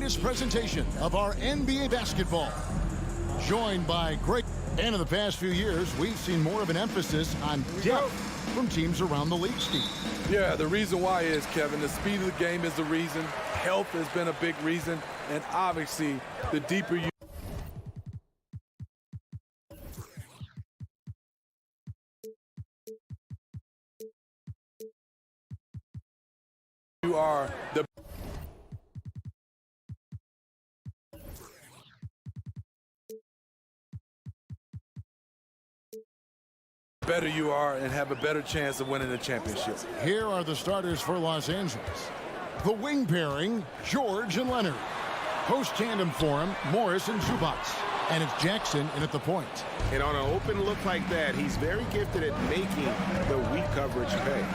latest presentation of our NBA basketball. Joined by great... And in the past few years, we've seen more of an emphasis on depth from teams around the league, Steve. Yeah, the reason why is, Kevin, the speed of the game is the reason. Health has been a big reason. And obviously, the deeper you are, the better you are and have a better chance of winning the championship. Here are the starters for Los Angeles. The wing pairing, George and Leonard. Post tandem for him, Morris and Zubac. And it's Jackson in at the point. And on an open look like that, he's very gifted at making the weak coverage pay.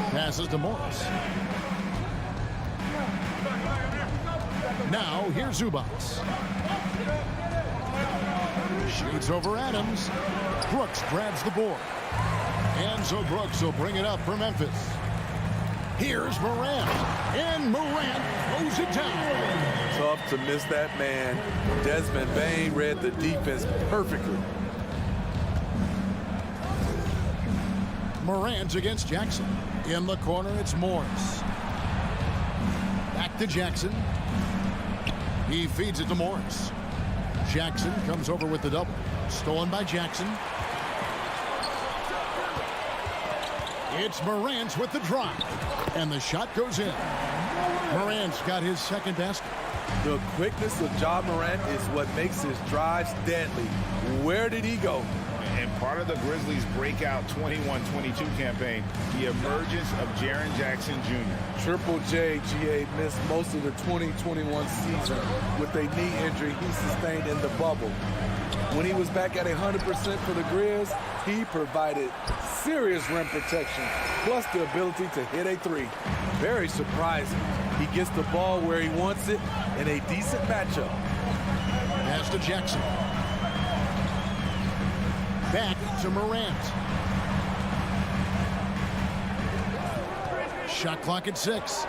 Passes to Morris. Now, here's Zubac. Shoots over Adams. Brooks grabs the board. And so Brooks will bring it up for Memphis. Here's Morant. And Morant throws it down. Tough to miss that man. Desmond Bane read the defense perfectly. Morant against Jackson. In the corner, it's Morris. Back to Jackson. He feeds it to Morris. Jackson comes over with the double. Stolen by Jackson. It's Morant with the drive. And the shot goes in. Morant's got his second basket. The quickness of Ja Morant is what makes his drives deadly. Where did he go? And part of the Grizzlies' breakout 21-22 campaign, the emergence of Jaren Jackson Jr. Triple J, GA, missed most of the 2021 season with a knee injury he sustained in the bubble. When he was back at 100% for the Grizz, he provided serious rim protection, plus the ability to hit a three. Very surprising. He gets the ball where he wants it in a decent matchup. Pass to Jackson. Back to Morant. Shot clock at 6.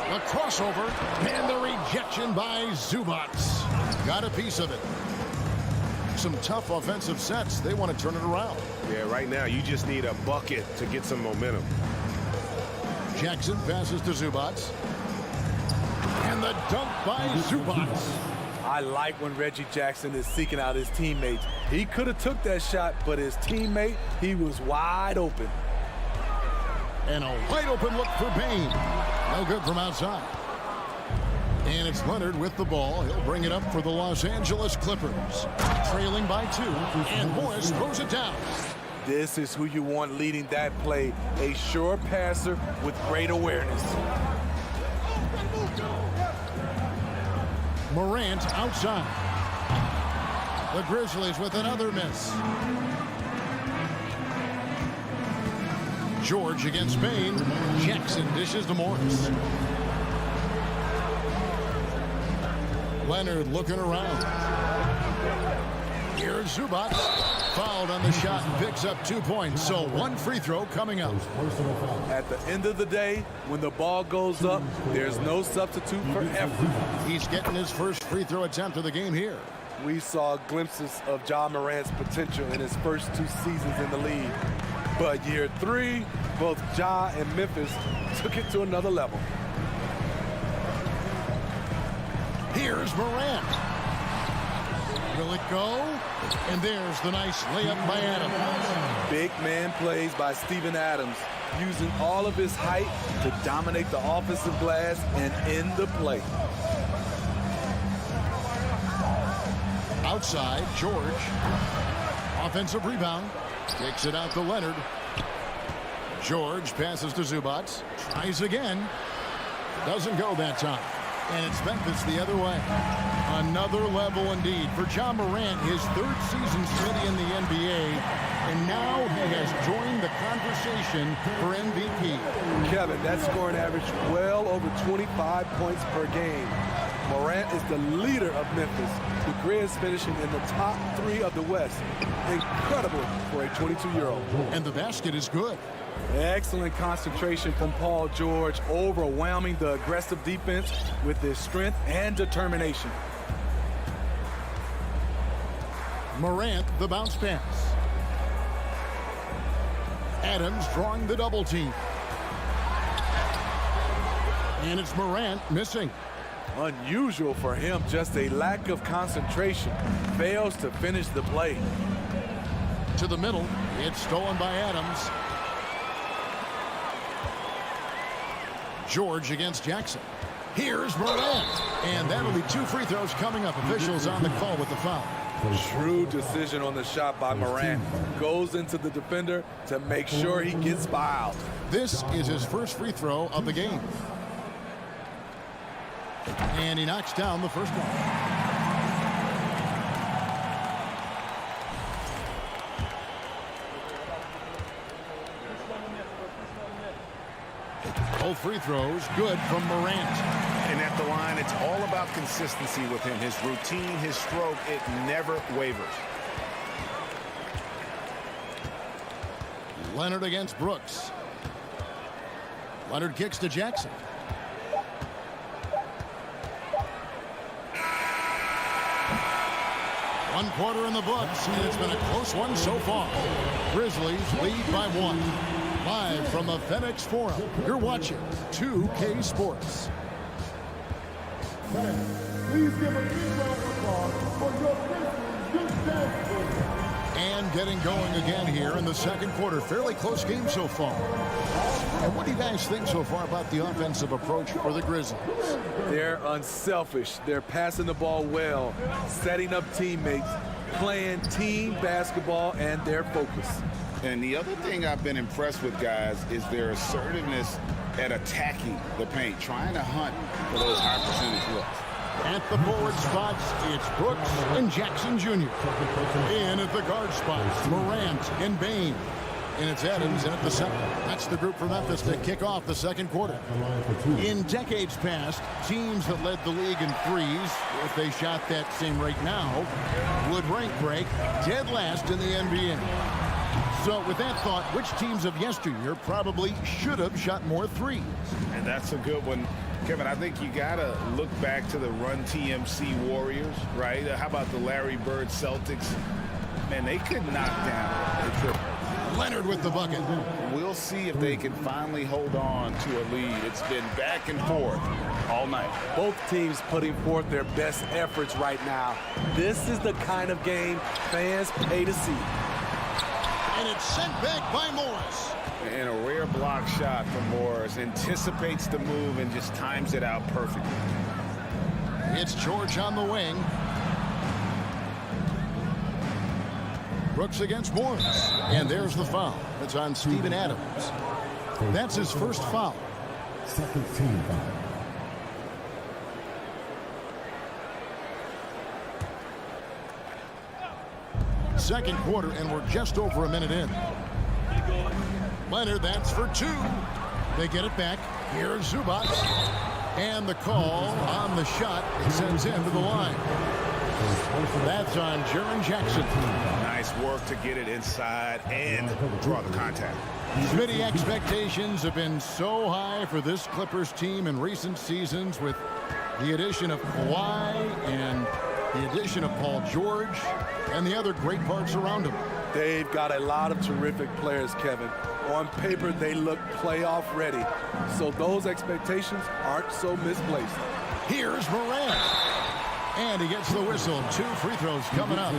The crossover and the rejection by Zubac. Got a piece of it. Some tough offensive sets. They want to turn it around. Yeah, right now you just need a bucket to get some momentum. Jackson passes to Zubac. And the dunk by Zubac. I like when Reggie Jackson is seeking out his teammates. He could have took that shot, but his teammate, he was wide open. And a wide open look for Bane. No good from outside. And it's Leonard with the ball. He'll bring it up for the Los Angeles Clippers. Trailing by 2, and Morris throws it down. This is who you want leading that play. A sure passer with great awareness. Morant outside. The Grizzlies with another miss. George against Bane. Jackson dishes to Morris. Leonard looking around. Here's Zubac. Fouled on the shot and picks up 2 points. So 1 free throw coming up. At the end of the day, when the ball goes up, there's no substitute for effort. He's getting his first free throw attempt of the game here. We saw glimpses of Ja Morant's potential in his first 2 seasons in the league. But year 3, both Ja and Memphis took it to another level. Here's Morant. Will it go? And there's the nice layup by Adams. Big man plays by Steven Adams, using all of his height to dominate the offensive glass and end the play. Outside, George. Offensive rebound. Takes it out to Leonard. George passes to Zubac. Tries again. Doesn't go that time. And it's Memphis the other way. Another level indeed for Ja Morant, his 3rd season steady in the NBA. And now he has joined the conversation for MVP. Kevin, that scoring average well over 25 points per game. Morant is the leader of Memphis. The Grizz finishing in the top 3 of the West. Incredible for a 22-year-old. And the basket is good. Excellent concentration from Paul George, overwhelming the aggressive defense with his strength and determination. Morant, the bounce pass. Adams drawing the double team. And it's Morant missing. Unusual for him, just a lack of concentration. Fails to finish the play. To the middle, it's stolen by Adams. George against Jackson. Here's Morant. And that'll be 2 free throws coming up. Officials on the call with the foul. Shrewd decision on the shot by Morant. Goes into the defender to make sure he gets fouled. This is his first free throw of the game. And he knocks down the first one. Both free throws good from Morant. And at the line, it's all about consistency with him. His routine, his stroke, it never wavers. Leonard against Brooks. Leonard kicks to Jackson. One quarter in the books, and it's been a close one so far. Grizzlies lead by 1. Live from the FedEx Forum, you're watching 2K Sports. Please give a big round of applause for your Grizzlies. And getting going again here in the second quarter. Fairly close game so far. And what do you guys think so far about the offensive approach for the Grizzlies? They're unselfish. They're passing the ball well, setting up teammates, playing team basketball, and their focus. And the other thing I've been impressed with, guys, is their assertiveness at attacking the paint, trying to hunt for those high percentage looks. At the forward spots, it's Brooks and Jackson Jr. In at the guard spots, Morant and Bain. And it's Adams in at the center. That's the group for Memphis to kick off the second quarter. In decades past, teams that led the league in threes, if they shot that same rate now, would rank break dead last in the NBA. So with that thought, which teams of yesteryear probably should have shot more threes? And that's a good one. Kevin, I think you got to look back to the Run TMC Warriors, right? How about the Larry Bird Celtics? Man, they could knock down. They could. Leonard with the bucket. We'll see if they can finally hold on to a lead. It's been back and forth all night. Both teams putting forth their best efforts right now. This is the kind of game fans pay to see. And it's sent back by Morris. And a rare block shot from Morris. Anticipates the move and just times it out perfectly. It's George on the wing. Brooks against Morris. And there's the foul. It's on Steven Adams. That's his first foul. Second team foul. Second quarter, and we're just over a minute in. Leonard, that's for 2. They get it back. Here's Zubac. And the call on the shot. It sends him to the line. That's on Jaren Jackson. Nice work to get it inside and draw the contact. Smitty, expectations have been so high for this Clippers team in recent seasons with the addition of Kawhi and the addition of Paul George and the other great parts around him. They've got a lot of terrific players, Kevin. On paper, they look playoff ready. So those expectations aren't so misplaced. Here's Morant. And he gets the whistle. 2 free throws coming up.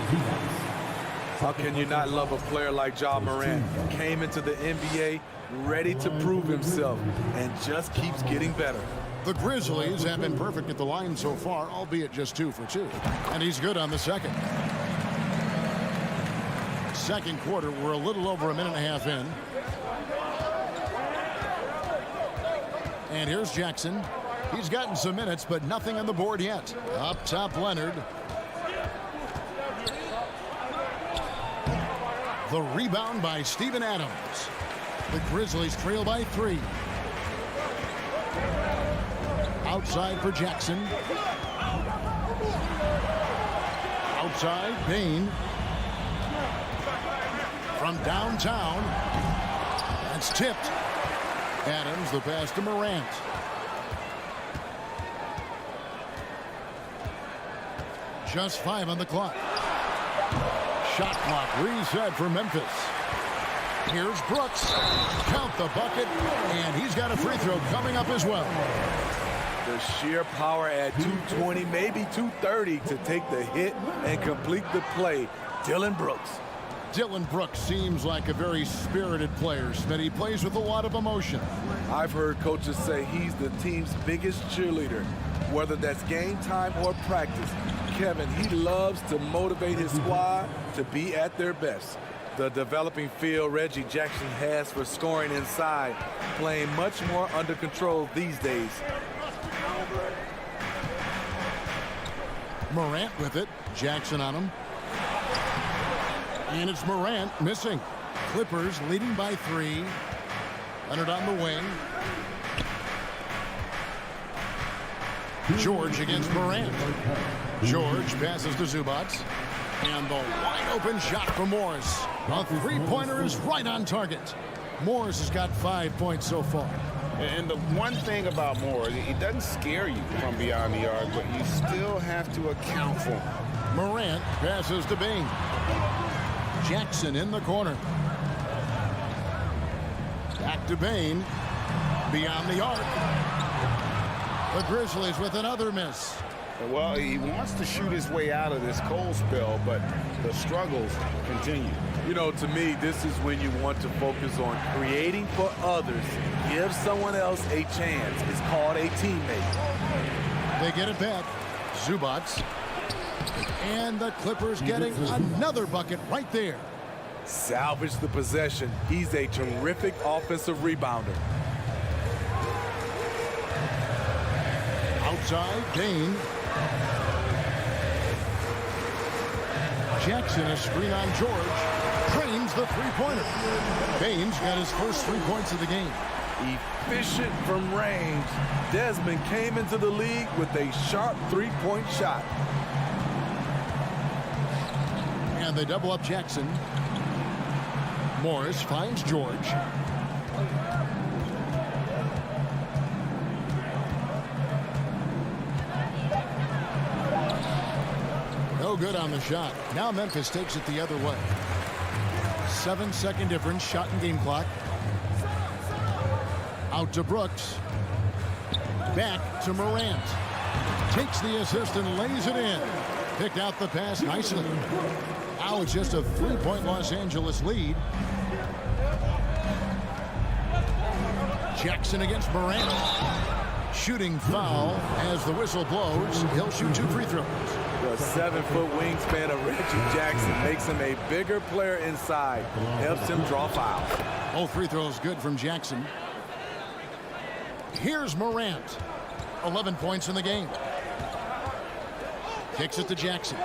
How can you not love a player like Ja Morant? Came into the NBA ready to prove himself and just keeps getting better. The Grizzlies have been perfect at the line so far, albeit just 2 for 2. And he's good on the second. Second quarter, we're a little over a minute and a half in. And here's Jackson. He's gotten some minutes, but nothing on the board yet. Up top, Leonard. The rebound by Steven Adams. The Grizzlies trail by 3. Outside for Jackson. Outside, Bain. From downtown. That's tipped. Adams, the pass to Morant. Just 5 on the clock. Shot clock reset for Memphis. Here's Brooks. Count the bucket, and he's got a free throw coming up as well. The sheer power at 220, maybe 230 to take the hit and complete the play. Dillon Brooks. Dillon Brooks seems like a very spirited player, that he plays with a lot of emotion. I've heard coaches say he's the team's biggest cheerleader, whether that's game time or practice. Kevin, he loves to motivate his squad to be at their best. The developing feel Reggie Jackson has for scoring inside, playing much more under control these days. Morant with it. Jackson on him. And it's Morant missing. Clippers leading by 3. Leonard on the wing. George against Morant. George passes to Zubac. And the wide open shot for Morris. A three-pointer is right on target. Morris has got 5 points so far. And the one thing about Morris, he doesn't scare you from beyond the arc, but you still have to account for him. Morant passes to Bain. Jackson in the corner. Back to Bain. Beyond the arc. The Grizzlies with another miss. Well, he wants to shoot his way out of this cold spell, but the struggles continue. You know, to me, this is when you want to focus on creating for others. Give someone else a chance. It's called a teammate. They get it back. Zubac. And the Clippers getting another bucket right there. Salvage the possession. He's a terrific offensive rebounder. Outside, Bain. Jackson, a screen on George. Trains the three-pointer. Bain's got his first 3 points of the game. Efficient from range. Desmond came into the league with a sharp three-point shot. And they double up Jackson. Morris finds George. No good on the shot. Now Memphis takes it the other way. 7-second difference, shot and game clock. Out to Brooks. Back to Morant. Takes the assist and lays it in. Picked out the pass nicely. Now it's just a 3-point Los Angeles lead. Jackson against Morant. Shooting foul as the whistle blows. He'll shoot 2 free throws. The 7-foot wingspan of Reggie Jackson makes him a bigger player inside. Helps him draw fouls. Both free throws good from Jackson. Here's Morant. 11 points in the game. Kicks it to Jackson.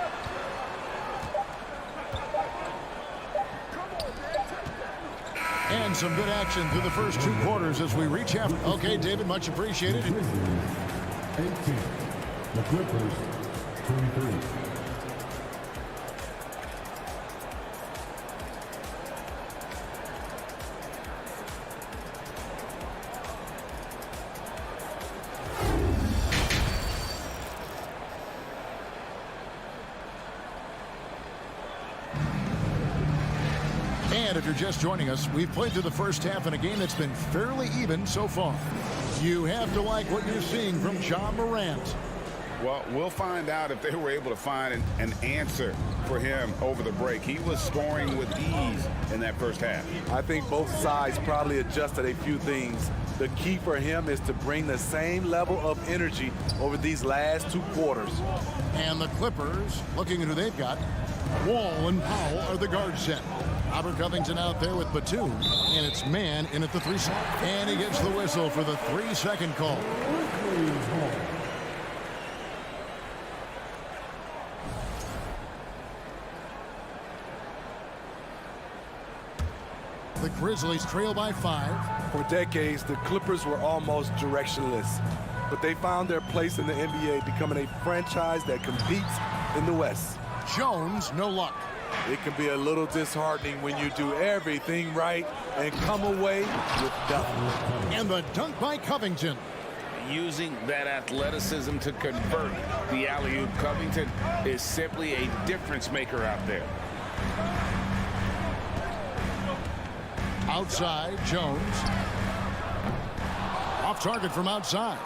And some good action through the first 2 quarters as we reach half. Okay, David, much appreciated. 18. The Clippers, 23. And if you're just joining us, we've played through the first half in a game that's been fairly even so far. You have to like what you're seeing from Ja Morant. Well, we'll find out if they were able to find an answer for him over the break. He was scoring with ease in that first half. I think both sides probably adjusted a few things. The key for him is to bring the same level of energy over these last 2 quarters. And the Clippers, looking at who they've got, Wall and Powell are the guard set. Robert Covington out there with Batum, and it's man in at the 3 second. And he gets the whistle for the 3-second call. The Grizzlies trail by 5. For decades, the Clippers were almost directionless, but they found their place in the NBA, becoming a franchise that competes in the West. Jones, no luck. It can be a little disheartening when you do everything right and come away with nothing. And the dunk by Covington. Using that athleticism to convert the alley-oop. Covington is simply a difference maker out there. Outside, Jones. Off target from outside.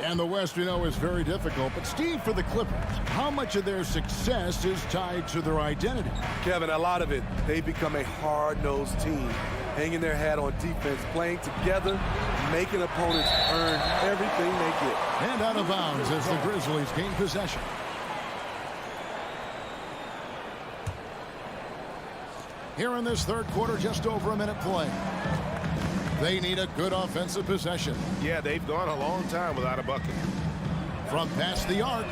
And the West, we know, is very difficult. But, Steve, for the Clippers, how much of their success is tied to their identity? Kevin, a lot of it. They've become a hard-nosed team, hanging their hat on defense, playing together, making opponents earn everything they get. And out of bounds as the Grizzlies gain possession. Here in this third quarter, just over a minute play. They need a good offensive possession. Yeah, they've gone a long time without a bucket. From past the arc.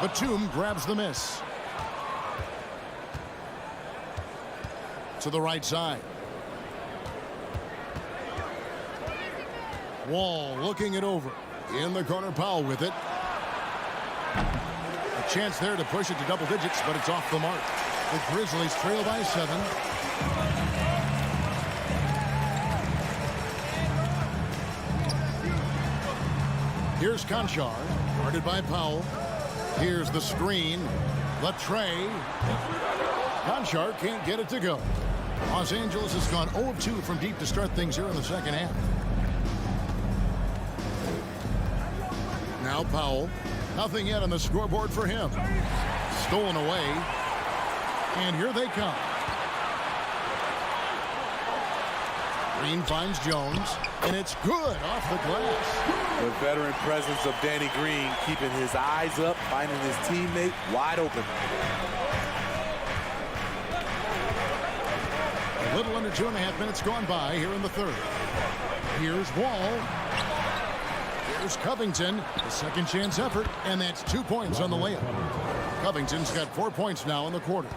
Batum grabs the miss. To the right side. Wall looking it over. In the corner, Powell with it. A chance there to push it to double digits, but it's off the mark. The Grizzlies trail by 7. Here's Conchar, guarded by Powell. Here's the screen. Latre. Conchar can't get it to go. Los Angeles has gone 0 of 2 from deep to start things here in the second half. Now Powell. Nothing yet on the scoreboard for him. Stolen away. And here they come. Green finds Jones. And it's good off the glass. The veteran presence of Danny Green keeping his eyes up, finding his teammate wide open. A little under 2.5 minutes gone by here in the third. Here's Wall. Here's Covington. A second chance effort, and that's 2 points on the layup. Covington's got 4 points now in the quarter.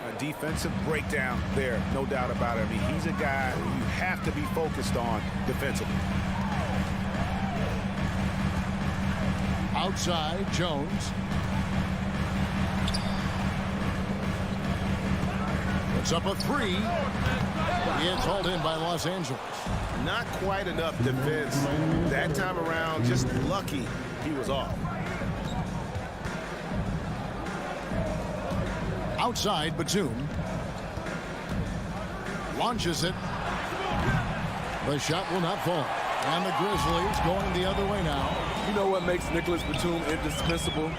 A defensive breakdown there, no doubt about it. I mean, he's a guy you have to be focused on defensively. Outside, Jones. Puts up a 3. It's hauled in by Los Angeles. Not quite enough defense that time around. Just lucky he was off. Outside, Batum. Launches it. The shot will not fall. And the Grizzlies going the other way now. You know what makes Nicholas Batum indispensable?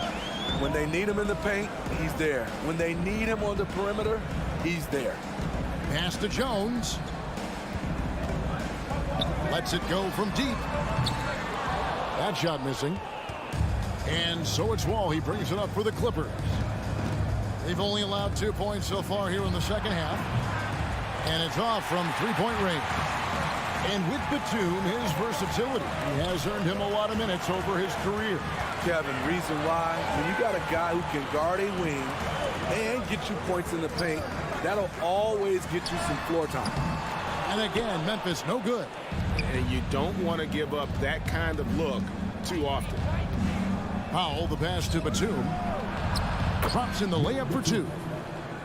When they need him in the paint, he's there. When they need him on the perimeter, he's there. Pass to Jones. Lets it go from deep. That shot missing. And so it's Wall. He brings it up for the Clippers. They've only allowed 2 points so far here in the second half. And it's off from three-point range. And with Batum, his versatility has earned him a lot of minutes over his career. Kevin, reason why, when you got a guy who can guard a wing and get you points in the paint, that'll always get you some floor time. And again, Memphis no good. And you don't want to give up that kind of look too often. Powell, the pass to Batum. Drops in the layup for 2.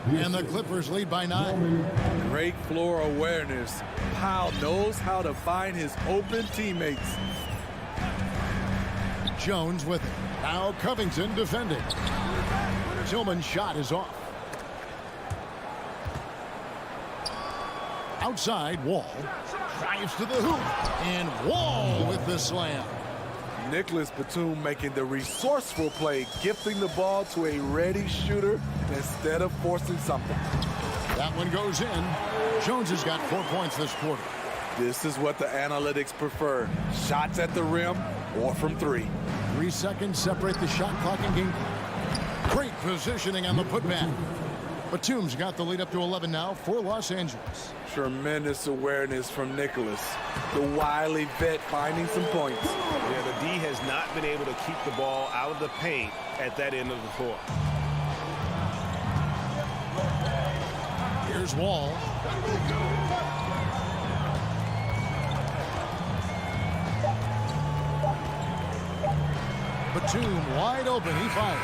And the Clippers lead by 9. Great floor awareness. Powell knows how to find his open teammates. Jones with it. Now Covington defending. Tillman's shot is off. Outside, Wall. Drives to the hoop. And Wall with the slam. Nicholas Batum making the resourceful play, gifting the ball to a ready shooter instead of forcing something. That one goes in. Jones has got 4 points this quarter. This is what the analytics prefer. Shots at the rim or from 3. 3 seconds separate the shot clock and game. Great positioning on the putback. Batum's got the lead up to 11 now for Los Angeles. Tremendous awareness from Nicholas. The wily vet finding some points. Yeah, the D has not been able to keep the ball out of the paint at that end of the floor. Here's Wall. Batum wide open. He fires.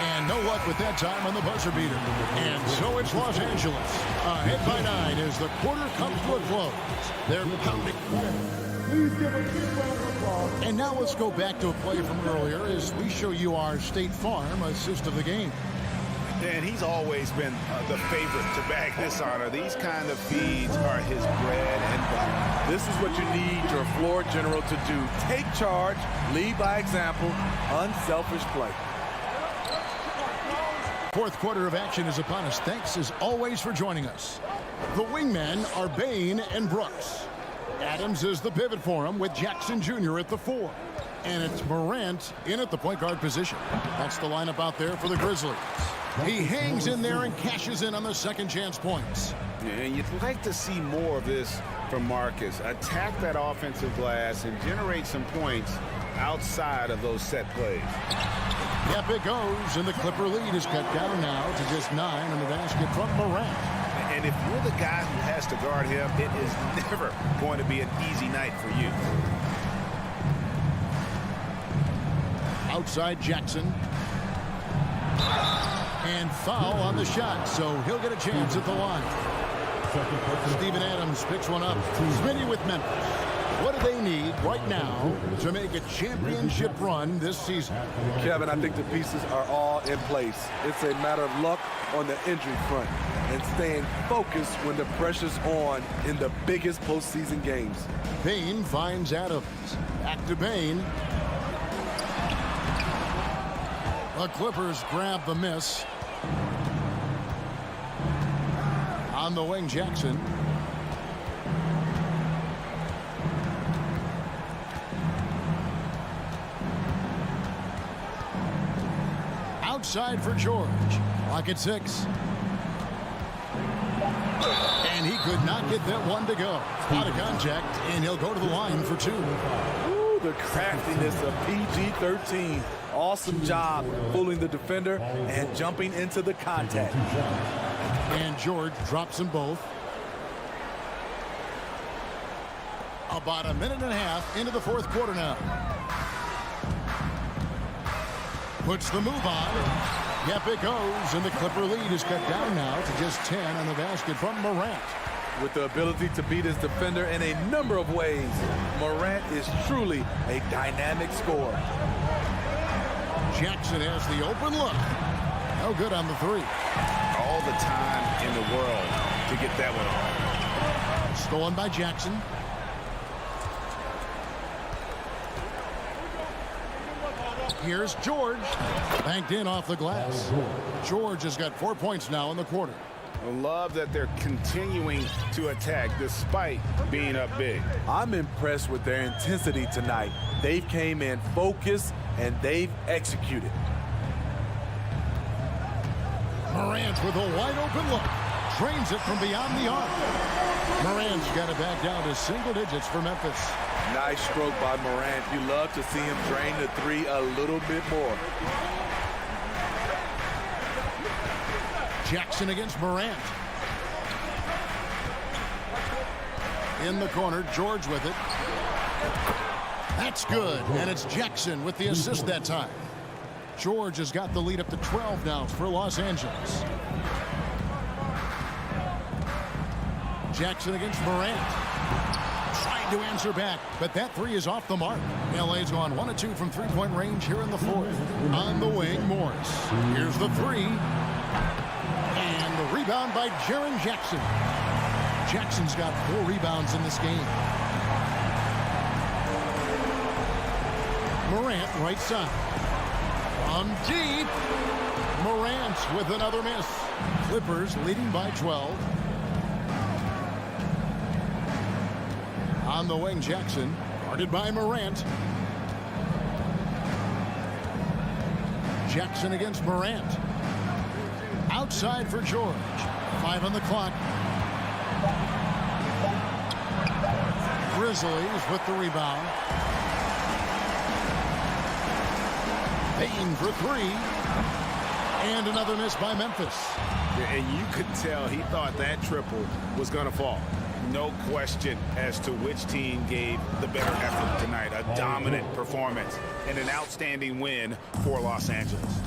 And no luck with that time on the buzzer beater. And so it's Los Angeles. Ahead by 9 as the quarter comes to a close. They're pounding. Please give a big round of applause. And now let's go back to a play from earlier as we show you our State Farm assist of the game. And he's always been the favorite to bag this honor. These kind of feeds are his bread and butter. This is what you need your floor general to do. Take charge, lead by example, unselfish play. Fourth quarter of action is upon us. Thanks as always for joining us. The wingmen are Bain and Brooks. Adams is the pivot for him with Jackson Jr. at the 4. And it's Morant in at the point guard position. That's the lineup out there for the Grizzlies. He hangs in there and cashes in on the second chance points. And you'd like to see more of this from Marcus. Attack that offensive glass and generate some points outside of those set plays. Yep, it goes, and the Clipper lead is cut down now to just 9 on the basket from Morant. And if you're the guy who has to guard him, it is never going to be an easy night for you. Outside Jackson. And foul on the shot, so he'll get a chance at the line. Steven Adams picks one up. Spydi with Memphis. What do they need right now to make a championship run this season? Kevin, I think the pieces are all in place. It's a matter of luck on the injury front and staying focused when the pressure's on in the biggest postseason games. Bain finds Adams. Back to Bain. The Clippers grab the miss. On the wing, Jackson. Outside for George. Clock at 6. And he could not get that one to go. Out of contact, and he'll go to the line for 2. Ooh, the craftiness of PG-13. Awesome job fooling the defender and jumping into the contact. And George drops them both. About a minute and a half into the fourth quarter now. Puts the move on. Yep, it goes, and the Clipper lead is cut down now to just 10 on the basket from Morant. With the ability to beat his defender in a number of ways, Morant is truly a dynamic scorer. Jackson has the open look. No good on the 3. All the time in the world to get that one off. Stolen by Jackson. Here's George. Banked in off the glass. George has got 4 points now in the quarter. I love that they're continuing to attack despite being up big. I'm impressed with their intensity tonight. They've came in focused and they've executed. Morant with a wide open look. Drains it from beyond the arc. Morant's got it back down to single digits for Memphis. Nice stroke by Morant. You love to see him drain the 3 a little bit more. Jackson against Morant. In the corner, George with it. That's good, and it's Jackson with the assist that time. George has got the lead up to 12 now for Los Angeles. Jackson against Morant. Trying to answer back, but that 3 is off the mark. LA's gone 1 of 2 from three-point range here in the fourth. On the wing, Morris. Here's the 3. And the rebound by Jaren Jackson. Jackson's got 4 rebounds in this game. Morant, right side. From deep. Morant with another miss. Clippers leading by 12. On the wing, Jackson. Guarded by Morant. Jackson against Morant. Outside for George. 5 on the clock. Grizzlies with the rebound. Bain for 3. And another miss by Memphis. And you could tell he thought that triple was going to fall. No question as to which team gave the better effort tonight. A dominant performance and an outstanding win for Los Angeles.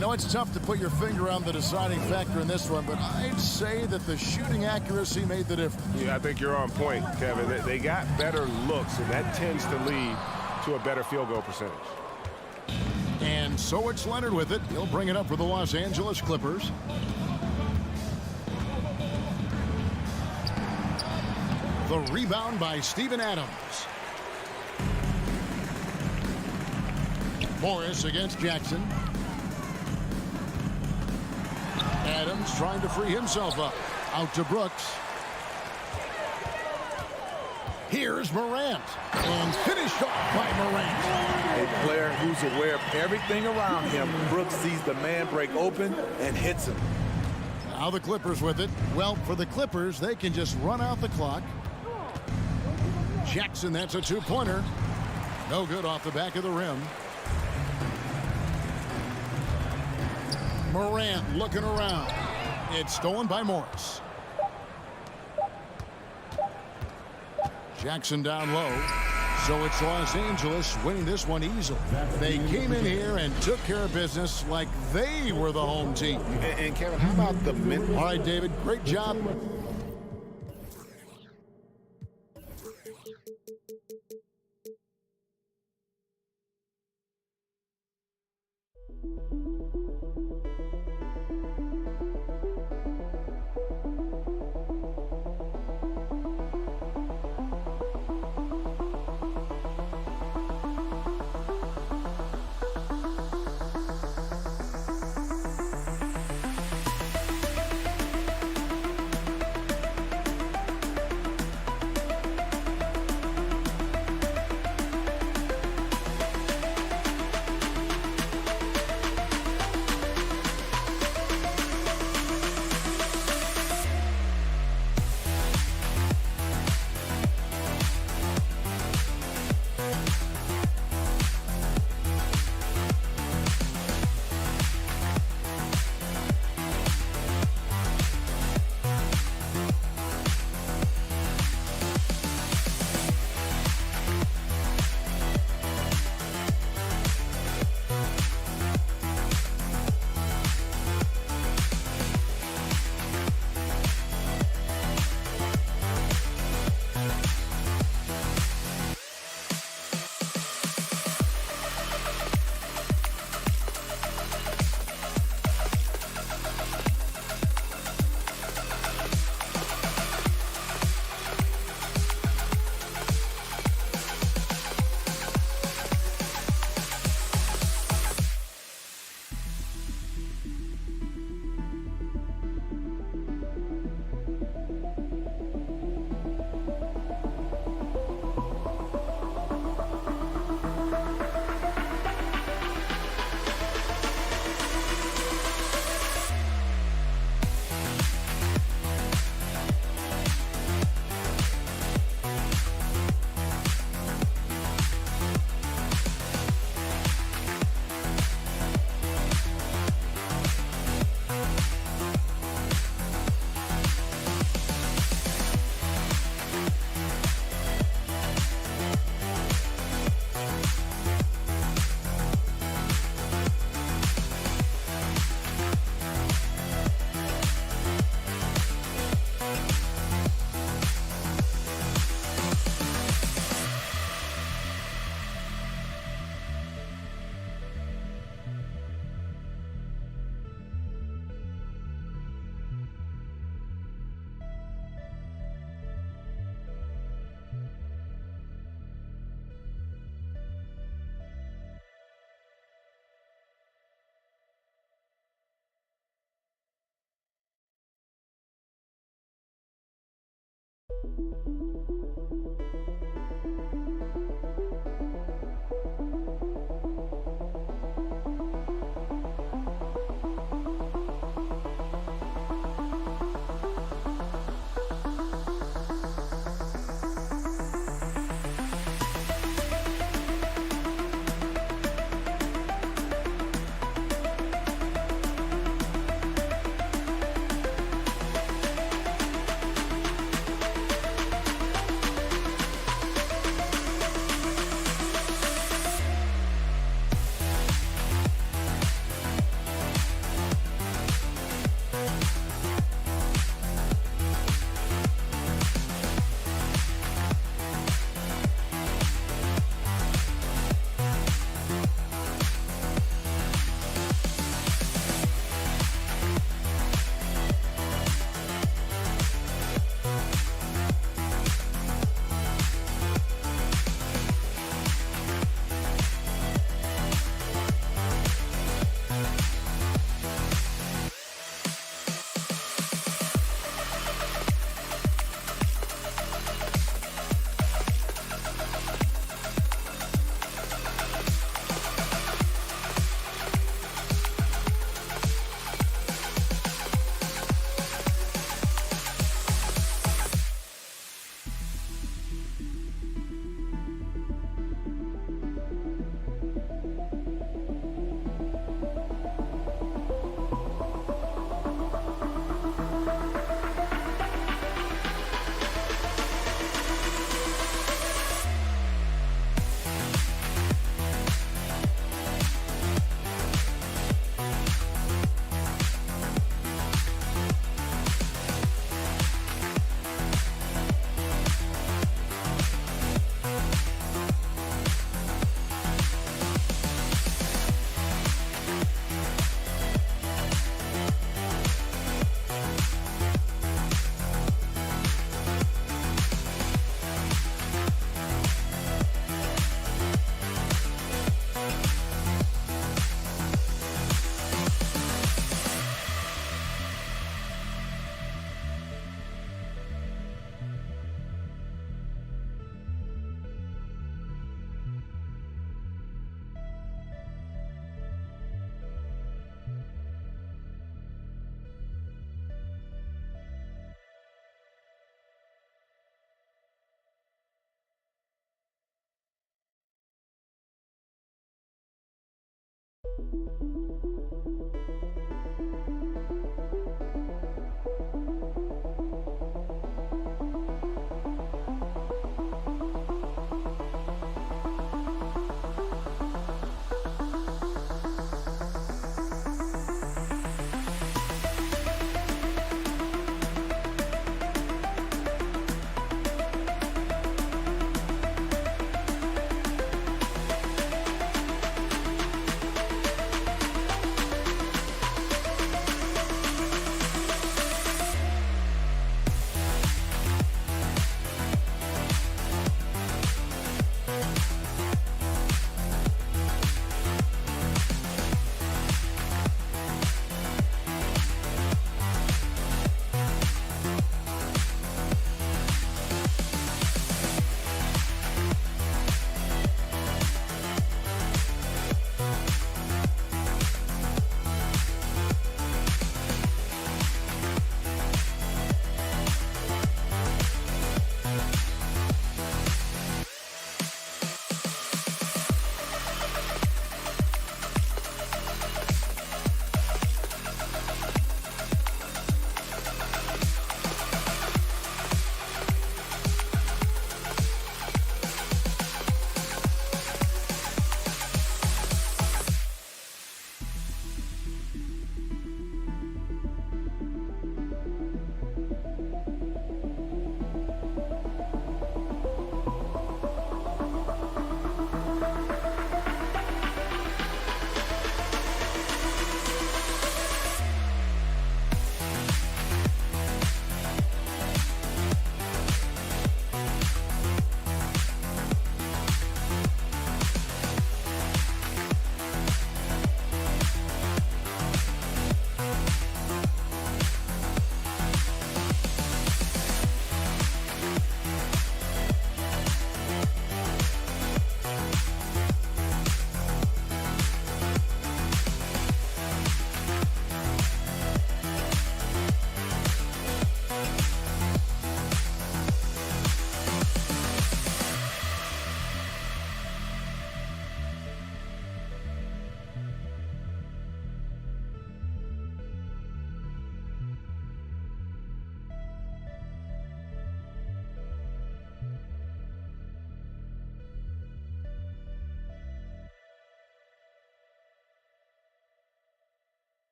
You know, it's tough to put your finger on the deciding factor in this one, but I'd say that the shooting accuracy made the difference. Yeah, I think you're on point, Kevin. They got better looks, and that tends to lead to a better field goal percentage. And so it's Leonard with it. He'll bring it up for the Los Angeles Clippers. The rebound by Steven Adams. Morris against Jackson. Adams trying to free himself up. Out to Brooks. Here's Morant. And finished off by Morant. A player who's aware of everything around him. Brooks sees the man break open and hits him. Now the Clippers with it. Well, for the Clippers, they can just run out the clock. Jackson, that's a two-pointer. No good off the back of the rim. Morant looking around. It's stolen by Morris. Jackson down low. So it's Los Angeles winning this one easily. They came in here and took care of business like they were the home team. And Kevin, how about the Memphis? All right, David, great job.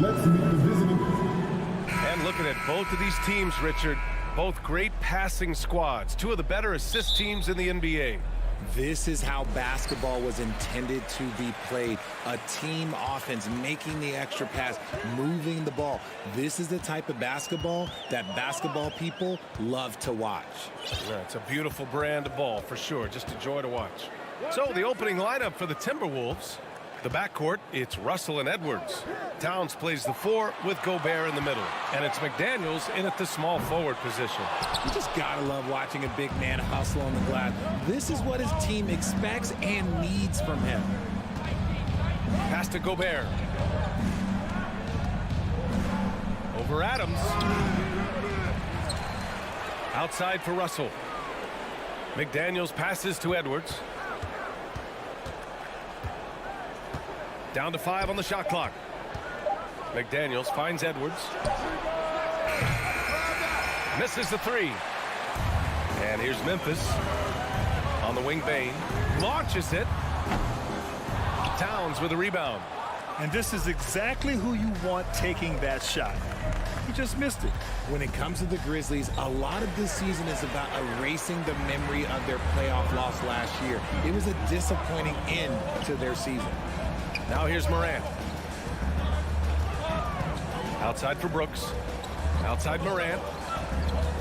Let's meet the visiting. And looking at both of these teams, Richard, both great passing squads, two of the better assist teams in the NBA. This is how basketball was intended to be played. A team offense, making the extra pass, moving the ball. This is the type of basketball that basketball people love to watch. Yeah, it's a beautiful brand of ball, for sure. Just a joy to watch. So the opening lineup for the Timberwolves. The backcourt, it's Russell and Edwards. Towns plays the 4 with Gobert in the middle. And it's McDaniels in at the small forward position. You just gotta love watching a big man hustle on the glass. This is what his team expects and needs from him. Pass to Gobert. Over Adams. Outside for Russell. McDaniels passes to Edwards. Down to 5 on the shot clock. McDaniels finds Edwards. Misses the 3. And here's Memphis on the wing. Bain launches it. Towns with a rebound. And this is exactly who you want taking that shot. He just missed it. When it comes to the Grizzlies, a lot of this season is about erasing the memory of their playoff loss last year. It was a disappointing end to their season. Now here's Morant. Outside for Brooks. Outside Morant.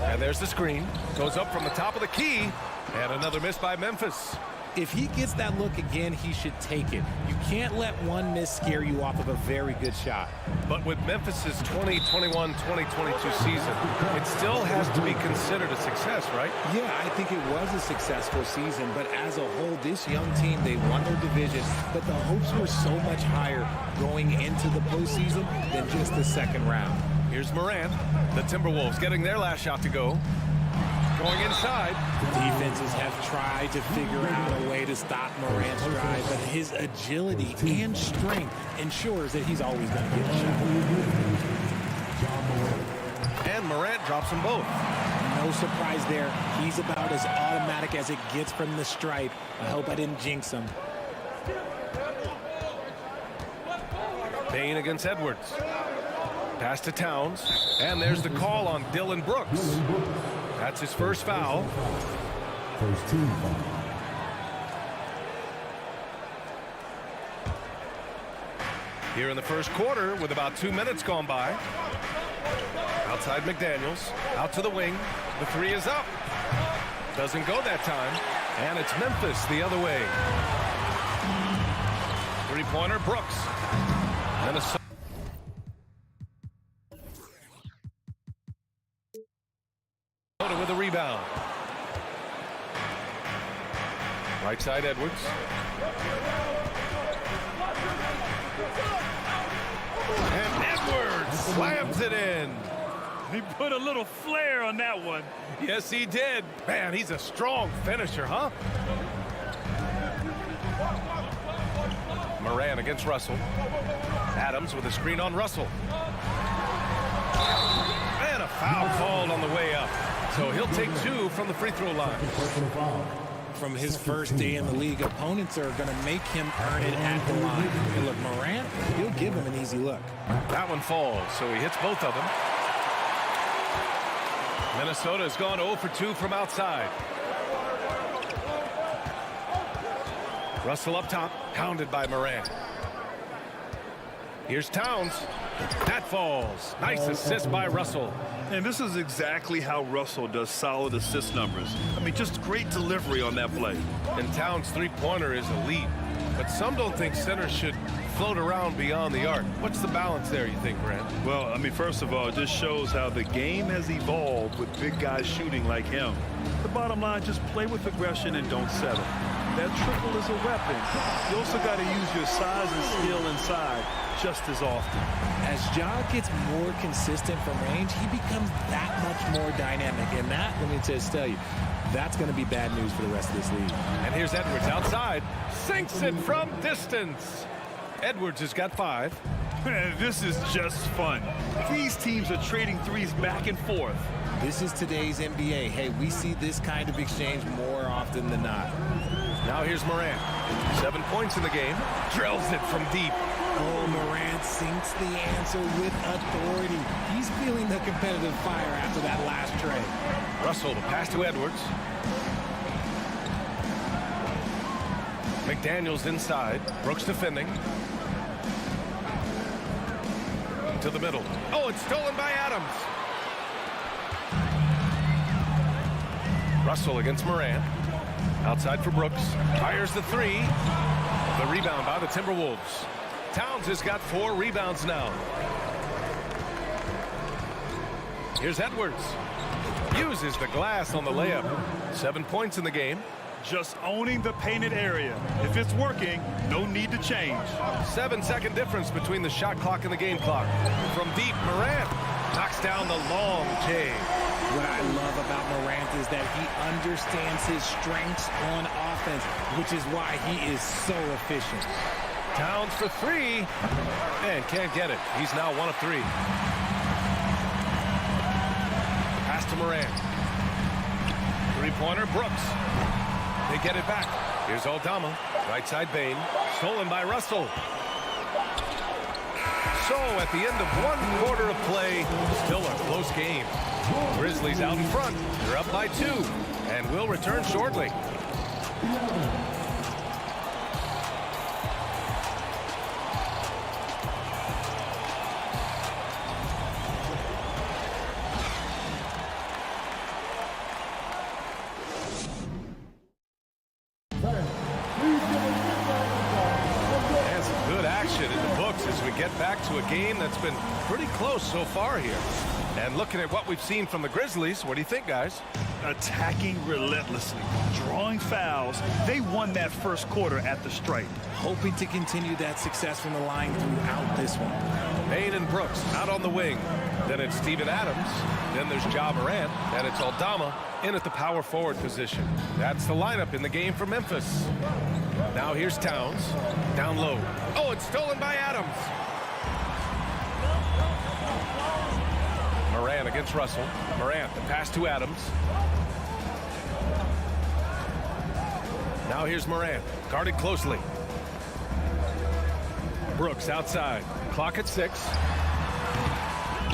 And there's the screen. Goes up from the top of the key. And another miss by Memphis. If he gets that look again, he should take it. You can't let one miss scare you off of a very good shot. But with Memphis's 2021-2022 season, it still has to be considered a success, right? Yeah, I think it was a successful season, but as a whole, this young team, they won their division, but the hopes were so much higher going into the postseason than just the second round. Here's Morant. The Timberwolves getting their last shot to go. Going inside. Defenses have tried to figure out a way to stop Morant's drive, but his agility and strength ensures that he's always going to get a shot. And Morant drops them both. No surprise there. He's about as automatic as it gets from the stripe. I hope I didn't jinx him. Bain against Edwards. Pass to Towns. And there's the call on Dylan Brooks. That's his first foul. First team foul. Here in the first quarter with about 2 minutes gone by. Outside McDaniels. Out to the wing. The 3 is up. Doesn't go that time. And it's Memphis the other way. Three-pointer Brooks. Minnesota. With a rebound. Right side Edwards. And Edwards slams it in. He put a little flair on that one. Yes, he did. Man, he's a strong finisher, huh? Morant against Russell. Adams with a screen on Russell. And a foul called on the way up. So he'll take 2 from the free throw line. From his first day in the league, opponents are going to make him earn it at the line. And look, Morant, he'll give him an easy look. That one falls, so he hits both of them. Minnesota has gone 0 for 2 from outside. Russell up top, hounded by Morant. Here's Towns. That falls. Nice assist by Russell. And this is exactly how Russell does solid assist numbers. I mean, just great delivery on that play. And Towns' three-pointer is elite. But some don't think centers should float around beyond the arc. What's the balance there, you think, Brent? Well, I mean, first of all, it just shows how the game has evolved with big guys shooting like him. The bottom line, just play with aggression and don't settle. That triple is a weapon. You also got to use your size and skill inside just as often. As Ja gets more consistent from range, he becomes that much more dynamic. And that, let me just tell you, that's going to be bad news for the rest of this league. And here's Edwards outside. Sinks it from distance. Edwards has got 5. This is just fun. These teams are trading threes back and forth. This is today's NBA. Hey, we see this kind of exchange more often than not. Now here's Morant. 7 points in the game. Drills it from deep. Oh, Morant sinks the answer with authority. He's feeling the competitive fire after that last trade. Russell, the pass to Edwards. McDaniels inside. Brooks defending. To the middle. Oh, it's stolen by Adams. Russell against Morant. Outside for Brooks. Fires the 3. The rebound by the Timberwolves. Towns has got 4 rebounds now. Here's Edwards. Uses the glass on the layup. 7 points in the game. Just owning the painted area. If it's working, no need to change. 7-second difference between the shot clock and the game clock. From deep, Morant knocks down the long J. What I love about Morant is that he understands his strengths on offense, which is why he is so efficient. Towns for three. And can't get it. He's now 1 of 3. Pass to Morant. Three-pointer, Brooks. They get it back. Here's Aldama. Right side Bain. Stolen by Russell. So at the end of 1 quarter of play, still a close game. Grizzlies out in front. They're up by 2. And will return shortly. As we get back to a game that's been pretty close so far here. And looking at what we've seen from the Grizzlies, what do you think, guys? Attacking relentlessly, drawing fouls. They won that first quarter at the stripe. Hoping to continue that success from the line throughout this one. Bain and Brooks out on the wing. Then it's Steven Adams. Then there's Ja Morant. And it's Aldama in at the power forward position. That's the lineup in the game for Memphis. Now here's Towns. Down low. Oh, it's stolen by Adams. Morant against Russell. Morant, the pass to Adams. Now here's Morant. Guarded closely. Brooks outside. Clock at 6.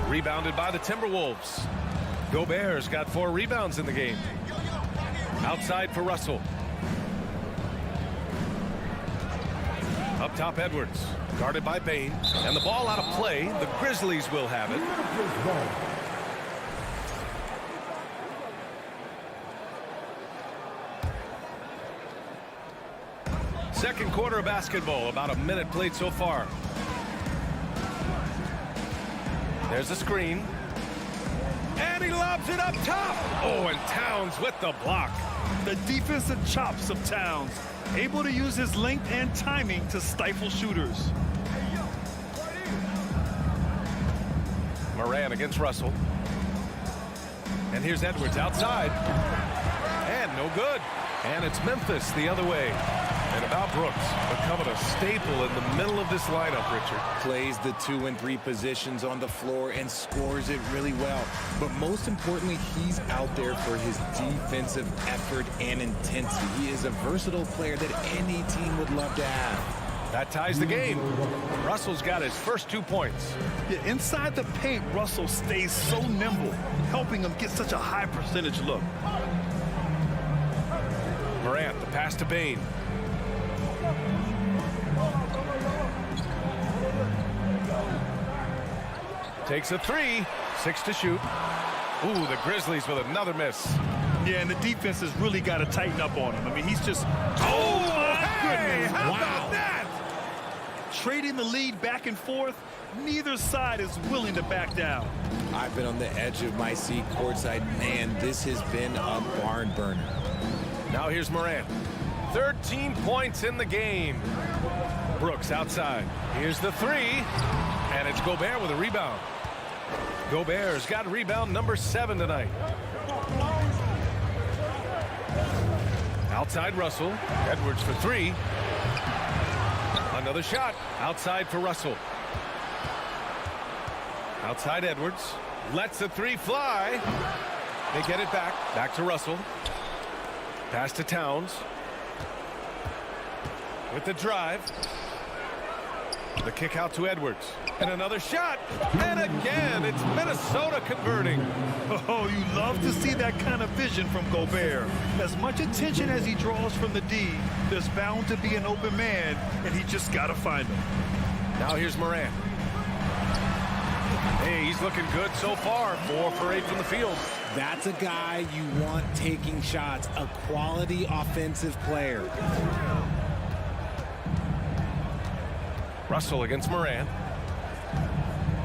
Rebounded by the Timberwolves. Gobert's got 4 rebounds in the game. Outside for Russell. Up top, Edwards. Guarded by Bain. And the ball out of play. The Grizzlies will have it. Second quarter of basketball. About a minute played so far. There's a screen. And he lobs it up top. Oh, and Towns with the block. The defensive chops of Towns. Able to use his length and timing to stifle shooters. Morant against Russell. And here's Edwards outside. And no good. And it's Memphis the other way. And about Brooks, becoming a staple in the middle of this lineup, Richard. Plays the 2 and 3 positions on the floor and scores it really well. But most importantly, he's out there for his defensive effort and intensity. He is a versatile player that any team would love to have. That ties the game. Russell's got his first 2 points. Yeah, inside the paint, Russell stays so nimble, helping him get such a high percentage look. Morant, the pass to Bain. Takes a 3. 6 to shoot. Ooh, the Grizzlies with another miss. Yeah, and the defense has really got to tighten up on him. I mean, he's just... Oh, my goodness. How about that? Trading the lead back and forth, neither side is willing to back down. I've been on the edge of my seat courtside. Man, this has been a barn burner. Now here's Morant. 13 points in the game. Brooks outside. Here's the 3. And it's Gobert with a rebound. Gobert's got rebound number 7 tonight. Outside Russell. Edwards for 3. Another shot. Outside for Russell. Outside Edwards. Lets the 3 fly. They get it back. Back to Russell. Pass to Towns. With the drive. The kick out to Edwards. And another shot. And again, it's Minnesota converting. Oh, you love to see that kind of vision from Gobert. As much attention as he draws from the D, there's bound to be an open man, and he just got to find him. Now here's Morant. Hey, he's looking good so far. 4 for 8 from the field. That's a guy you want taking shots, a quality offensive player. Russell against Morant.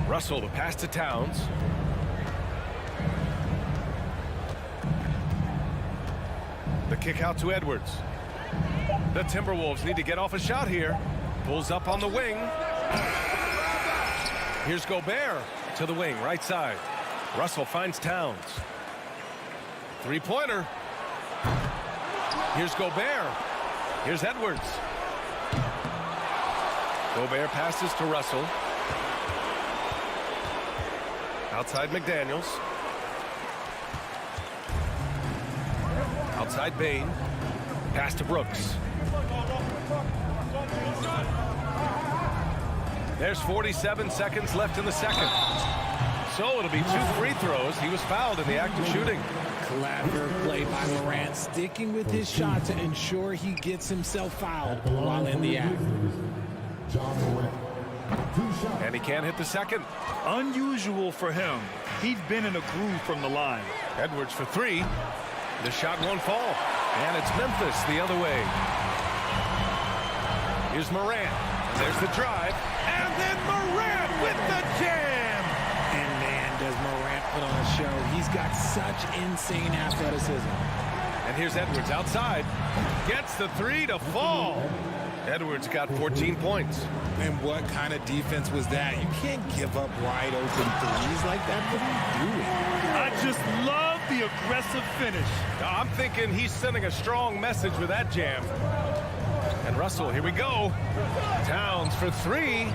Russell, the pass to Towns. The kick out to Edwards. The Timberwolves need to get off a shot here. Pulls up on the wing. Here's Gobert to the wing, right side. Russell finds Towns. 3-pointer. Here's Gobert. Here's Edwards. Gobert passes to Russell. Outside McDaniels. Outside Bain. Pass to Brooks. There's 47 seconds left in the second. So it'll be 2 free throws. He was fouled in the act of shooting. Clever play by Morant, sticking with his shot to ensure he gets himself fouled while in the act. And he can't hit the second. Unusual for him. He's been in a groove from the line. Edwards for 3. The shot won't fall. And it's Memphis the other way. Here's Morant. And there's the drive. And then Morant with the jam. And man, does Morant put on a show. He's got such insane athleticism. And here's Edwards outside. Gets the 3 to fall. Edwards got 14 points. And what kind of defense was that? You can't give up wide open threes like that. What are you doing? I just love the aggressive finish. I'm thinking he's sending a strong message with that jam. And Russell, here we go. Towns for 3.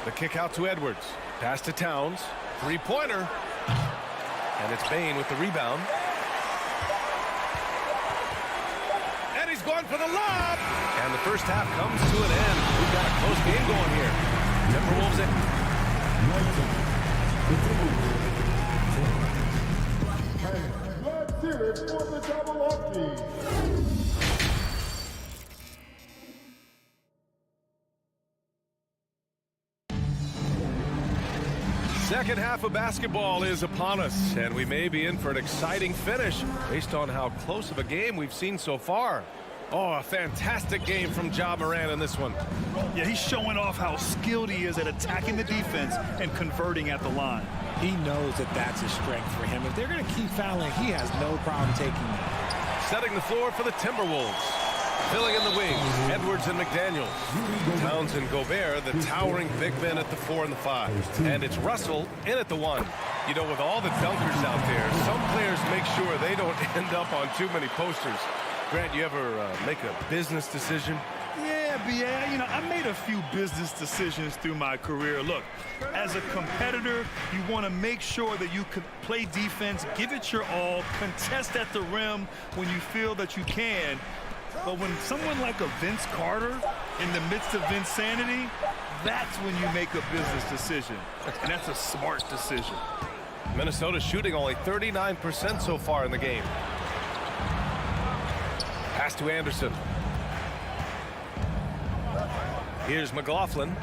The kick out to Edwards. Pass to Towns. 3-pointer. And it's Bain with the rebound. And he's going for the lob. And the first half comes to an end. We've got a close game going here. Timberwolves in. Let's hear it for the double up. Second half of basketball is upon us, and we may be in for an exciting finish based on how close of a game we've seen so far. Oh, a fantastic game from Ja Morant in this one. Yeah, he's showing off how skilled he is at attacking the defense and converting at the line. He knows that that's a strength for him. If they're going to keep fouling, he has no problem taking that. Setting the floor for the Timberwolves. Filling in the wings, Edwards and McDaniels. Towns and Gobert, the towering big men at the 4 and the 5. And it's Russell in at the 1. You know, with all the dunkers out there, some players make sure they don't end up on too many posters. Grant, you ever make a business decision? Yeah, B.A., you know, I made a few business decisions through my career. Look, as a competitor, you want to make sure that you can play defense, give it your all, contest at the rim when you feel that you can. But when someone like a Vince Carter in the midst of insanity, that's when you make a business decision. And that's a smart decision. Minnesota shooting only 39% so far in the game. Pass to Anderson. Here's McLaughlin.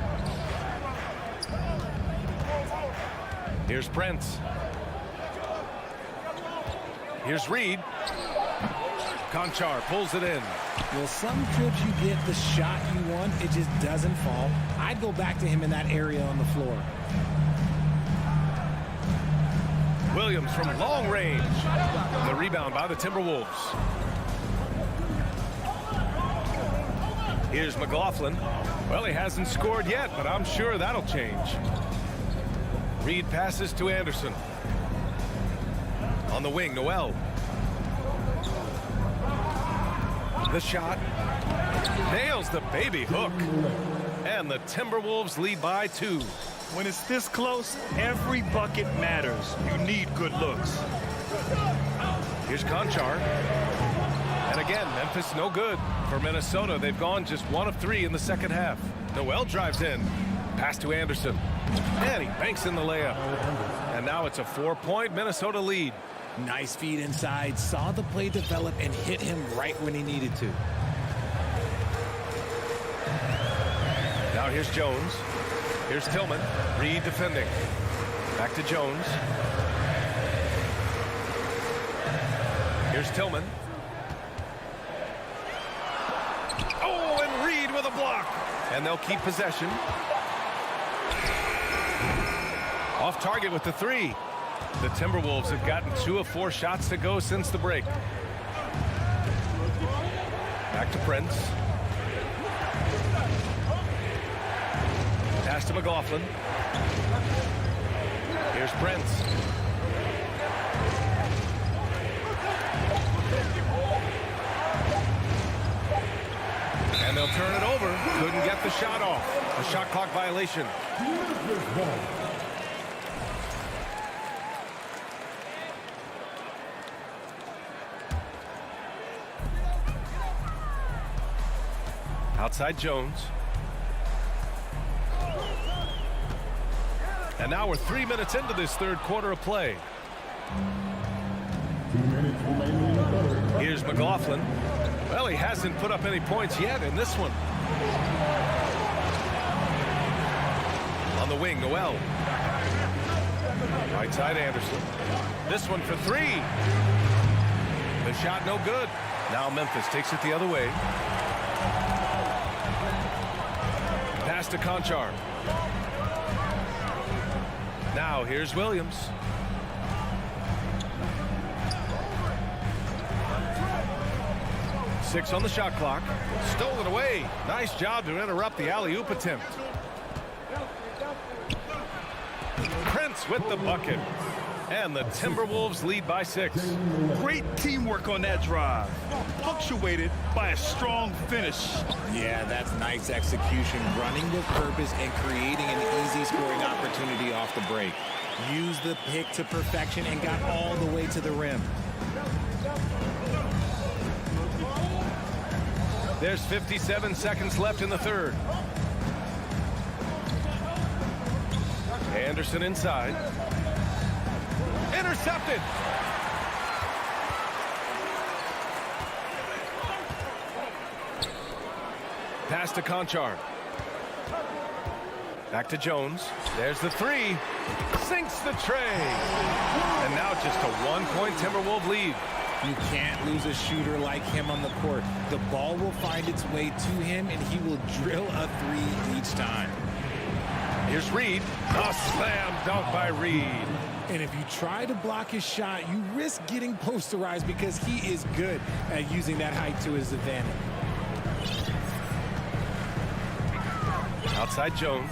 Here's Prince. Here's Reed. Conchar pulls it in. Well, some trips you get the shot you want, it just doesn't fall. I'd go back to him in that area on the floor. Williams from long range. The rebound by the Timberwolves. Here's McLaughlin. Well, he hasn't scored yet, but I'm sure that'll change. Reed passes to Anderson. On the wing, Noel. The shot. Nails the baby hook. And the Timberwolves lead by 2. When it's this close, every bucket matters. You need good looks. Here's Conchar. And again, Memphis no good. For Minnesota, they've gone just 1 of 3 in the second half. Noel drives in. Pass to Anderson. And he banks in the layup. And now it's a 4-point Minnesota lead. Nice feed inside, saw the play develop and hit him right when he needed to. Now here's Jones. Here's Tillman. Reed defending. Back to Jones. Here's Tillman. Oh, and Reed with a block. And they'll keep possession. Off target with the 3. The Timberwolves have gotten 2 of 4 shots to go since the break. Back to Prince. Pass to McLaughlin. Here's Prince. And they'll turn it over. Couldn't get the shot off. A shot clock violation. Outside Jones. And now we're 3 minutes into this third quarter of play. 2 minutes remaining in the third. Here's McLaughlin. Well, he hasn't put up any points yet in this one. On the wing, Noel. Right side, Anderson. This one for three. The shot no good. Now Memphis takes it the other way. Pass to Conchar. Now here's Williams. Six on the shot clock. Stolen away. Nice job to interrupt the alley-oop attempt. Prince with the bucket. And the Timberwolves lead by 6. Great teamwork on that drive, punctuated by a strong finish. Yeah, that's nice execution, running with purpose and creating an easy scoring opportunity off the break. Used the pick to perfection and got all the way to the rim. There's 57 seconds left in the third. Anderson inside. Intercepted. Pass to Conchar. Back to Jones. There's the three. Sinks the tray. And now just a 1-point Timberwolves lead. You can't lose a shooter like him on the court. The ball will find its way to him, and he will drill a three each time. Here's Reed. A slam dunk by Reed. And if you try to block his shot, you risk getting posterized because he is good at using that height to his advantage. Outside Jones.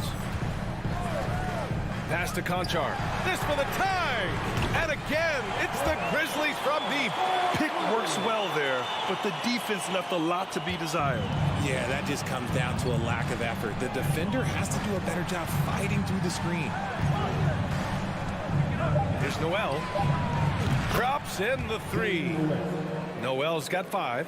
Pass to Conchar. This for the tie. And again, it's the Grizzlies from deep. Pick works well there, but the defense left a lot to be desired. Yeah, that just comes down to a lack of effort. The defender has to do a better job fighting through the screen. Here's Noel. Drops in the three. Noel's got 5.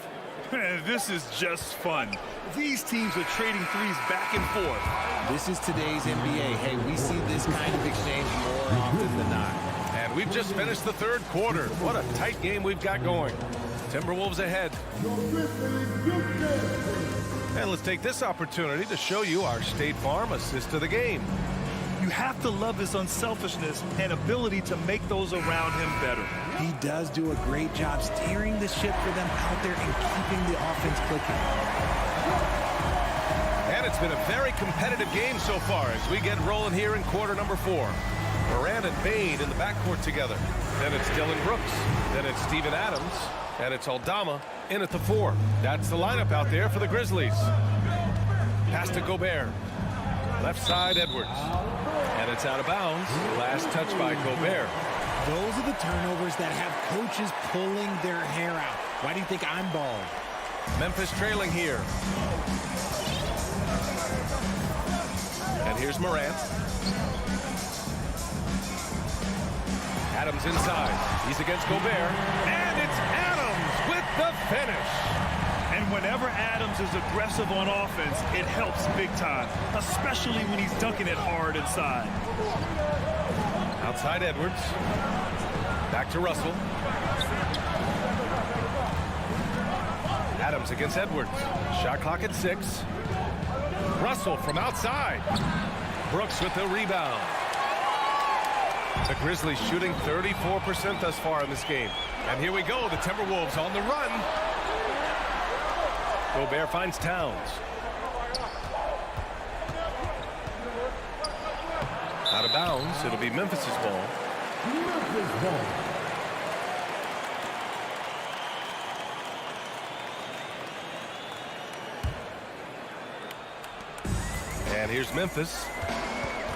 This is just fun. These teams are trading threes back and forth. This is today's NBA. Hey, we see this kind of exchange more often than not. And we've just finished the third quarter. What a tight game we've got going. Timberwolves ahead. And let's take this opportunity to show you our State Farm assist of the game. You have to love his unselfishness and ability to make those around him better. He does do a great job steering the ship for them out there and keeping the offense clicking. And it's been a very competitive game so far as we get rolling here in quarter number 4. Moran and Bain in the backcourt together. Then it's Dylan Brooks. Then it's Steven Adams. And it's Aldama in at the 4. That's the lineup out there for the Grizzlies. Pass to Gobert. Left side, Edwards. And it's out of bounds. Last touch by Gobert. Those are the turnovers that have coaches pulling their hair out. Why do you think I'm bald? Memphis trailing here. And here's Morant. Adams inside. He's against Gobert. And it's Adams with the finish. And whenever Adams is aggressive on offense, it helps big time, especially when he's dunking it hard inside. Outside Edwards. Back to Russell. Adams against Edwards. Shot clock at 6. Russell from outside. Brooks with the rebound. The Grizzlies shooting 34% thus far in this game. And here we go, the Timberwolves on the run. Gobert finds Towns. Out of bounds, it'll be Memphis's ball. Memphis ball. And here's Memphis.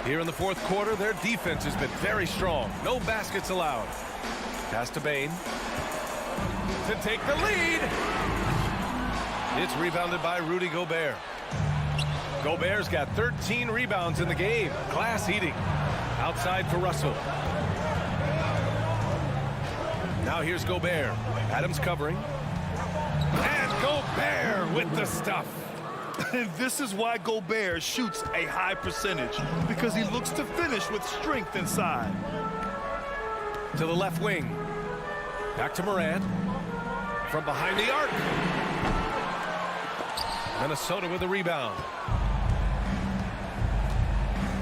Here in the fourth quarter, their defense has been very strong. No baskets allowed. Pass to Bain. To take the lead. It's rebounded by Rudy Gobert. Gobert's got 13 rebounds in the game. Glass eating. Outside for Russell. Now here's Gobert. Adams covering. And Gobert with the stuff. And this is why Gobert shoots a high percentage, because he looks to finish with strength inside. To the left wing. Back to Morant. From behind the arc. Minnesota with the rebound.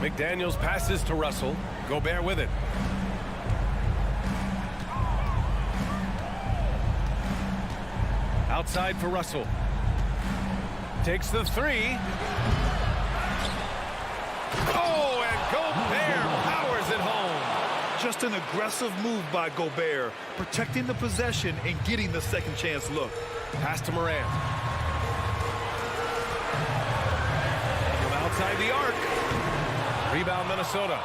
McDaniels passes to Russell. Gobert with it. Outside for Russell. Takes the three. Oh, and Gobert powers it home. Just an aggressive move by Gobert, protecting the possession and getting the second chance look. Pass to Morant. From outside the arc. Rebound Minnesota.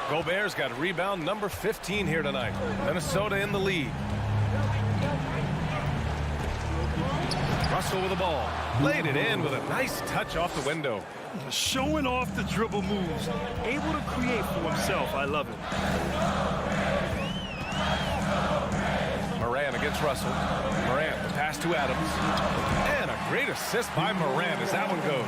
Gobert's got rebound number 15 here tonight. Minnesota in the lead. Russell with the ball. Laid it in with a nice touch off the window. Showing off the dribble moves. Able to create for himself. I love it. Morant against Russell. Morant, the pass to Adams. And a great assist by Morant as that one goes.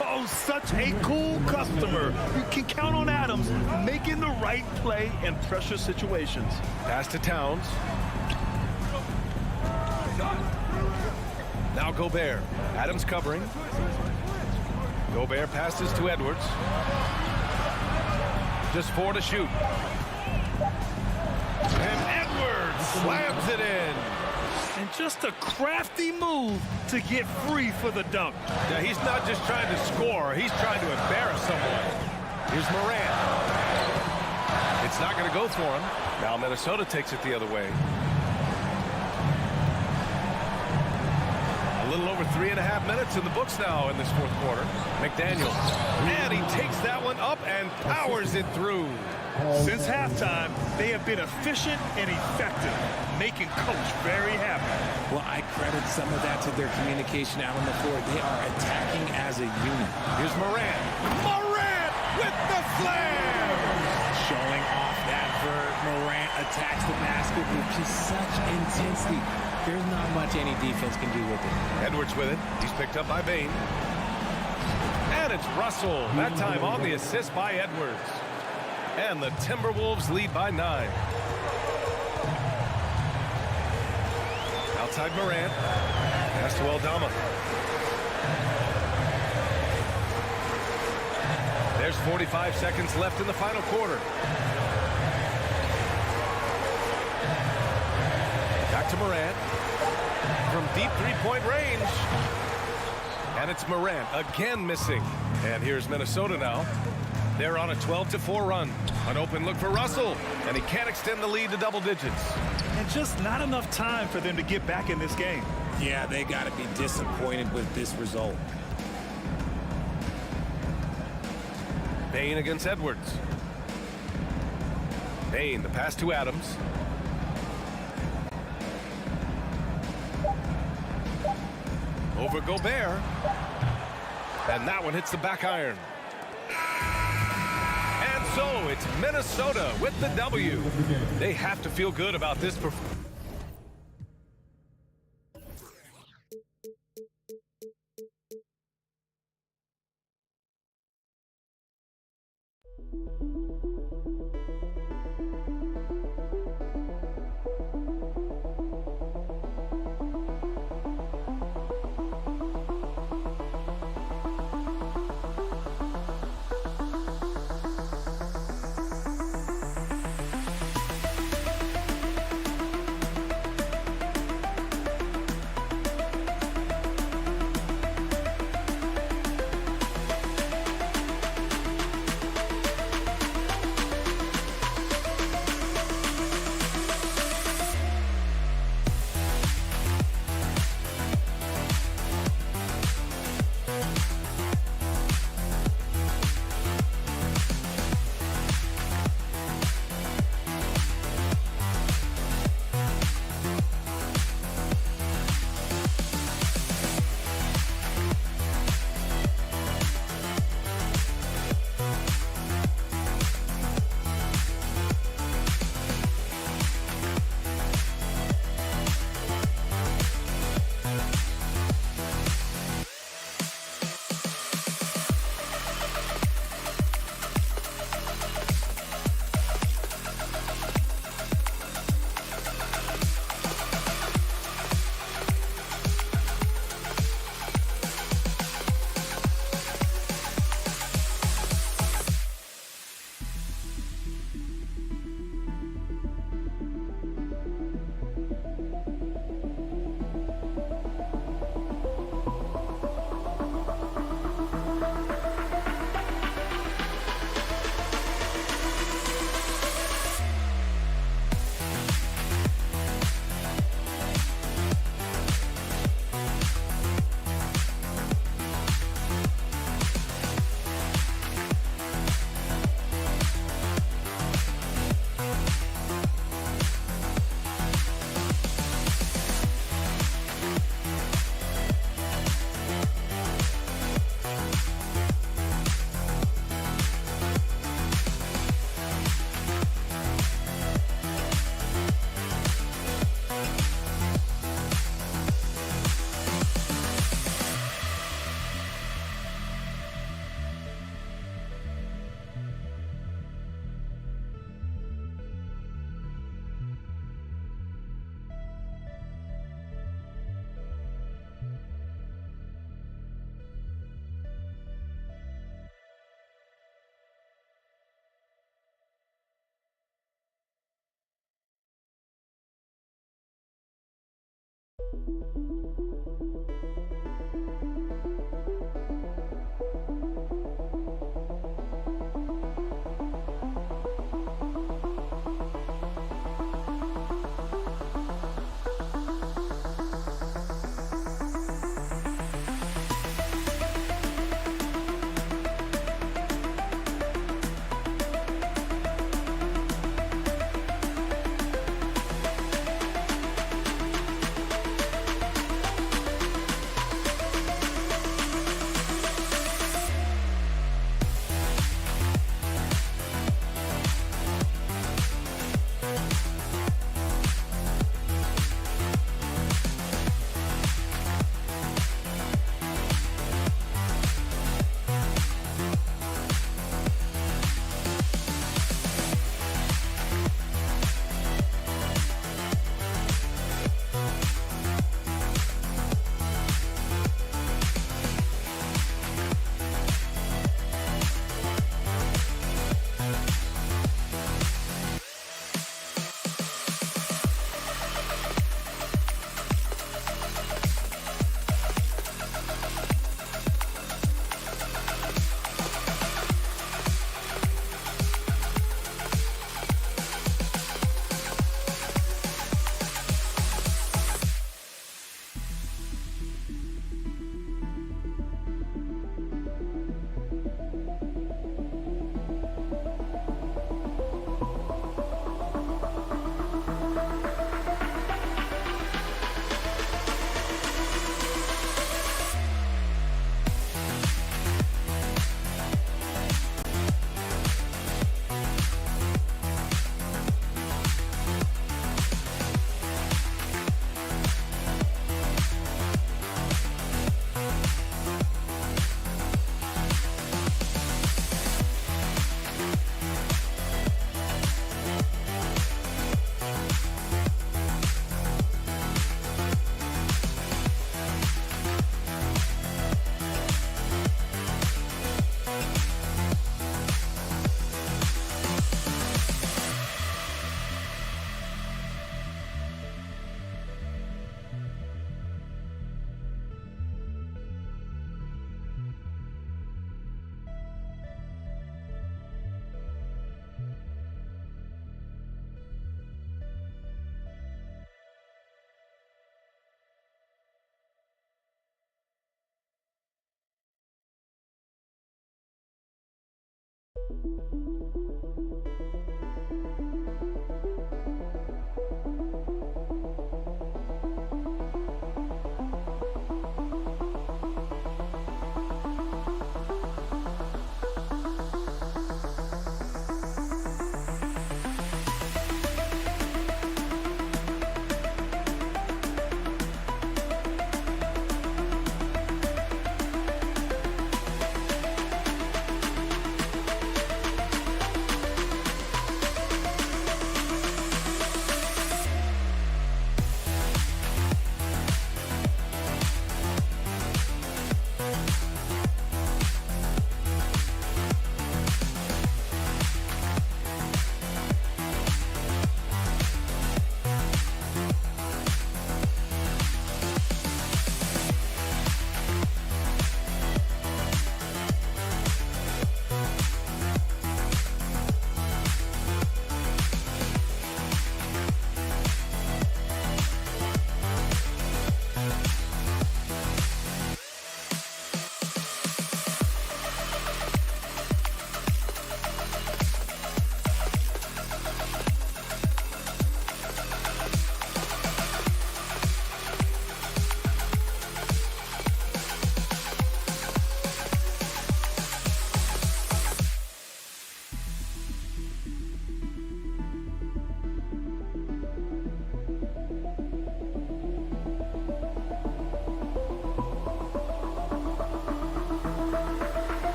Oh, such a cool customer. You can count on Adams making the right play in pressure situations. Pass to Towns. Now Gobert. Adams covering. Gobert passes to Edwards. Just 4 to shoot. And Edwards slams it in. And just a crafty move to get free for the dunk. Now he's not just trying to score. He's trying to embarrass someone. Here's Morant. It's not going to go for him. Now Minnesota takes it the other way. A little over 3.5 minutes in the books now in this fourth quarter. McDaniels. And he takes that one up and powers it through. Since halftime, they have been efficient and effective, making Coach very happy. Well, I credit some of that to their communication out on the floor. They are attacking as a unit. Here's Morant. Morant with the slam! Showing off that vert. Morant attacks the basket with just such intensity. There's not much any defense can do with it. Edwards with it. He's picked up by Bain. And it's Russell. That time on the assist by Edwards. And the Timberwolves lead by 9. Outside Morant. Pass to Aldama. There's 45 seconds left in the final quarter. Back to Morant. From deep three-point range. And it's Morant again missing. And here's Minnesota now. They're on a 12-4 run. An open look for Russell. And he can't extend the lead to double digits. And just not enough time for them to get back in this game. Yeah, they got to be disappointed with this result. Bain against Edwards. Bain, the pass to Adams. Over Gobert. And that one hits the back iron. And so it's Minnesota with the W. They have to feel good about this performance.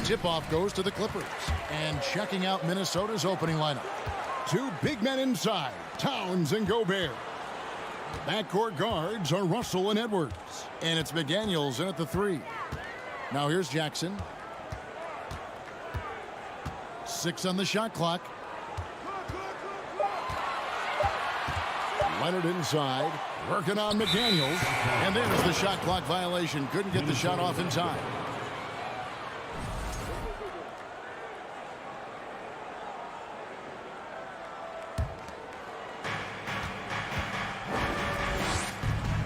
Tip-off goes to the Clippers. And checking out Minnesota's opening lineup. Two big men inside, Towns and Gobert. Backcourt guards are Russell and Edwards. And it's McDaniels in at the 3. Now here's Jackson. 6 on the shot clock. Leonard inside, working on McDaniels. And there's the shot clock violation. Couldn't get the shot off in time.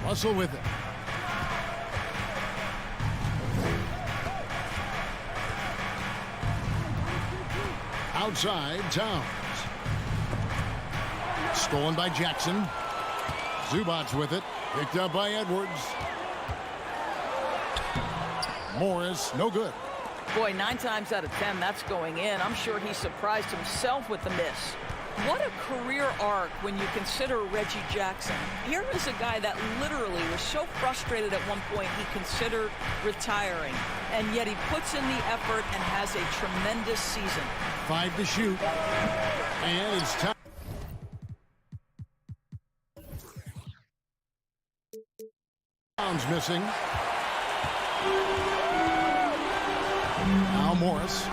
Russell with it. Outside, Towns. Stolen by Jackson. Zubats with it. Picked up by Edwards. Morris, no good. Boy, 9 times out of 10, that's going in. I'm sure he surprised himself with the miss. What a career arc when you consider Reggie Jackson. Here is a guy that literally was so frustrated at one point he considered retiring. And yet he puts in the effort and has a tremendous season. 5 to shoot. And it's time. Towns missing. Now Morris.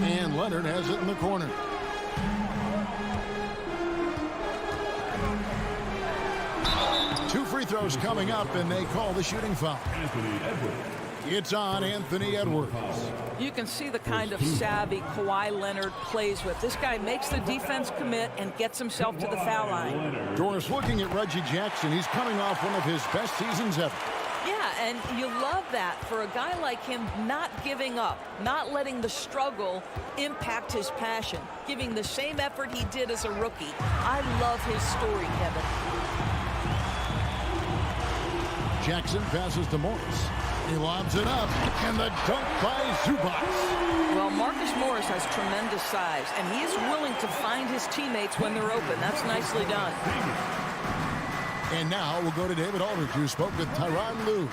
And Leonard has it in the corner. Two free throws coming up, and they call the shooting foul. It's on Anthony Edwards. You can see the kind of savvy Kawhi Leonard plays with. This guy makes the defense commit and gets himself to the foul line. Doris, looking at Reggie Jackson, he's coming off one of his best seasons ever. Yeah, and you love that for a guy like him, not giving up, not letting the struggle impact his passion, giving the same effort he did as a rookie. I love his story, Kevin. Jackson passes to Morris. He lobs it up, and the dunk by Zubats. Well, Marcus Morris has tremendous size, and he is willing to find his teammates when they're open. That's nicely done. And now we'll go to David Aldridge, who spoke with Tyronn Lue.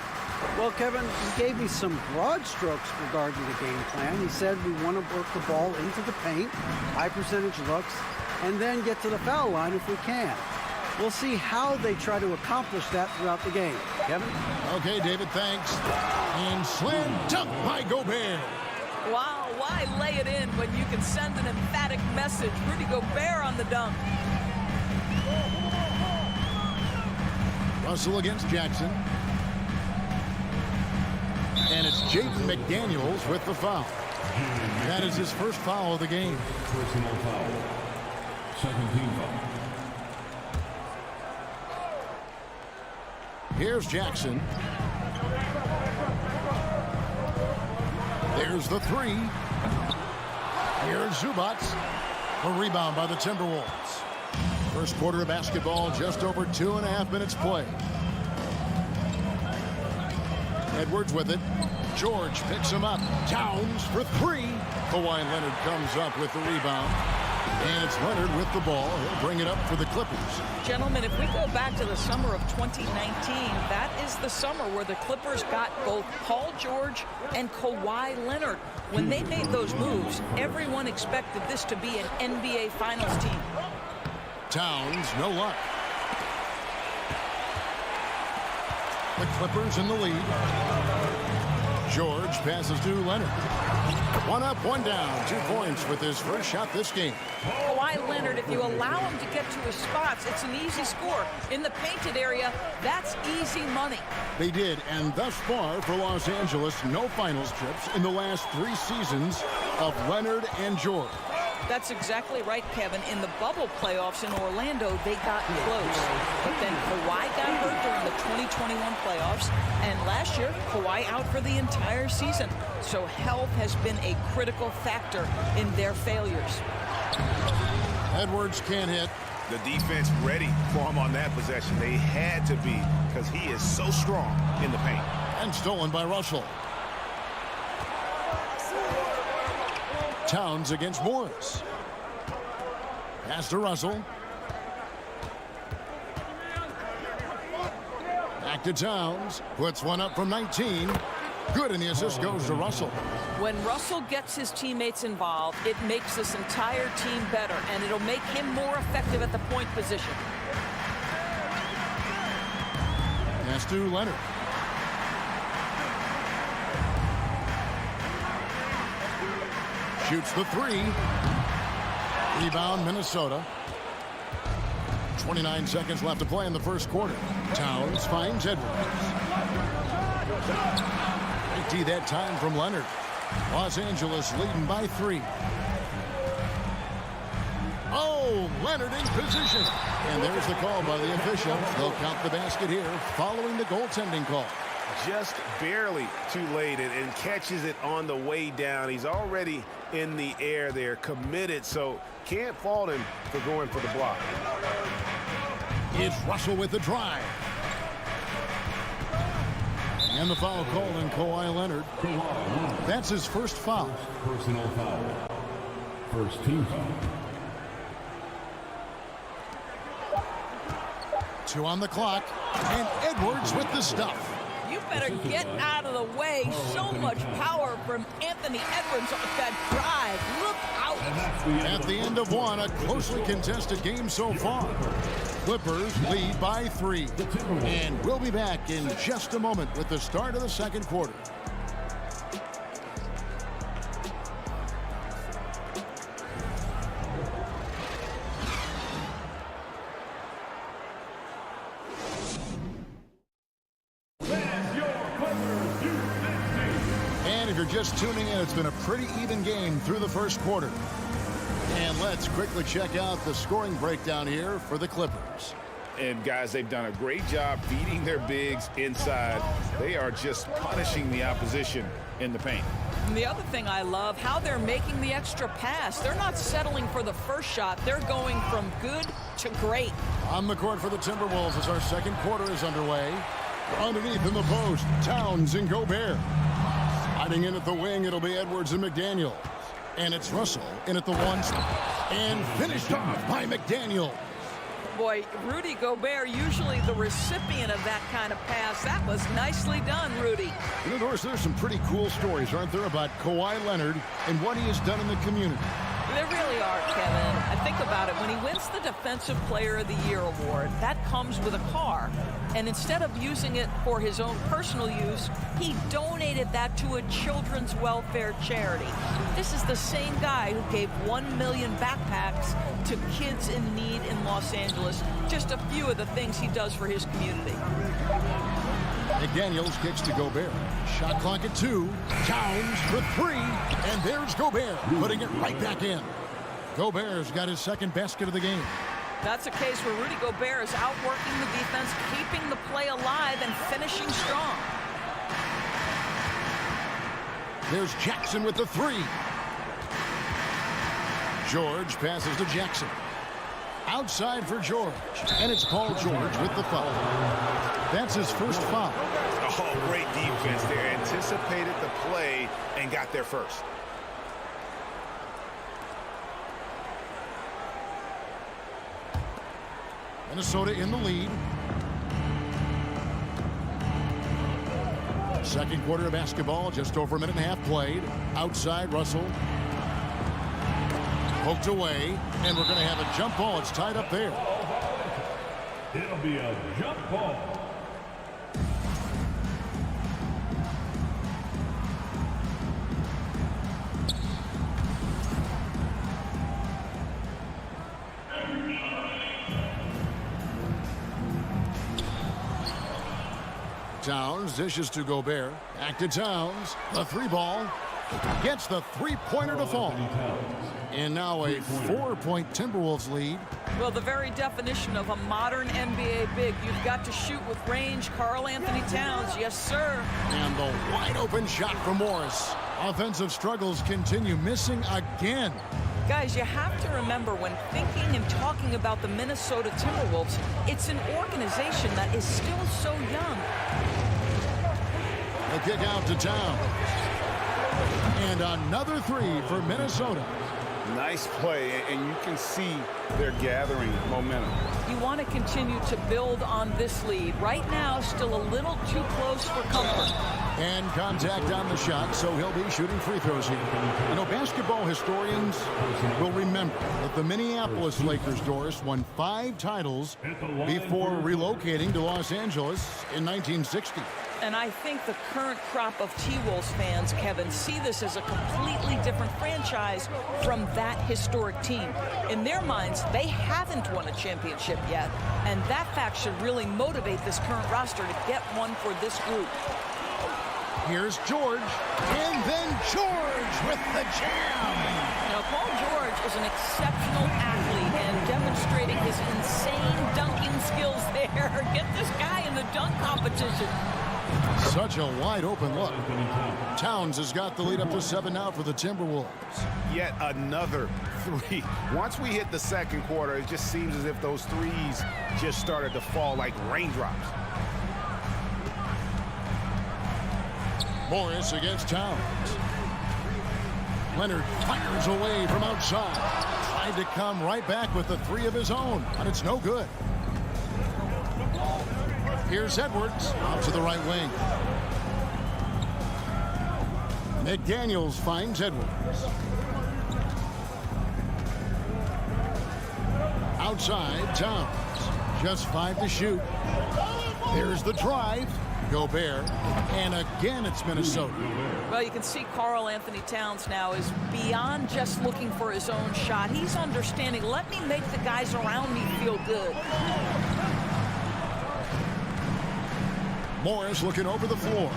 Well, Kevin, he gave me some broad strokes regarding the game plan. He said we want to work the ball into the paint, high percentage looks, and then get to the foul line if we can. We'll see how they try to accomplish that throughout the game. Kevin? Okay, David, thanks. And slam dunk by Gobert. Wow, why lay it in when you can send an emphatic message? Rudy Gobert on the dunk. Russell against Jackson. And it's Jaden McDaniels with the foul. That is his first foul of the game. Personal foul. Second team foul. Here's Jackson. There's the three. Here's Zubats. A rebound by the Timberwolves. First quarter of basketball, just over 2.5 minutes play. Edwards with it. George picks him up. Towns for three. Kawhi Leonard comes up with the rebound. And it's Leonard with the ball. He'll bring it up for the Clippers. Gentlemen, if we go back to the summer of 2019, that is the summer where the Clippers got both Paul George and Kawhi Leonard. When they made those moves, everyone expected this to be an NBA Finals team. Towns, no luck. The Clippers in the lead. George passes to Leonard. One up, one down. 2 points with his first shot this game. Kawhi Leonard, if you allow him to get to his spots, it's an easy score. In the painted area, that's easy money. They did, and thus far for Los Angeles, no finals trips in the last 3 seasons of Leonard and George. That's exactly right, Kevin. In the bubble playoffs in Orlando, they got close. But then Kawhi got hurt during the 2021 playoffs, and last year, Kawhi out for the entire season. So health has been a critical factor in their failures. Edwards can't hit. The defense ready for him on that possession. They had to be, because he is so strong in the paint. And stolen by Russell. Towns against Morris. Pass to Russell. Back to Towns. Puts one up from 19. Good, and the assist goes to Russell. When Russell gets his teammates involved, it makes this entire team better, and it'll make him more effective at the point position. Pass to Leonard. Shoots the three. Rebound, Minnesota. 29 seconds left to play in the first quarter. Towns finds Edwards. Great that time from Leonard. Los Angeles leading by 3. Oh, Leonard in position. And there's the call by the officials. They'll count the basket here following the goaltending call. Just barely too late and catches it on the way down. He's already in the air there, committed, so can't fault him for going for the block. It's Russell with the drive. And the foul called on Kawhi Leonard. That's his first foul. Personal foul. First team foul. 2 on the clock. And Edwards with the stuff. You better get out of the way. So much power from Anthony Edwards on that drive. Look out. At the end of 1, a closely contested game so far. Clippers lead by 3. And we'll be back in just a moment with the start of the second quarter. And if you're just tuning in, it's been a pretty even game through the first quarter. And let's quickly check out the scoring breakdown here for the Clippers. And guys, they've done a great job feeding their bigs inside. They are just punishing the opposition in the paint. And the other thing I love, how they're making the extra pass. They're not settling for the first shot. They're going from good to great. On the court for the Timberwolves as our second quarter is underway. Underneath in the post, Towns and Gobert. Hiding in at the wing, it'll be Edwards and McDaniel. And it's Russell in at the 1 spot. And finished off by McDaniel. Boy, Rudy Gobert, usually the recipient of that kind of pass. That was nicely done, Rudy. You know, Doris, there's some pretty cool stories, aren't there, about Kawhi Leonard and what he has done in the community. There really are, Kevin. I think about it. When he wins the Defensive Player of the Year award, that comes with a car. And instead of using it for his own personal use, he donated that to a children's welfare charity. This is the same guy who gave 1 million backpacks to kids in need in Los Angeles. Just a few of the things he does for his community. McDaniels kicks to Gobert. Shot clock at 2. Towns for 3. And there's Gobert, putting it right back in. Gobert's got his second basket of the game. That's a case where Rudy Gobert is outworking the defense, keeping the play alive, and finishing strong. There's Jackson with the 3. George passes to Jackson. Outside for George. And it's Paul George with the foul. That's his first foul. Oh, great defense there. Anticipated the play and got there first. Minnesota in the lead. Second quarter of basketball, just over a minute and a half played. Outside, Russell. Poked away, and we're going to have a jump ball. It's tied up there. It'll be a jump ball. Towns dishes to Gobert. Back to Towns. The 3 ball. Gets the 3-pointer to fall. And now a 4-point Timberwolves lead. Well, the very definition of a modern NBA big. You've got to shoot with range. Karl Anthony Towns, yes, sir. And the wide open shot from Morris. Offensive struggles continue, missing again. Guys, you have to remember when thinking and talking about the Minnesota Timberwolves, it's an organization that is still so young. The kick out to Towns. And another 3 for Minnesota. Nice play, and you can see they're gathering momentum. You want to continue to build on this lead. Right now, still a little too close for comfort. And contact on the shot, so he'll be shooting free throws here. You know, basketball historians will remember that the Minneapolis Lakers, Doris, won 5 titles before relocating to Los Angeles in 1960. And I think the current crop of T-Wolves fans, Kevin, see this as a completely different franchise from that historic team. In their minds, they haven't won a championship yet, and that fact should really motivate this current roster to get one for this group. Here's George, and then George with the jam. Now, Paul George is an exceptional athlete and demonstrating his insane dunking skills there. Get this guy in the dunk competition. Such a wide open look. Towns has got the lead up to 7 now for the Timberwolves. Yet another 3. Once we hit the second quarter, it just seems as if those threes just started to fall like raindrops. Morris against Towns. Leonard fires away from outside. Tried to come right back with the 3 of his own, but it's no good. Here's Edwards out to the right wing. McDaniels finds Edwards. Outside, Towns. Just 5 to shoot. There's the drive. Gobert. And again, it's Minnesota. Well, you can see Karl Anthony Towns now is beyond just looking for his own shot. He's understanding, let me make the guys around me feel good. Morris looking over the floor.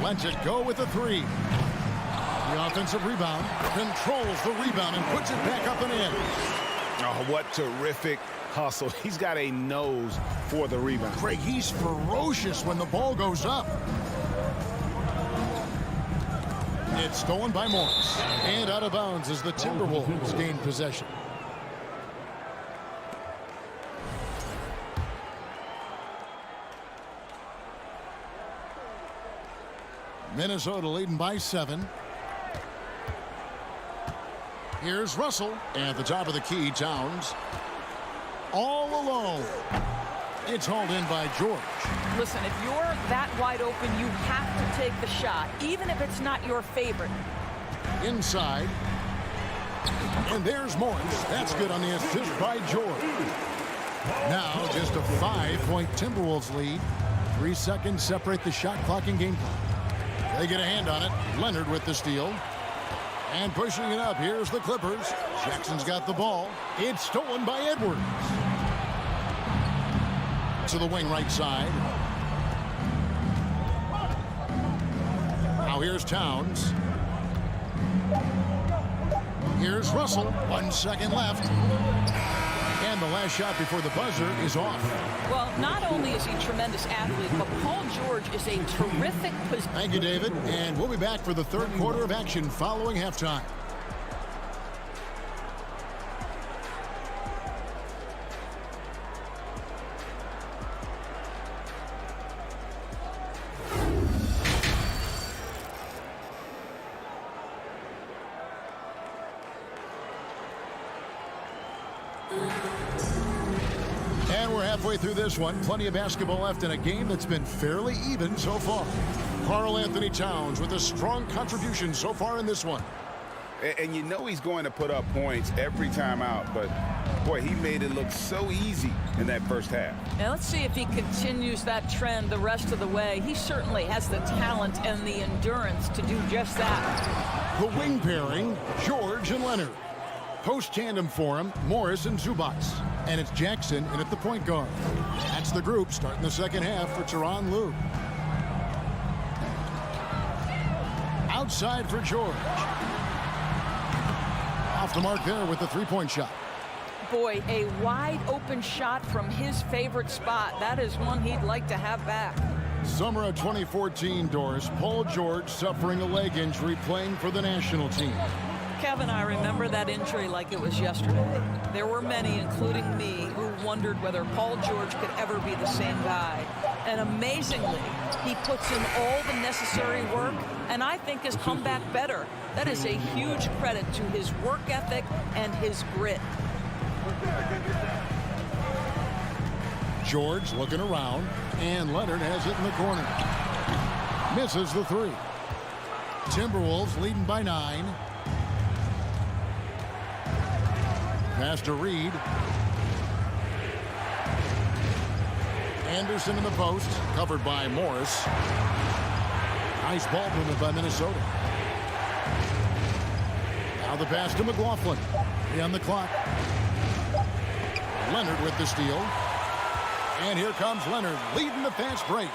Lets it go with the 3. The offensive rebound. Controls the rebound and puts it back up and in. Oh, what terrific hustle. He's got a nose for the rebound. Craig, he's ferocious when the ball goes up. It's stolen by Morris. And out of bounds as the Timberwolves gain possession. Minnesota leading by 7. Here's Russell at the top of the key. Towns all alone. It's hauled in by George. Listen, if you're that wide open, you have to take the shot, even if it's not your favorite. Inside. And there's Morris. That's good on the assist by George. Now just a 5-point Timberwolves lead. 3 seconds separate the shot clock and game clock. They get a hand on it. Leonard with the steal. And pushing it up, here's the Clippers. Jackson's got the ball. It's stolen by Edwards. To the wing right side. Now here's Towns. Here's Russell. 1 second left. And the last shot before the buzzer is off. Well, not only is he a tremendous athlete, but Paul George is a terrific position. Thank you, David. And we'll be back for the third quarter of action following halftime. And we're halfway through this one. Plenty of basketball left in a game that's been fairly even so far. Karl Anthony Towns with a strong contribution so far in this one. And you know he's going to put up points every time out, but boy, he made it look so easy in that first half. Now let's see if he continues that trend the rest of the way. He certainly has the talent and the endurance to do just that. The wing pairing, George and Leonard. Post tandem for him, Morris and Zubac. And it's Jackson in at the point guard. That's the group starting the second half for Tyronn Lue. Outside for George. Off the mark there with the three-point shot. Boy, a wide open shot from his favorite spot. That is one he'd like to have back. Summer of 2014, Doris. Paul George suffering a leg injury playing for the national team. Kevin, I remember that injury like it was yesterday. There were many, including me, who wondered whether Paul George could ever be the same guy. And amazingly, he puts in all the necessary work, and I think has come back better. That is a huge credit to his work ethic and his grit. George looking around, and Leonard has it in the corner. Misses the three. Timberwolves leading by 9. Pass to Reed. Anderson in the post, covered by Morris. Nice ball movement by Minnesota. Now the pass to McLaughlin. 3 on the clock. Leonard with the steal. And here comes Leonard, leading the fast break.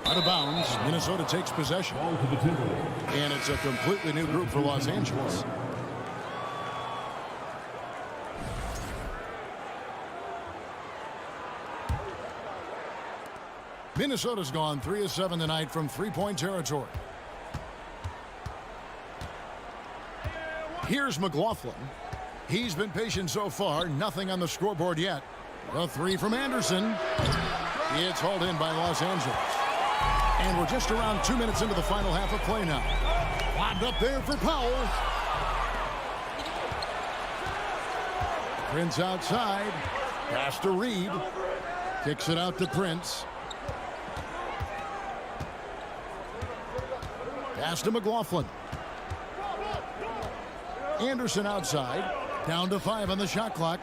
Out of bounds, Minnesota takes possession. And it's a completely new group for Los Angeles. Minnesota's gone 3 of 7 tonight from three-point territory. Here's McLaughlin. He's been patient so far. Nothing on the scoreboard yet. A three from Anderson. It's hauled in by Los Angeles. And we're just around 2 minutes into the final half of play now. Lobbed up there for Powell. Prince outside. Pass to Reed. Kicks it out to Prince. Pass to McLaughlin. Anderson outside. Down to 5 on the shot clock.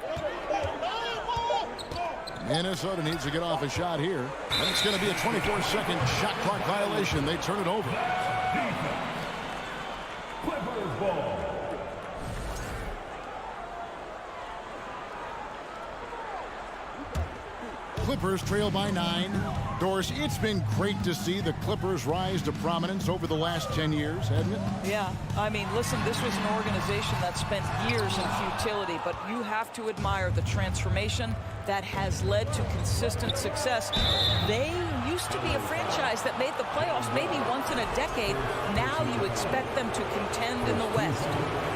Minnesota needs to get off a shot here. And it's going to be a 24-second shot clock violation. They turn it over. Clippers ball. Clippers trail by 9. Doris, it's been great to see the Clippers rise to prominence over the last 10 years, hasn't it? Yeah, I mean, listen, this was an organization that spent years in futility, but you have to admire the transformation that has led to consistent success. They used to be a franchise that made the playoffs maybe once in a decade. Now you expect them to contend in the West.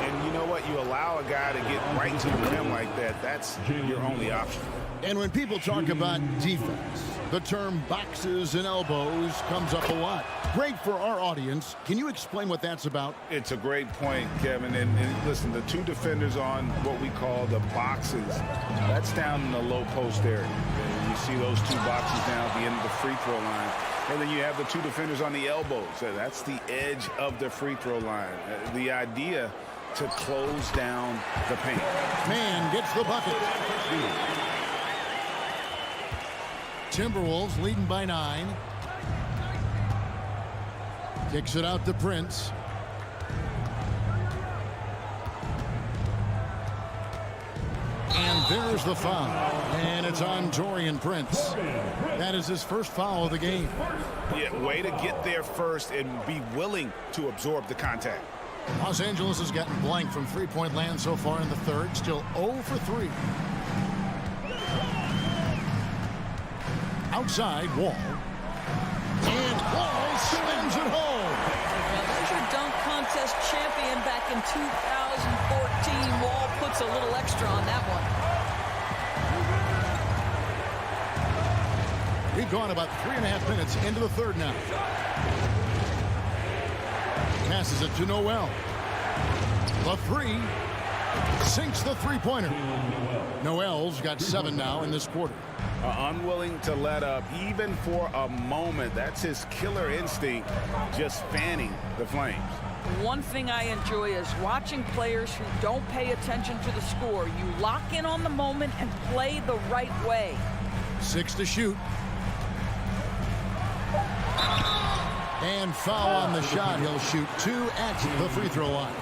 And you know what? You allow allow a guy to get right to the rim like that, that's your only option. And when people talk about defense, the term boxes and elbows comes up a lot. Great for our audience. Can you explain what that's about? It's a great point, Kevin. And listen, the two defenders on what we call the boxes, that's down in the low post area. And you see those two boxes down at the end of the free throw line. And then you have the two defenders on the elbows. That's the edge of the free throw line. The idea to close down the paint. Man gets the bucket. Timberwolves leading by 9. Kicks it out to Prince. And there's the foul. And it's on Taurean Prince. That is his first foul of the game. Yeah, way to get there first and be willing to absorb the contact. Los Angeles has gotten blank from three-point land so far in the third. Still 0 for 3. Outside, Wall. And Wall slams it home. Now, there's your dunk contest champion back in 2014. Wall puts a little extra on that one. We've gone about 3.5 minutes into the third now. Passes it to Noel. The three. Sinks the three-pointer. Noel's got 7 now in this quarter. Unwilling to let up even for a moment. That's his killer instinct, just fanning the flames. One thing I enjoy is watching players who don't pay attention to the score. You lock in on the moment and play the right way. 6 to shoot. And foul on the shot. He'll shoot 2 at the free throw line.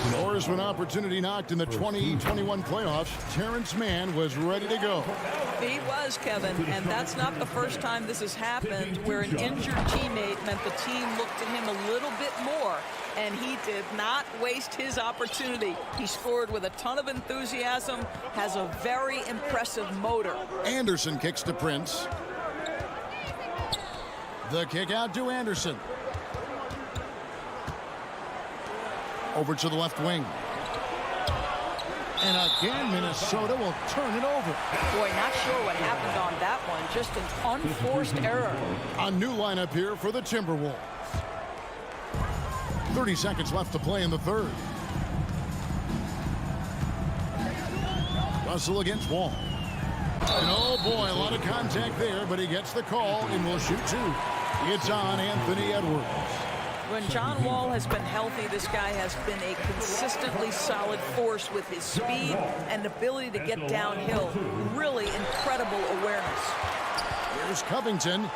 Scores when opportunity knocked in the 2021 playoffs. Terrence Mann was ready to go. He was, Kevin, and that's not the first time this has happened where an injured teammate meant the team looked at him a little bit more, and he did not waste his opportunity. He scored with a ton of enthusiasm, has a very impressive motor. Anderson kicks to Prince. The kick out to Anderson. Over to the left wing. And again, Minnesota will turn it over. Boy, not sure what happened on that one. Just an unforced error. A new lineup here for the Timberwolves. 30 seconds left to play in the third. Russell against Wall. And oh boy, a lot of contact there, but he gets the call and will shoot 2. It's on Anthony Edwards. When John Wall has been healthy, this guy has been a consistently solid force with his speed and ability to get downhill. Really incredible awareness. Here's Covington.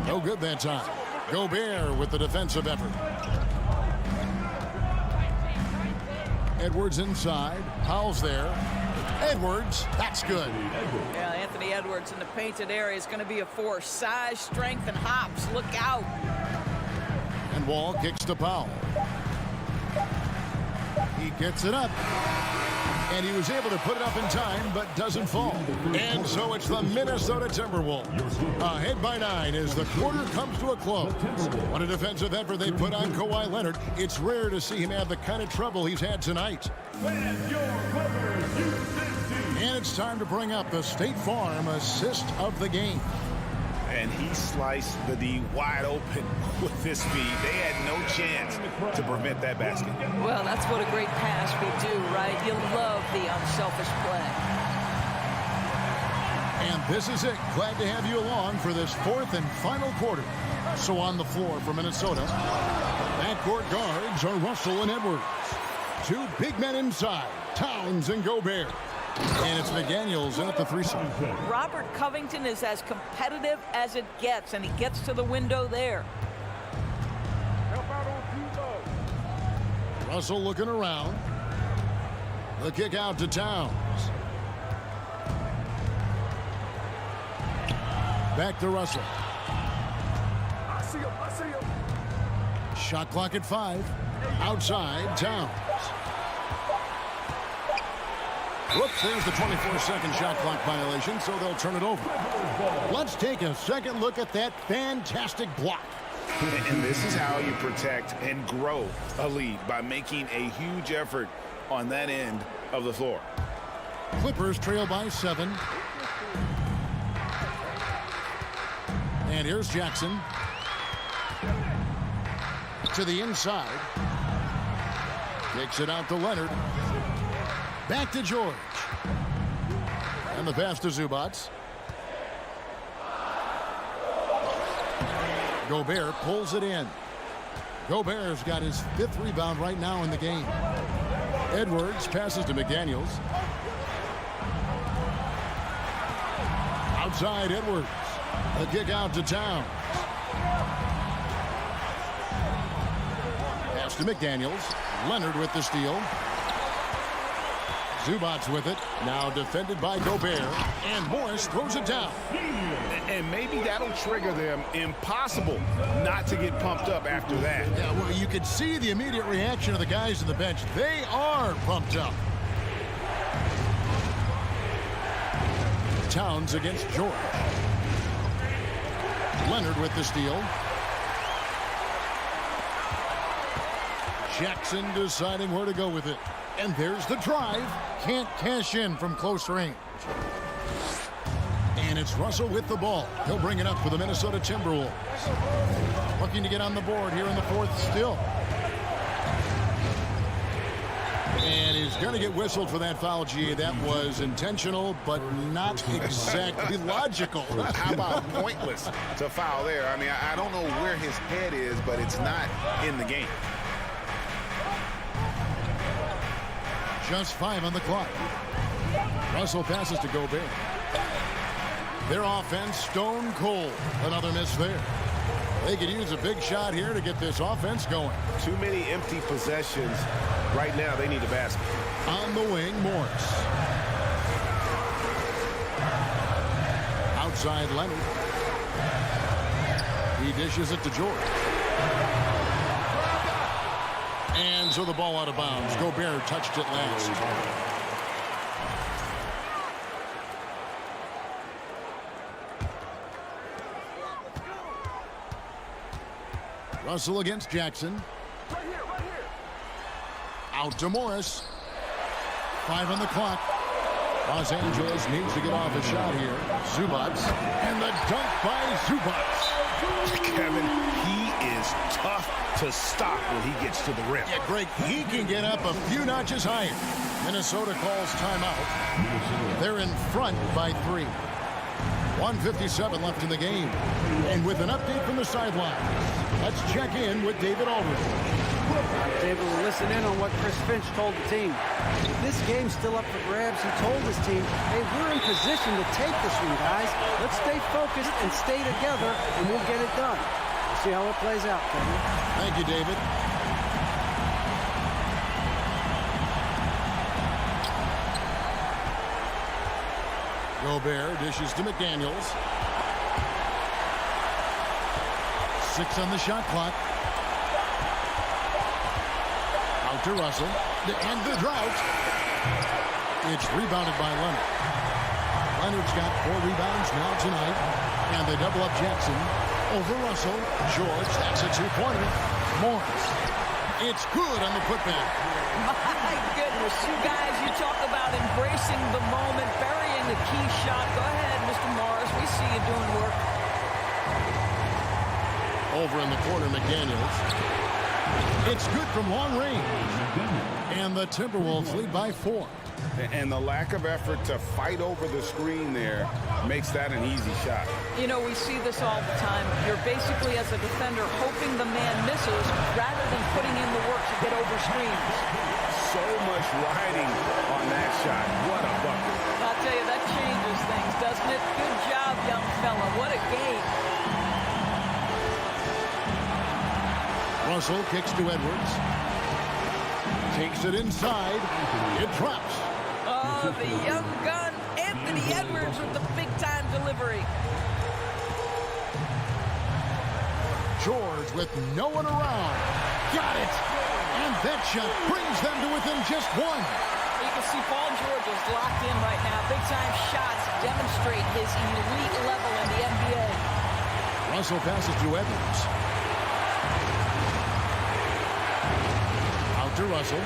No good that time. Gobert with the defensive effort. Edwards inside. Powell's there. Edwards, that's good. Yeah, Anthony Edwards in the painted area is going to be a force. Size, strength, and hops. Look out. And Wall kicks to Powell. He gets it up. And he was able to put it up in time, but doesn't fall. And so it's the Minnesota Timberwolves. Ahead by 9 as the quarter comes to a close. What a defensive effort they put on Kawhi Leonard. It's rare to see him have the kind of trouble he's had tonight. And it's time to bring up the State Farm assist of the game. And he sliced the D wide open with this speed. They had no chance to prevent that basket. Well, that's what a great pass will do, right? You love the unselfish play. And this is it. Glad to have you along for this 4th and final quarter. So on the floor for Minnesota, backcourt guards are Russell and Edwards. 2 big men inside, Towns and Gobert. And it's McDaniels in at the 3 side. Robert Covington is as competitive as it gets, and he gets to the window there. Russell looking around. The kick out to Towns. Back to Russell. I see him. Shot clock at 5. Outside, Towns. Whoops, there's the 24-second shot clock violation, so they'll turn it over. Let's take a second look at that fantastic block. And this is how you protect and grow a lead, by making a huge effort on that end of the floor. Clippers trail by 7. And here's Jackson. To the inside. Kicks it out to Leonard. Back to George. And the pass to Zubac. Gobert pulls it in. Gobert's got his 5th rebound right now in the game. Edwards passes to McDaniels. Outside Edwards. A kick out to Towns. Pass to McDaniels. Leonard with the steal. Zubac with it. Now defended by Gobert. And Morris throws it down. And maybe that'll trigger them. Impossible not to get pumped up after that. Yeah, well, you could see the immediate reaction of the guys on the bench. They are pumped up. Towns against George. Leonard with the steal. Jackson deciding where to go with it. And there's the drive. Can't cash in from close range. And it's Russell with the ball. He'll bring it up for the Minnesota Timberwolves. Looking to get on the board here in the 4th still. And he's going to get whistled for that foul, G. That was intentional, but not exactly logical. How about pointless to foul there? I mean, I don't know where his head is, but it's not in the game. Just 5 on the clock. Russell passes to Gobert. Their offense stone cold. Another miss there. They could use a big shot here to get this offense going. Too many empty possessions. Right now, they need a basket. On the wing, Morris. Outside Leonard. He dishes it to George. And so the ball out of bounds. Gobert touched it last. Russell against Jackson. Out to Morris. 5 on the clock. Los Angeles needs to get off a shot here. Zubac. And the dunk by Zubac. Kevin, he is tough to stop when he gets to the rim. Yeah, Greg, he can get up a few notches higher. Minnesota calls timeout. They're in front by 3. 1:57 left in the game. And with an update from the sideline, let's check in with David Aldridge. David will listen in on what Chris Finch told the team. If this game's still up for grabs, he told his team, hey, we're in position to take this one, guys. Let's stay focused and stay together, and we'll get it done. We'll see how it plays out, Kevin. Thank you, David. Gobert dishes to McDaniels. 6 on the shot clock. Out to Russell. And the drought. It's rebounded by Leonard. Leonard's got 4 rebounds now tonight. And they double up Jackson. Over Russell. George, that's a 2-pointer. Morris. It's good on the putback. My goodness, you guys, you talk about embracing the moment, burying the key shot. Go ahead, Mr. Morris. We see you doing work. Over in the corner, McDaniels. It's good from long range. And the Timberwolves lead by 4. And the lack of effort to fight over the screen there makes that an easy shot. You know, we see this all the time. You're basically, as a defender, hoping the man misses rather than putting in the work to get over screens. So much riding on that shot. What a bucket. I'll tell you, that changes things, doesn't it? Good job, young fella. What a game. Russell kicks to Edwards. Takes it inside. It drops. Oh, the young gun, Anthony Edwards with the big-time delivery. George with no one around. Got it. And that shot brings them to within just 1. You can see Paul George is locked in right now. Big-time shots demonstrate his elite level in the NBA. Russell passes to Edwards. Russell.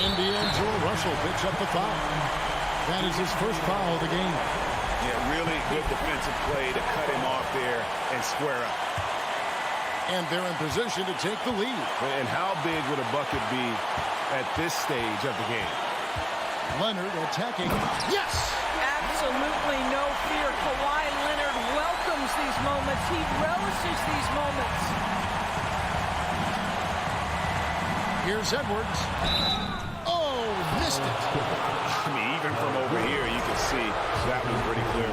And D'Angelo Russell picks up the foul. That is his first foul of the game. Yeah, really good defensive play to cut him off there and square up. And they're in position to take the lead. And how big would a bucket be at this stage of the game? Leonard attacking. Yes! Absolutely no fear. Kawhi Leonard welcomes these moments. He relishes these moments. Here's Edwards. Oh, missed it. I mean, even from over here, you can see that was pretty clear.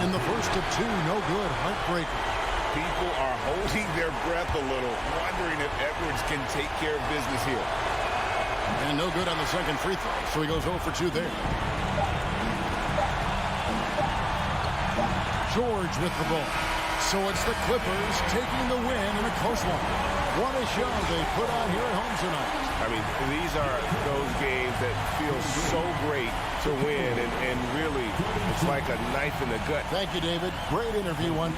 And the first of two, no good. Heartbreaker. People are holding their breath a little, wondering if Edwards can take care of business here. And no good on the second free throw, so he goes 0 for 2 there. George with the ball. So it's the Clippers taking the win in a close one. What a show they put on here at home tonight. I mean, these are those games that feel so great to win, and really, it's like a knife in the gut. Thank you, David. Great interview one.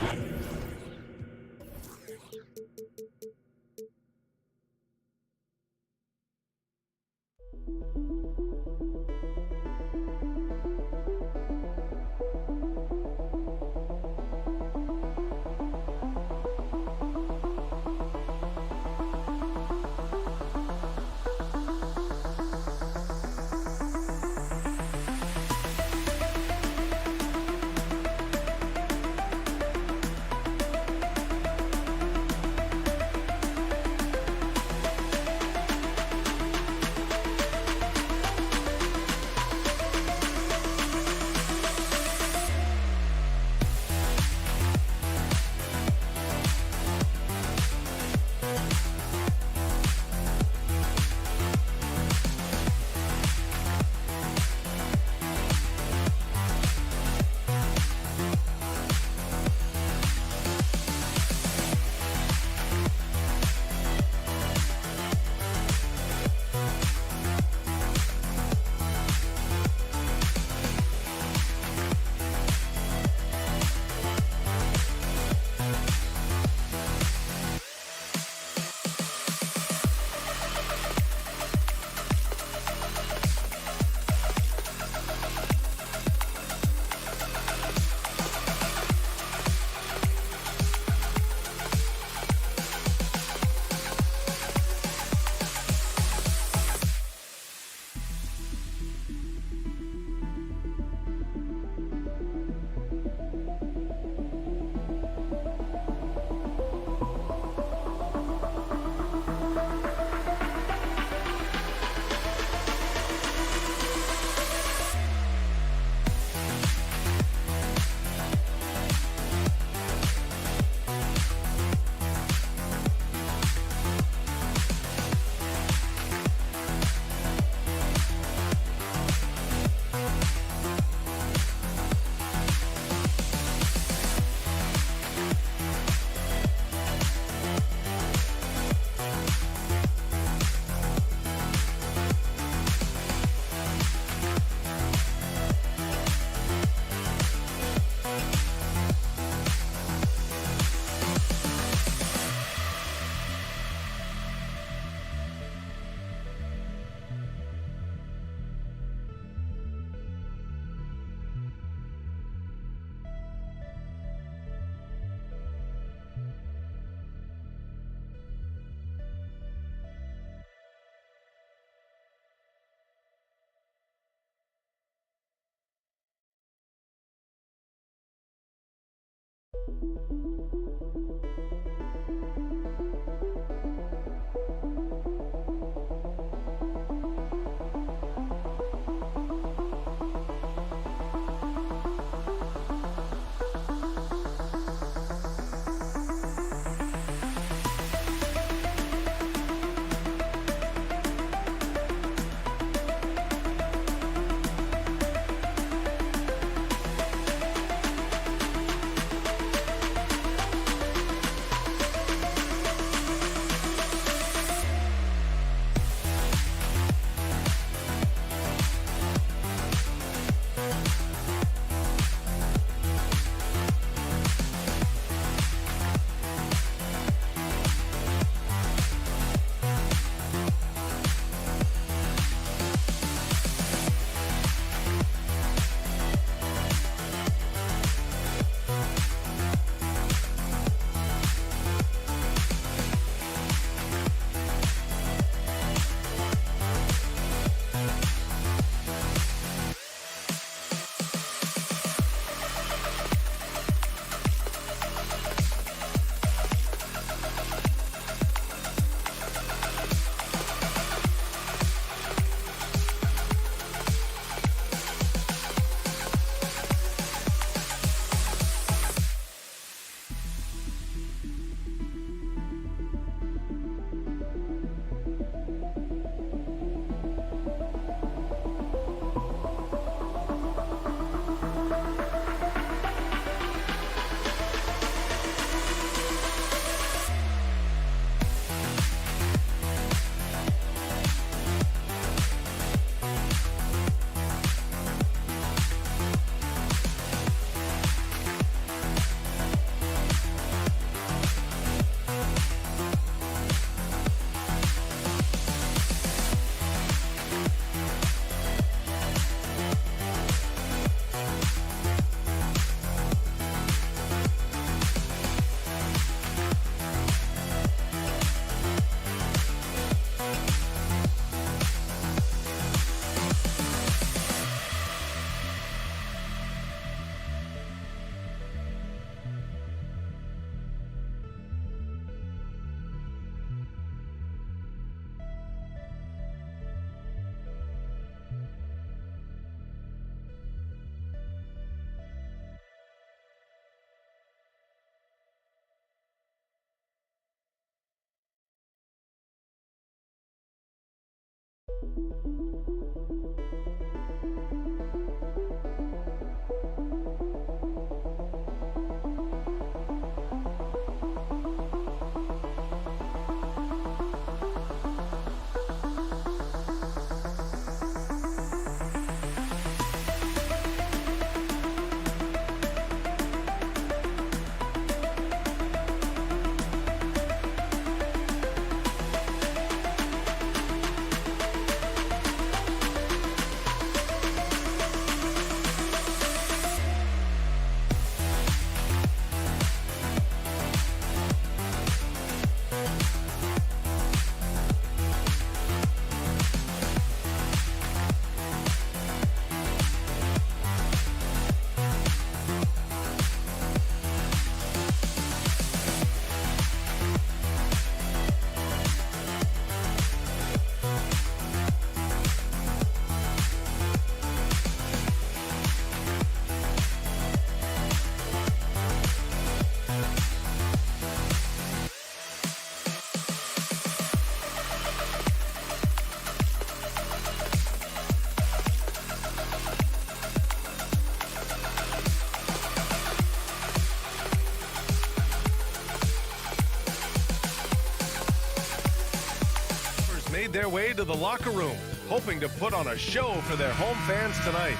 Made their way to the locker room, hoping to put on a show for their home fans tonight.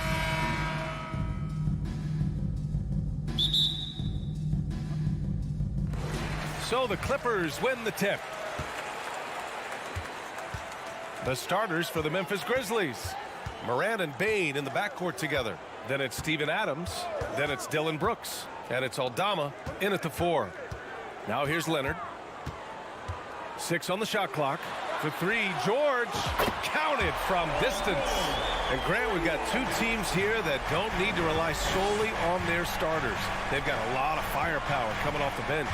So the Clippers win the tip. The starters for the Memphis Grizzlies. Morant and Bane in the backcourt together. Then it's Steven Adams. Then it's Dillon Brooks. And it's Aldama in at the 4. Now here's Leonard. 6 on the shot clock. For 3, George counted from distance. And Grant, we've got two teams here that don't need to rely solely on their starters. They've got a lot of firepower coming off the bench.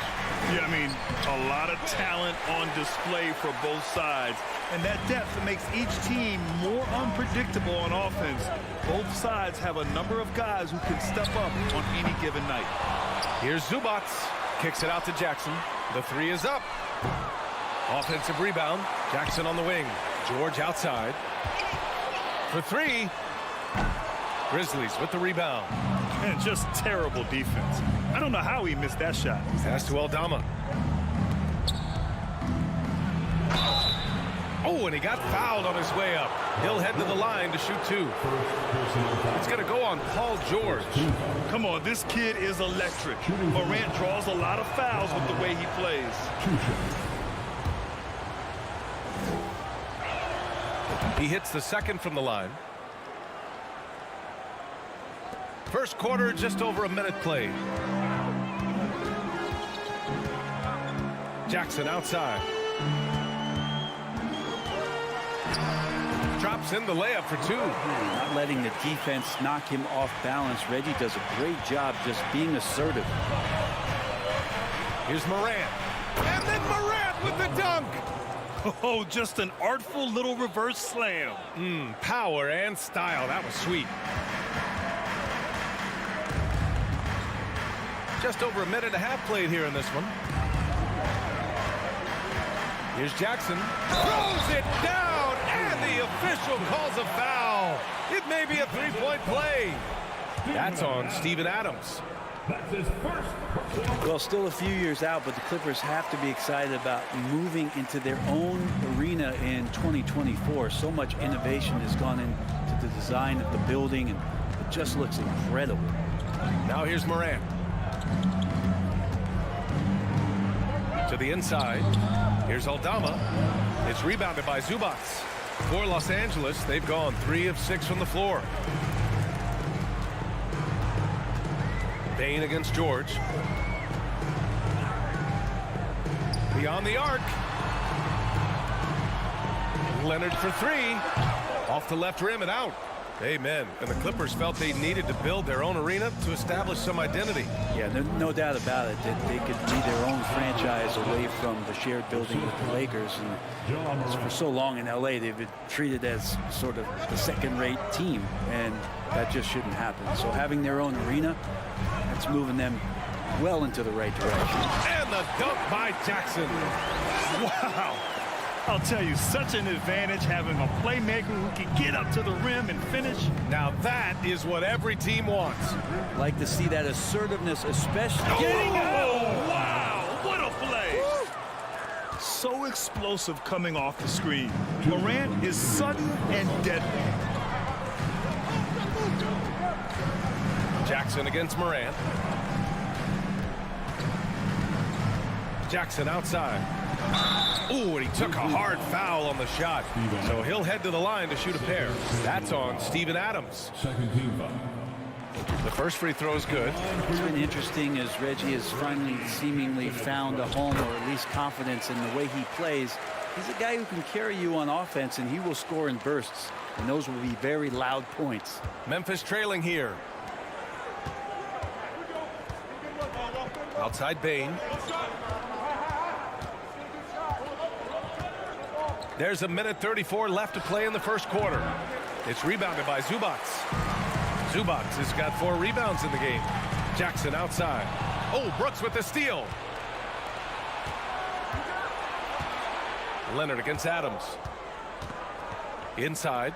Yeah, I mean, a lot of talent on display for both sides. And that depth makes each team more unpredictable on offense. Both sides have a number of guys who can step up on any given night. Here's Zubac. Kicks it out to Jackson. The 3 is up. Offensive rebound. Jackson on the wing. George outside. For 3. Grizzlies with the rebound. And just terrible defense. I don't know how he missed that shot. Pass to Aldama. Oh, and he got fouled on his way up. He'll head to the line to shoot 2. It's going to go on Paul George. Come on, this kid is electric. Morant draws a lot of fouls with the way he plays. He hits the second from the line. First quarter, just over a minute played. Jackson outside. Drops in the layup for 2. Not letting the defense knock him off balance. Reggie does a great job just being assertive. Here's Morant. And then Morant with the dunk. Oh, just an artful little reverse slam. Power and style. That was sweet. Just over a minute and a half played here in this one. Here's Jackson. Throws it down, and the official calls a foul. It may be a 3-point play. That's on Steven Adams. Well, still a few years out, but the Clippers have to be excited about moving into their own arena in 2024. So much innovation has gone into the design of the building, and it just looks incredible. Now here's Morant. To the inside. Here's Aldama. It's rebounded by Zubac. For Los Angeles, they've gone 3 of 6 from the floor. Bane against George. Beyond the arc. Leonard for 3. Off the left rim and out. Amen. And the Clippers felt they needed to build their own arena to establish some identity. Yeah, no doubt about it that they could be their own franchise away from the shared building with the Lakers. And for so long in LA, they've been treated as sort of the second-rate team, and that just shouldn't happen. So having their own arena, it's moving them well into the right direction. And the dunk by Jackson. Wow. I'll tell you, such an advantage having a playmaker who can get up to the rim and finish. Now that is what every team wants. Like to see that assertiveness, especially Getting out! Wow, what a play! So explosive coming off the screen. Morant is sudden and deadly. Jackson against Morant. Jackson outside. Ooh, and he took a hard foul on the shot. So he'll head to the line to shoot a pair. That's on Steven Adams. The first free throw is good. It's been interesting as Reggie has finally seemingly found a home, or at least confidence in the way he plays. He's a guy who can carry you on offense, and he will score in bursts. And those will be very loud points. Memphis trailing here. Outside Bane. There's a minute 34 left to play in the first quarter. It's rebounded by Zubac. Zubac has got 4 rebounds in the game. Jackson outside. Oh, Brooks with the steal. Leonard against Adams. Inside.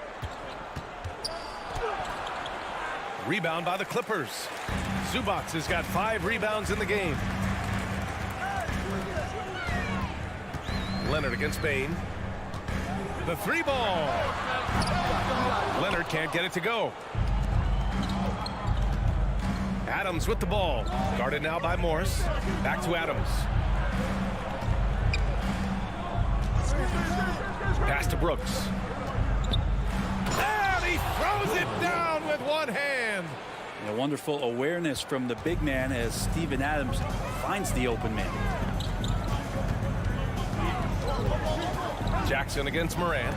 Rebound by the Clippers. Zubac has got 5 rebounds in the game. Leonard against Bane. The 3 ball. Leonard can't get it to go. Adams with the ball. Guarded now by Morris. Back to Adams. Pass to Brooks. And he throws it down with one hand. A wonderful awareness from the big man as Steven Adams finds the open man. Jackson against Morant.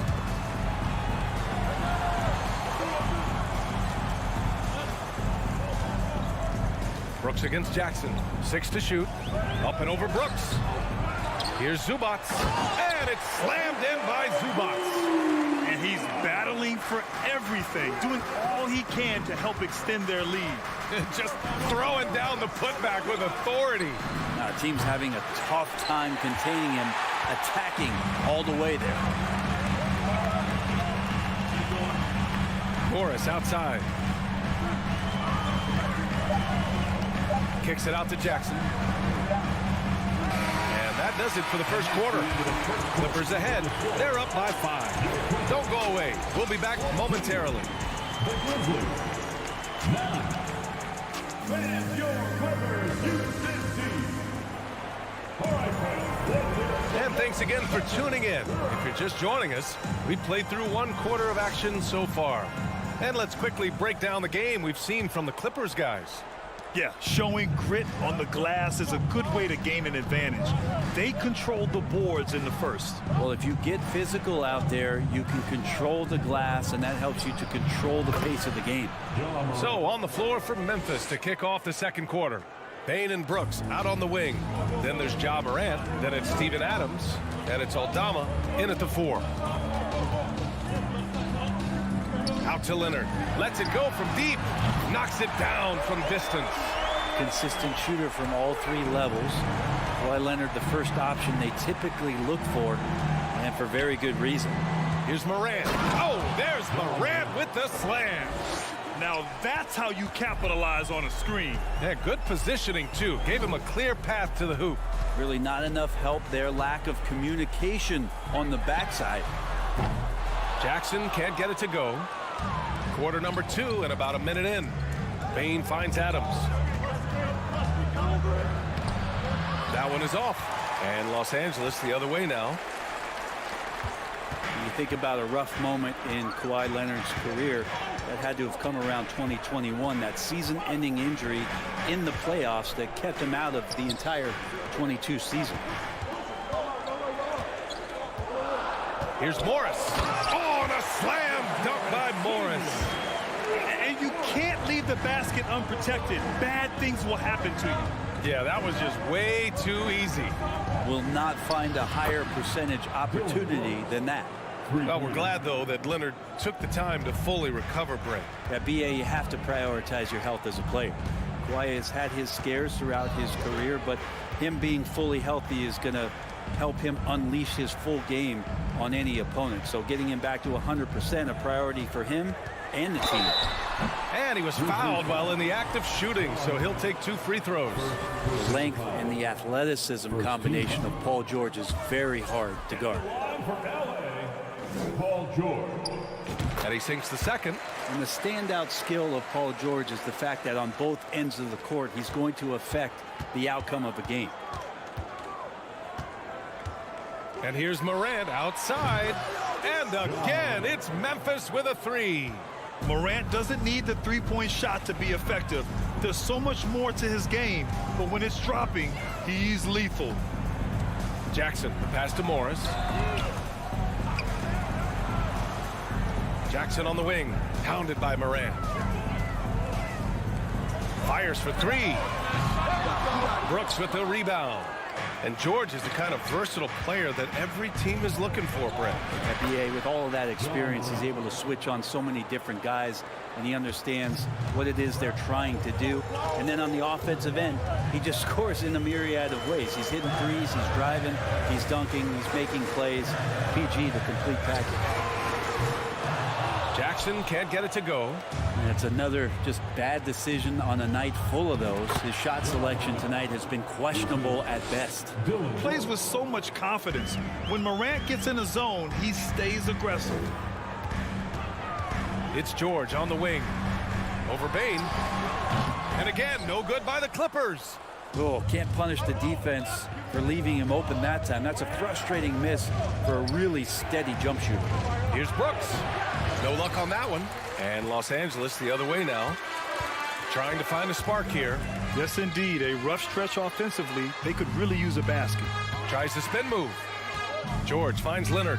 Brooks against Jackson. 6 to shoot. Up and over Brooks. Here's Zubac. And it's slammed in by Zubac. And he's battling for everything, doing all he can to help extend their lead. Just throwing down the putback with authority. Now, the team's having a tough time containing him, attacking all the way there. Morris outside. Kicks it out to Jackson. And that does it for the first quarter. Clippers ahead. They're up by 5. Don't go away. We'll be back momentarily. And thanks again for tuning in. If you're just joining us, we played through 1 quarter of action so far. And let's quickly break down the game we've seen from the Clippers guys. Yeah, showing grit on the glass is a good way to gain an advantage. They controlled the boards in the first. Well, if you get physical out there, you can control the glass, and that helps you to control the pace of the game. So on the floor for Memphis to kick off the second quarter. Bane and Brooks out on the wing. Then there's Ja Morant. Then it's Steven Adams. And it's Aldama in at the 4. Out to Leonard. Lets it go from deep. Knocks it down from distance. Consistent shooter from all 3 levels. Kawhi Leonard, the first option they typically look for, and for very good reason. Here's Morant. Oh, there's Morant with the slam. Now that's how you capitalize on a screen. Yeah, good positioning, too. Gave him a clear path to the hoop. Really not enough help there. Lack of communication on the backside. Jackson can't get it to go. Quarter number 2 and about a minute in. Bane finds Adams. That one is off. And Los Angeles the other way now. When you think about a rough moment in Kawhi Leonard's career, that had to have come around 2021, that season-ending injury in the playoffs that kept him out of the entire 22 season. Here's Morris. Oh, and a slam dunk by Morris. And you can't leave the basket unprotected. Bad things will happen to you. Yeah, that was just way too easy. Will not find a higher percentage opportunity than that. Well, we're glad, though, that Leonard took the time to fully recover, Brent. At BA, you have to prioritize your health as a player. Kawhi has had his scares throughout his career, but him being fully healthy is going to help him unleash his full game on any opponent. So getting him back to 100% a priority for him and the team. And he was fouled while in the act of shooting, so he'll take 2 free throws. The length and the athleticism combination of Paul George is very hard to guard. Paul George. And he sinks the second. And the standout skill of Paul George is the fact that on both ends of the court, he's going to affect the outcome of a game. And here's Morant outside. And again, it's Memphis with a 3. Morant doesn't need the three-point shot to be effective. There's so much more to his game, but when it's dropping, he's lethal. Jackson, the pass to Morris. Jackson on the wing, pounded by Morant. Fires for 3. Brooks with the rebound. And George is the kind of versatile player that every team is looking for, Brett. NBA, with all of that experience, he's able to switch on so many different guys, and he understands what it is they're trying to do. And then on the offensive end, he just scores in a myriad of ways. He's hitting threes, he's driving, he's dunking, he's making plays. PG, the complete package. Jackson can't get it to go. And it's another just bad decision on a night full of those. His shot selection tonight has been questionable at best. Plays with so much confidence. When Morant gets in a zone, he stays aggressive. It's George on the wing. Over Bain. And again, no good by the Clippers. Oh, can't punish the defense for leaving him open that time. That's a frustrating miss for a really steady jump shooter. Here's Brooks. No luck on that one. And Los Angeles the other way now. Trying to find a spark here. Yes, indeed. A rough stretch offensively. They could really use a basket. Tries the spin move. George finds Leonard.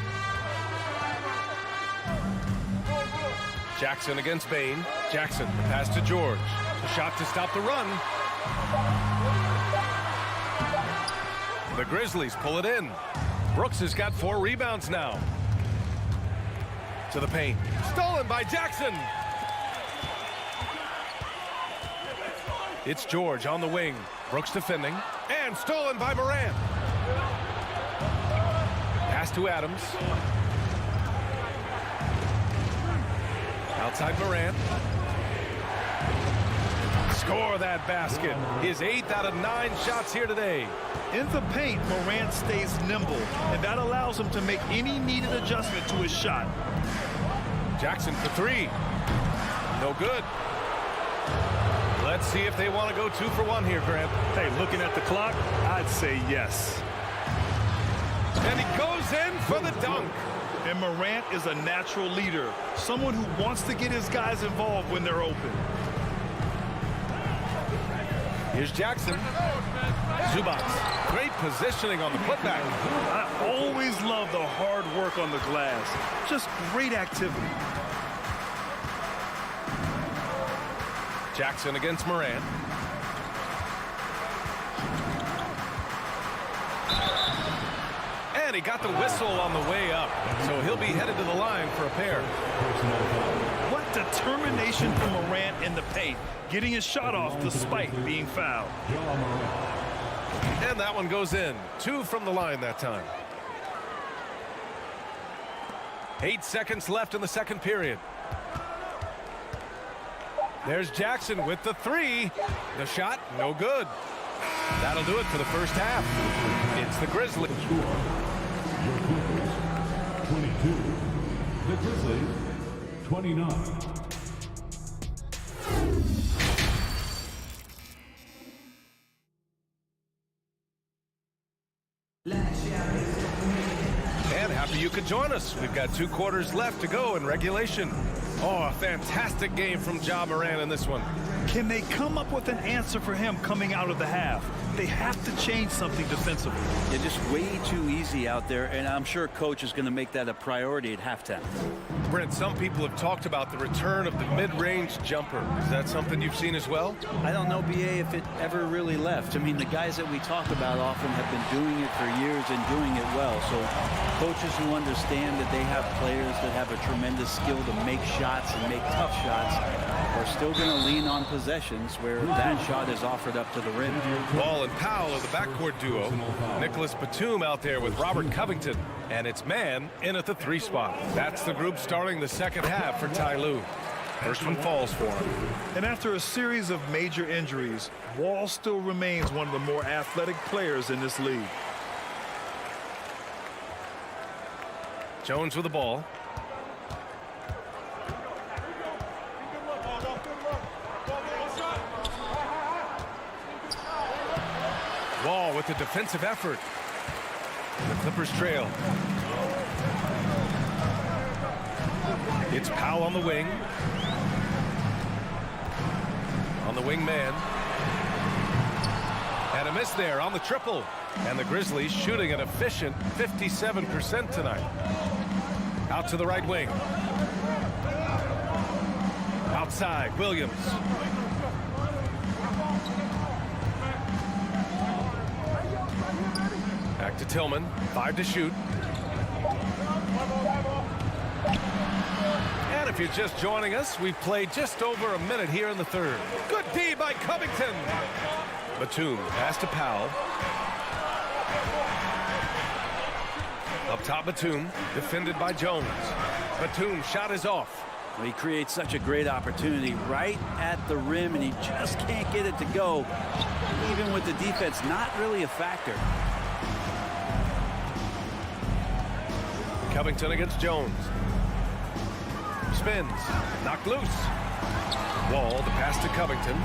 Jackson against Bain. Jackson, the pass to George. The shot to stop the run. The Grizzlies pull it in. Brooks has got 4 rebounds now. To the paint. Stolen by Jackson. It's George on the wing. Brooks defending. And stolen by Morant. Pass to Adams. Outside Morant. Score that basket. His 8th out of 9 shots here today. In the paint, Morant stays nimble, and that allows him to make any needed adjustment to his shot. Jackson for 3. No good. Let's see if they want to go 2 for 1 here, Grant. Hey, looking at the clock, I'd say yes. And he goes in for the dunk. And Morant is a natural leader, someone who wants to get his guys involved when they're open. Here's Jackson. Zubats. Great positioning on the putback. I always love the hard work on the glass. Just great activity. Jackson against Morant. And he got the whistle on the way up. So he'll be headed to the line for a pair. What determination from Morant in the paint, getting his shot off despite being fouled. And that one goes in. 2 from the line that time. 8 seconds left in the second period. There's Jackson with the 3. The shot, no good. That'll do it for the first half. It's the Grizzlies. Your Clippers, 22. The Grizzlies, 29. And happy you could join us. We've got 2 quarters left to go in regulation. Oh, a fantastic game from Ja Morant in this one. Can they come up with an answer for him coming out of the half? They have to change something defensively. They're just way too easy out there, and I'm sure coach is going to make that a priority at halftime. Brent, some people have talked about the return of the mid-range jumper. Is that something you've seen as well? I don't know, BA, if it ever really left. I mean, the guys that we talk about often have been doing it for years and doing it well. So coaches who understand that they have players that have a tremendous skill to make shots and make tough shots are still going to lean on possessions where that shot is offered up to the rim. Ball and Powell are the backcourt duo. Nicholas Batum out there with Robert Covington. And it's man in at the 3 spot. That's the group starting the second half for Ty Lue. First one falls for him. And after a series of major injuries, Wall still remains one of the more athletic players in this league. Jones with the ball. Wall with the defensive effort. The Clippers trail. It's Powell on the wing. On the wing man. And a miss there on the triple. And the Grizzlies shooting an efficient 57% tonight. Out to the right wing. Outside, Williams. Back to Tillman. 5 to shoot. And if you're just joining us, we've played just over a minute here in the third. Good D by Covington. Batum pass to Powell. Up top, Batum, defended by Jones. Batum shot is off. Well, he creates such a great opportunity right at the rim, and he just can't get it to go. Even with the defense, not really a factor. Covington against Jones. Spins. Knocked loose. Wall, the pass to Covington.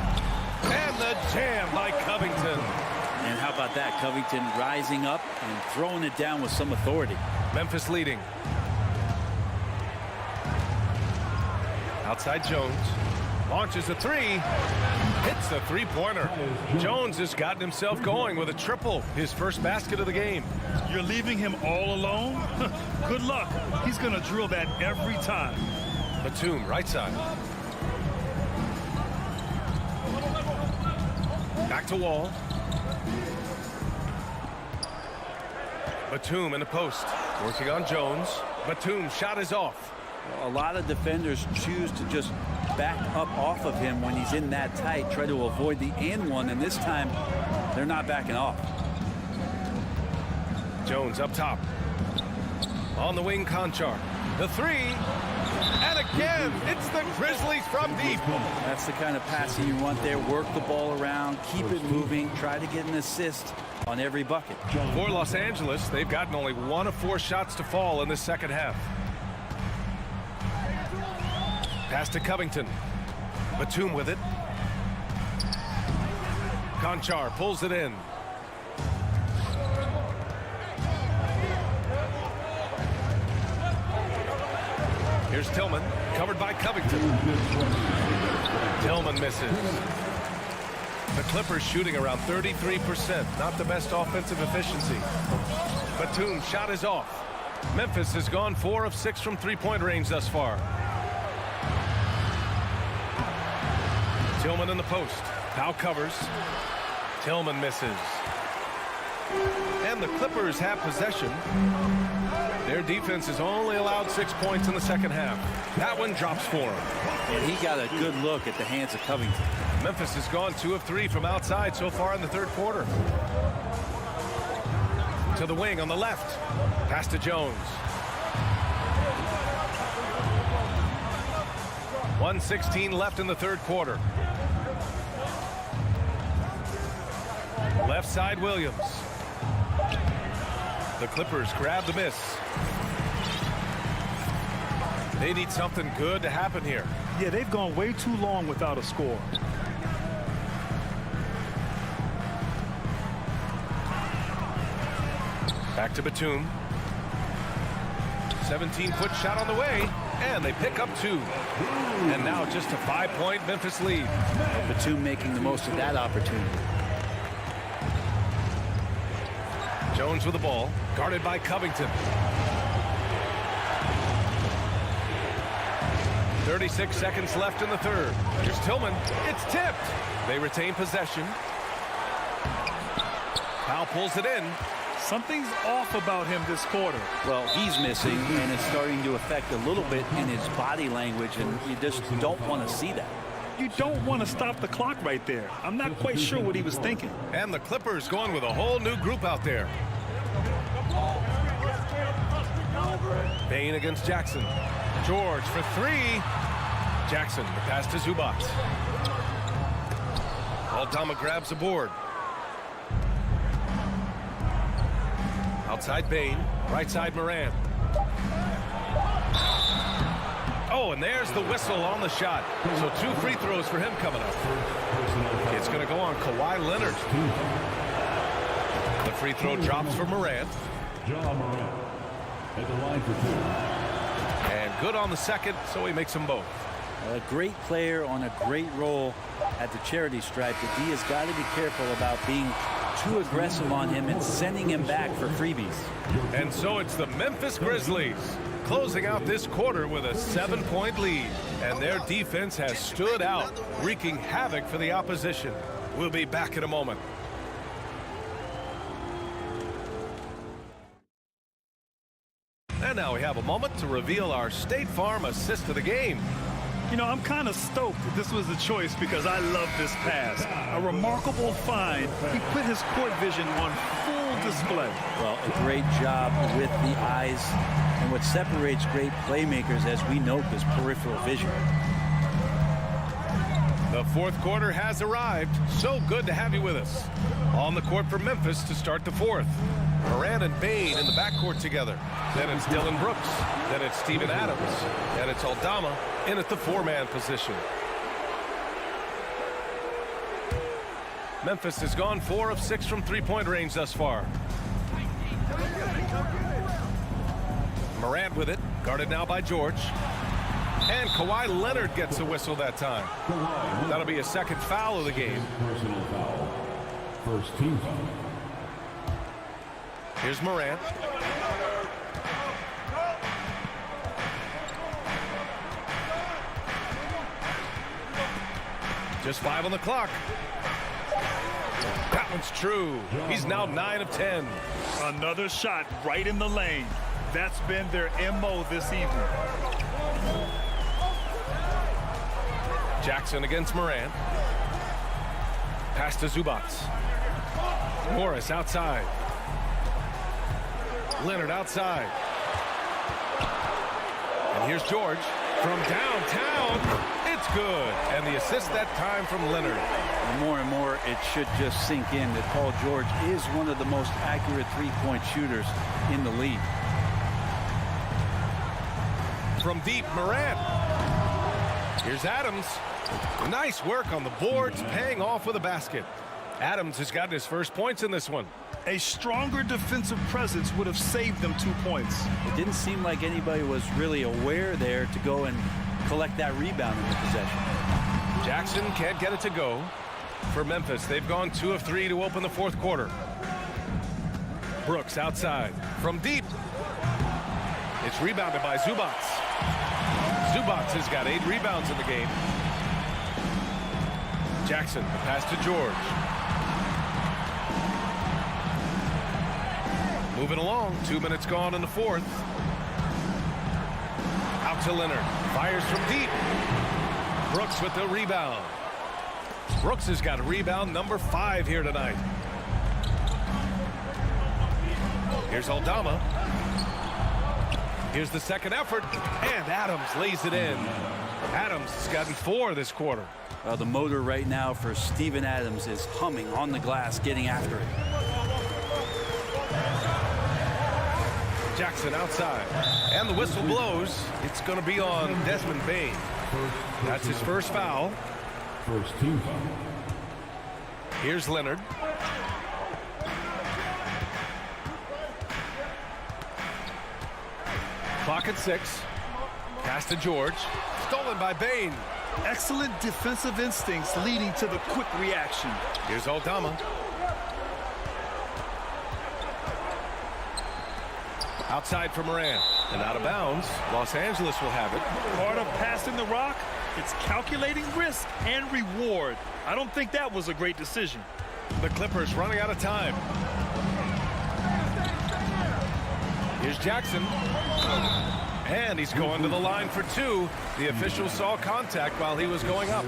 And the jam by Covington. And how about that? Covington rising up and throwing it down with some authority. Memphis leading. Outside Jones. Launches a 3. Hits the 3-pointer. Jones has gotten himself going with a triple. His first basket of the game. You're leaving him all alone? Good luck. He's going to drill that every time. Batum, right side. Back to Wall. Batum in the post. Working on Jones. Batum shot is off. A lot of defenders choose to just back up off of him when he's in that tight, try to avoid the and one, and this time they're not backing off. Jones up top. On the wing, Conchar. The 3. And again, it's the Grizzlies from deep. That's the kind of passing you want there. Work the ball around, keep it moving, try to get an assist on every bucket. For Los Angeles, they've gotten only 1 of 4 shots to fall in the second half. Pass to Covington. Batum with it. Conchar pulls it in. Here's Tillman, covered by Covington. Tillman misses. The Clippers shooting around 33%. Not the best offensive efficiency. Batum shot is off. Memphis has gone 4 of 6 from 3-point range thus far. Tillman in the post. Powell covers. Tillman misses. And the Clippers have possession. Their defense has only allowed 6 points in the second half. That one drops for him. And he got a good look at the hands of Covington. Memphis has gone 2 of 3 from outside so far in the third quarter. To the wing on the left. Pass to Jones. 1:16 left in the third quarter. Left side, Williams. The Clippers grab the miss. They need something good to happen here. Yeah, they've gone way too long without a score. Back to Batum. 17-foot shot on the way. And they pick up 2. And now just a 5-point Memphis lead. Batum making the most of that opportunity. Jones with the ball, guarded by Covington. 36 seconds left in the third. Here's Tillman. It's tipped. They retain possession. Powell pulls it in. Something's off about him this quarter. Well, he's missing, and it's starting to affect a little bit in his body language, and you just don't want to see that. You don't want to stop the clock right there. I'm not quite sure what he was thinking. And the Clippers going with a whole new group out there. Bain against Jackson. George for three. Jackson, the pass to Zubac. Aldama grabs the board. Outside Bain, right side Moran. Oh, and there's the whistle on the shot. So 2 free throws for him coming up. It's going to go on Kawhi Leonard. The free throw drops for Moran. And good on the second, so he makes them both. A great player on a great role at the charity stripe. The D has got to be careful about being too aggressive on him and sending him back for freebies. And so it's the Memphis Grizzlies closing out this quarter with a 7-point lead. And their defense has stood out, wreaking havoc for the opposition. We'll be back in a moment. And now we have a moment to reveal our State Farm assist of the game. You know, I'm kind of stoked that this was the choice because I love this pass. A remarkable find. He put his court vision on full display. Well, a great job with the eyes. And what separates great playmakers, as we note, is peripheral vision. The fourth quarter has arrived. So good to have you with us. On the court for Memphis to start the fourth. Moran and Bain in the backcourt together. Then it's Dillon Brooks. Then it's Steven Adams. And it's Aldama in at the 4-man position. Memphis has gone 4 of 6 from 3-point range thus far. Morant with it, guarded now by George. And Kawhi Leonard gets a whistle that time. That'll be a second foul of the game. Personal foul. First team foul. Here's Morant. Just 5 on the clock. That one's true. He's now 9 of 10. Another shot right in the lane. That's been their MO this evening. Jackson against Moran. Pass to Zubac. Morris outside. Leonard outside. And here's George from downtown. It's good. And the assist that time from Leonard. And more, it should just sink in that Paul George is one of the most accurate three-point shooters in the league. From deep, Morant. Here's Adams. Nice work on the boards, paying off with a basket. Adams has gotten his first points in this one. A stronger defensive presence would have saved them 2 points. It didn't seem like anybody was really aware there to go and collect that rebound in the possession. Jackson can't get it to go. For Memphis, they've gone 2 of 3 to open the fourth quarter. Brooks outside. From deep. It's rebounded by Zubac. Zubac has got 8 rebounds in the game. Jackson, the pass to George. Moving along, 2 minutes gone in the fourth. Out to Leonard, fires from deep. Brooks with the rebound. Brooks has got rebound number 5 here tonight. Here's Aldama. Here's the second effort, and Adams lays it in. Adams has gotten 4 this quarter. The motor right now for Steven Adams is humming on the glass, getting after it. Jackson outside, and the whistle blows. It's going to be on Desmond Bain. That's his first foul. First team foul. Here's Leonard. Clock at 6. Pass to George. Stolen by Bain. Excellent defensive instincts leading to the quick reaction. Here's Aldama. Outside for Moran. And out of bounds. Los Angeles will have it. Part of passing the rock, it's calculating risk and reward. I don't think that was a great decision. The Clippers running out of time. Here's Jackson. And he's going to the line for two. The official saw contact while he was going up.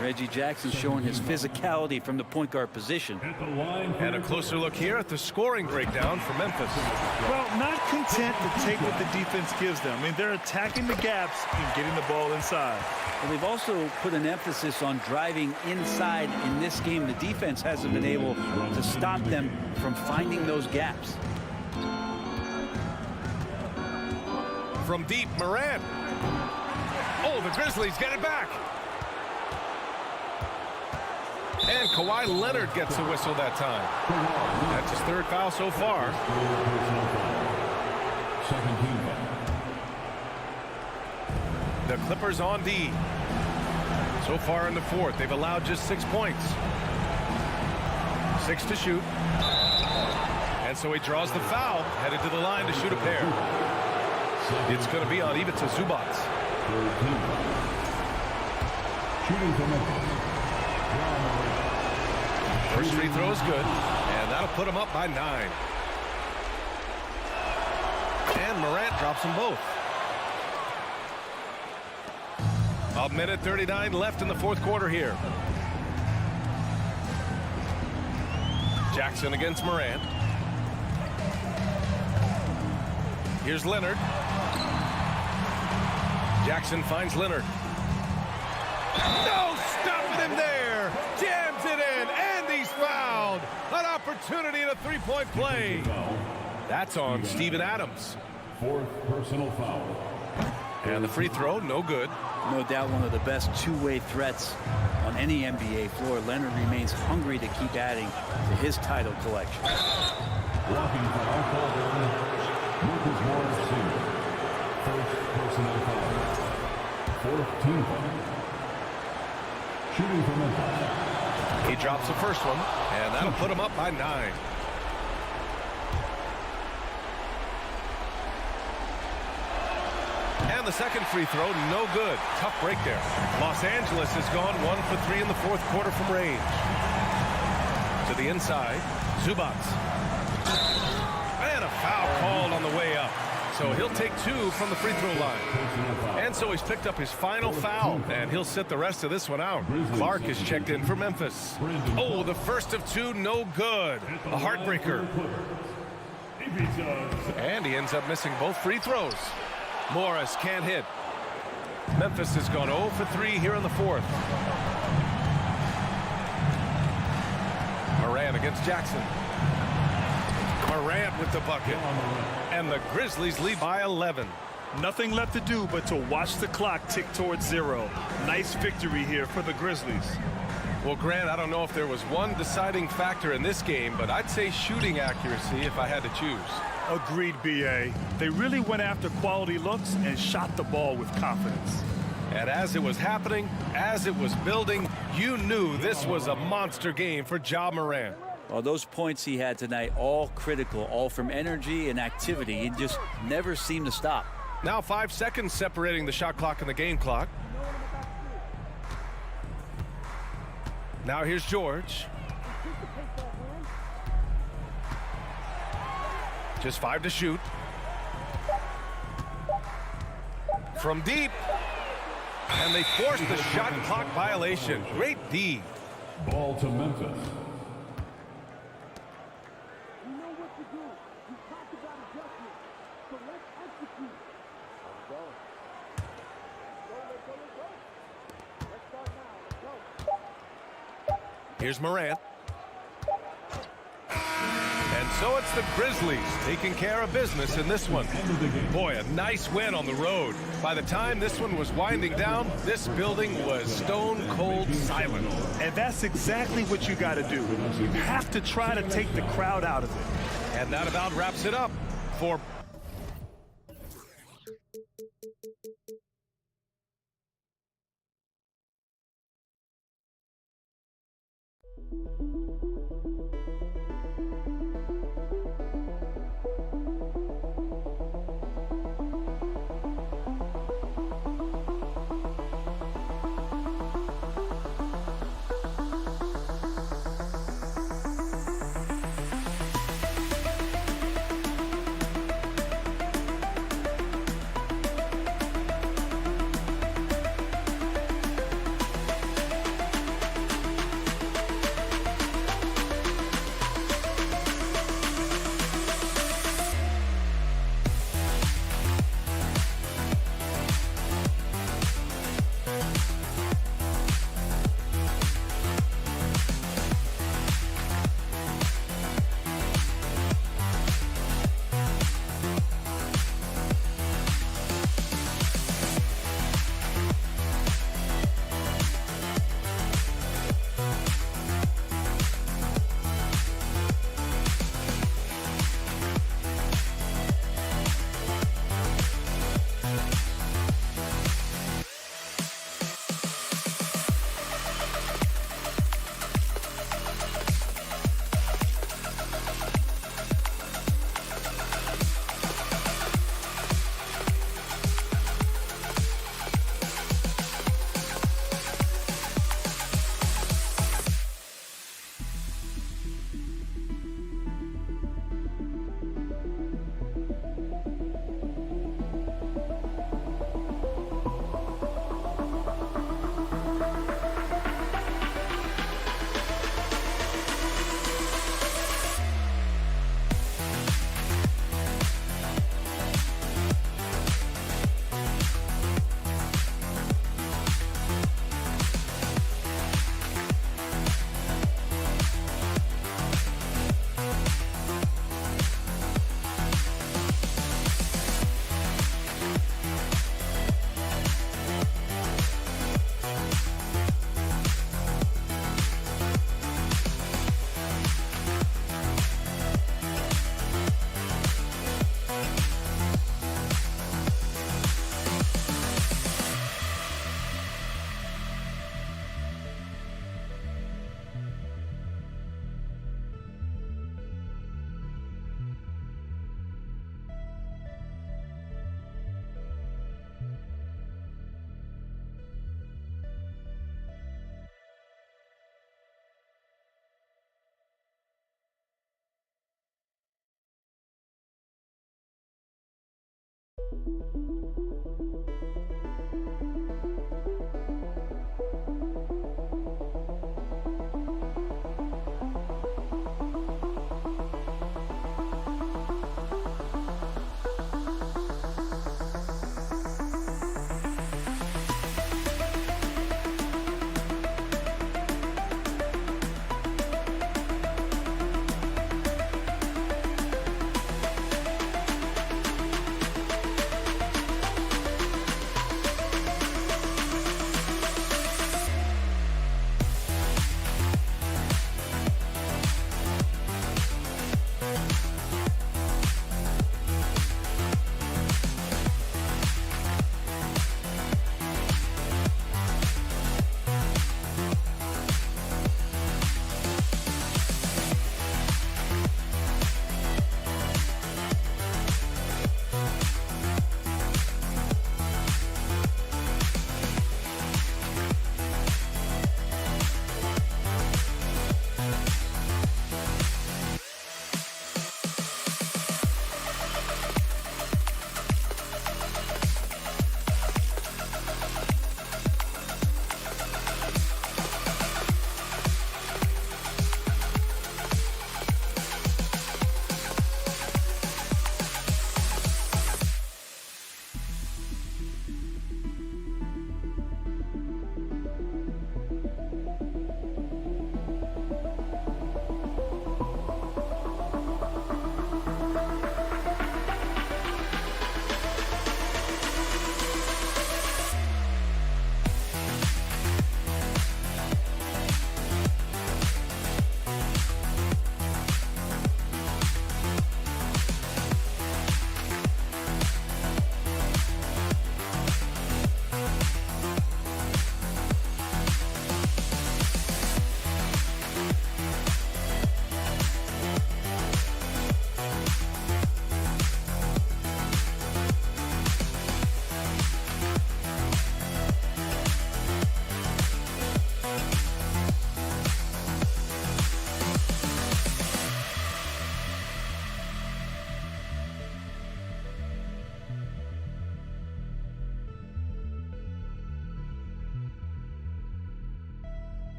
Reggie Jackson showing his physicality from the point guard position. And a closer look here at the scoring breakdown for Memphis. Well, not content to take what the defense gives them. I mean, they're attacking the gaps and getting the ball inside. And they've also put an emphasis on driving inside in this game. The defense hasn't been able to stop them from finding those gaps. From deep, Moran. Oh, the Grizzlies get it back. And Kawhi Leonard gets a whistle that time. That's his third foul so far. The Clippers on D. So far in the fourth, they've allowed just 6 points. 6 to shoot. And so he draws the foul, headed to the line to shoot a pair. It's going to be on Ivica Zubac. First free throw is good, and that'll put him up by 9. And Morant drops them both. A minute 39 left in the fourth quarter here. Jackson against Morant. Here's Leonard. Jackson finds Leonard. No stopping him there. Jams it in, and he's fouled. An opportunity in a three-point play. That's on Steven Adams. Fourth personal foul. And the free throw, no good. No doubt one of the best two-way threats on any NBA floor. Leonard remains hungry to keep adding to his title collection. Blocking foul called on Lucas Morris Sr. First personal foul. Fourth team foul. Shooting for Memphis. He drops the first one, and that'll put him up by 9. And the second free throw, no good. Tough break there. Los Angeles has gone 1 for 3 in the fourth quarter from range. To the inside, Zubac. And a foul called on the way up. So he'll take 2 from the free throw line. And so he's picked up his final foul, and he'll sit the rest of this one out. Clark is checked in for Memphis. Oh, the first of 2, no good. A heartbreaker. And he ends up missing both free throws. Morris can't hit. Memphis has gone 0 for 3 here in the fourth. Morant against Jackson. Morant with the bucket. And the Grizzlies lead by 11. Nothing left to do but to watch the clock tick towards 0. Nice victory here for the Grizzlies. Well, Grant, I don't know if there was one deciding factor in this game, but I'd say shooting accuracy if I had to choose. Agreed, B.A. They really went after quality looks and shot the ball with confidence. And as it was happening, as it was building, you knew this was a monster game for Ja Morant. Well, those points he had tonight, all critical, all from energy and activity. He just never seemed to stop. Now 5 seconds separating the shot clock and the game clock. Now here's George. Just 5 to shoot. From deep. And they forced the shot clock violation. Great D. Ball to Memphis. Here's Morant. And so it's the Grizzlies taking care of business in this one. Boy, a nice win on the road. By the time this one was winding down, this building was stone cold silent. And that's exactly what you got to do. You have to try to take the crowd out of it. And that about wraps it up for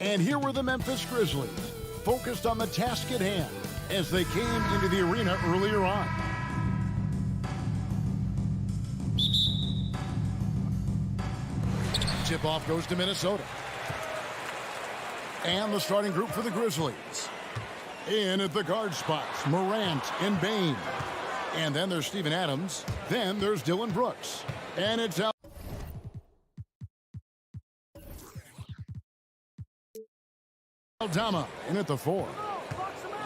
And here were the Memphis Grizzlies, focused on the task at hand as they came into the arena earlier on. Tip-off goes to Minnesota. And the starting group for the Grizzlies. In at the guard spots, Morant and Bane. And then there's Steven Adams. Then there's Dillon Brooks. And it's out. Aldama in at the 4.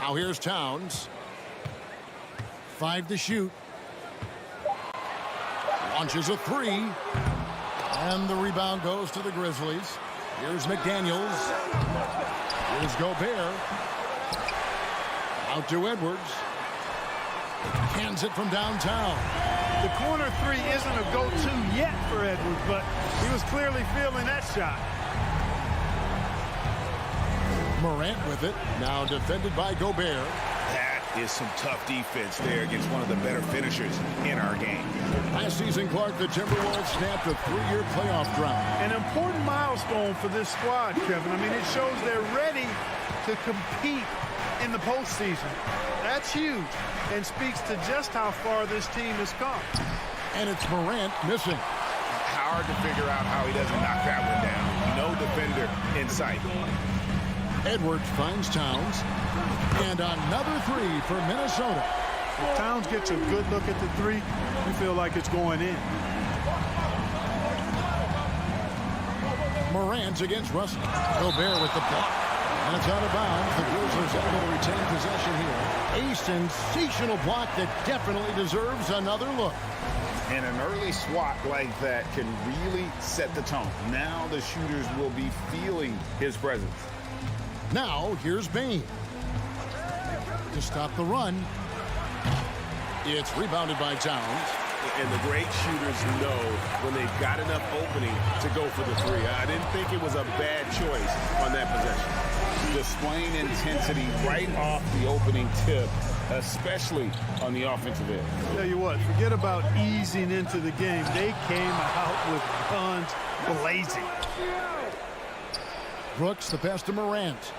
Now here's Towns. 5 to shoot. Launches a 3. And the rebound goes to the Grizzlies. Here's McDaniels. Here's Gobert. Out to Edwards. Hands it from downtown. The corner 3 isn't a go-to yet for Edwards, but he was clearly feeling that shot. Morant with it. Now defended by Gobert. That is some tough defense there against one of the better finishers in our game. Last season, Clark, the Timberwolves snapped a 3-year playoff drought. An important milestone for this squad, Kevin. I mean, it shows they're ready to compete in the postseason. That's huge and speaks to just how far this team has come. And it's Morant missing. Hard to figure out how he doesn't knock that one down. No defender in sight. Edwards finds Towns. And another 3 for Minnesota. If Towns gets a good look at the 3, you feel like it's going in. Morant against Russell. Gobert with the block. And it's out of bounds. The Grizzlies able to retain possession here. A sensational block that definitely deserves another look. And an early swat like that can really set the tone. Now the shooters will be feeling his presence. Now here's Bane. To stop the run. It's rebounded by Towns. And the great shooters know when they've got enough opening to go for the 3. I didn't think it was a bad choice on that possession. Displaying intensity right off the opening tip, especially on the offensive end. Tell you what, forget about easing into the game. They came out with guns blazing. Brooks, the pass to Morant.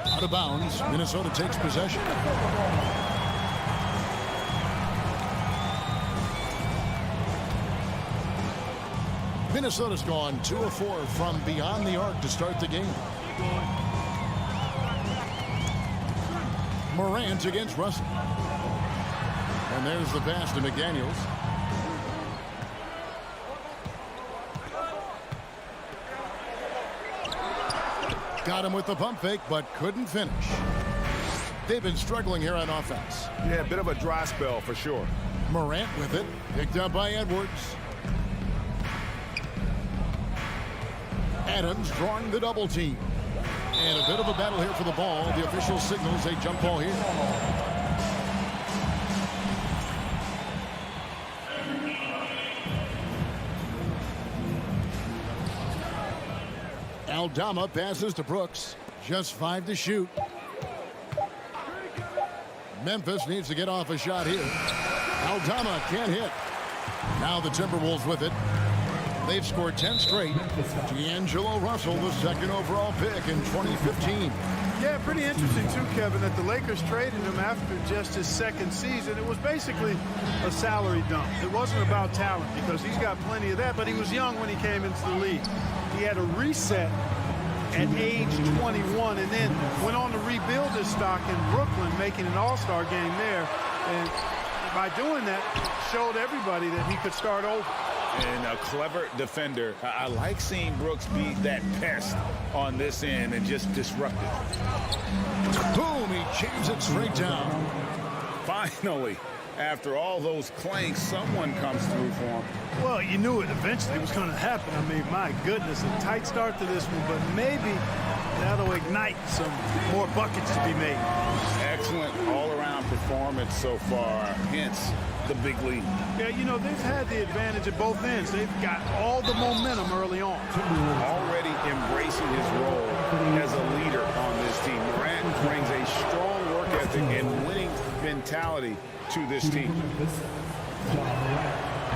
Out of bounds. Minnesota takes possession. Minnesota's gone 2 of 4 from beyond the arc to start the game. Morant against Russell. And there's the pass to McDaniels. Got him with the pump fake, but couldn't finish. They've been struggling here on offense. Yeah, a bit of a dry spell for sure. Morant with it. Picked up by Edwards. Adams drawing the double team. And a bit of a battle here for the ball. The official signals a jump ball here. Aldama passes to Brooks. Just 5 to shoot. Memphis needs to get off a shot here. Aldama can't hit. Now the Timberwolves with it. They've scored 10 straight. D'Angelo Russell, the 2nd overall pick in 2015. Yeah, pretty interesting, too, Kevin, that the Lakers traded him after just his 2nd season. It was basically a salary dump. It wasn't about talent because he's got plenty of that, but he was young when he came into the league. He had a reset at age 21 and then went on to rebuild his stock in Brooklyn, making an all-star game there. And by doing that, showed everybody that he could start over. And a clever defender. I like seeing Brooks be that pest on this end and just disrupt it. Boom, he chains it straight down. Finally, after all those clanks, someone comes through for him. Well, you knew it eventually was going to happen. I mean, my goodness, a tight start to this one, but maybe that'll ignite some more buckets to be made. Excellent all-around performance so far, hence the big lead. Yeah, you know, they've had the advantage at both ends. They've got all the momentum early on. Already embracing his role as a leader on this team. Morant brings a strong work ethic and winning mentality to this team.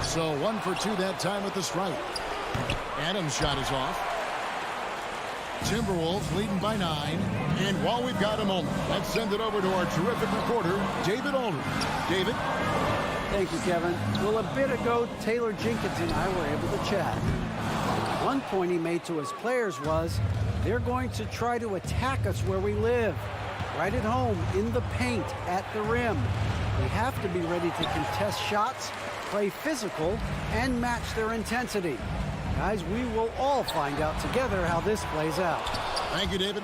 So 1 for 2 that time with the strike. Adams' shot is off. Timberwolves leading by 9. And while we've got a moment, let's send it over to our terrific reporter, David Aldridge. David? Thank you, Kevin. Well, a bit ago, Taylor Jenkins and I were able to chat. One point he made to his players was, they're going to try to attack us where we live, right at home, in the paint, at the rim. We have to be ready to contest shots, play physical, and match their intensity. Guys, we will all find out together how this plays out. Thank you, David.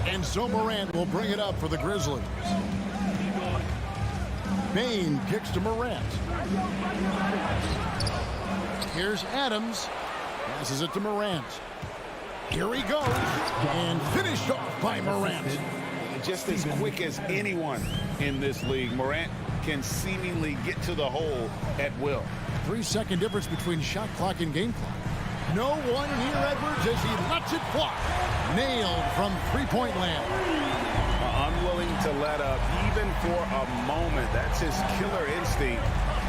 And so Morant will bring it up for the Grizzlies. Bane kicks to Morant. Here's Adams. Passes it to Morant. Here he goes. And finished off by Morant. Just as quick as anyone in this league, Morant can seemingly get to the hole at will. 3-second difference between shot clock and game clock. No one near Edwards as he lets it fly. Nailed from three-point land. Unwilling to let up even for a moment. That's his killer instinct,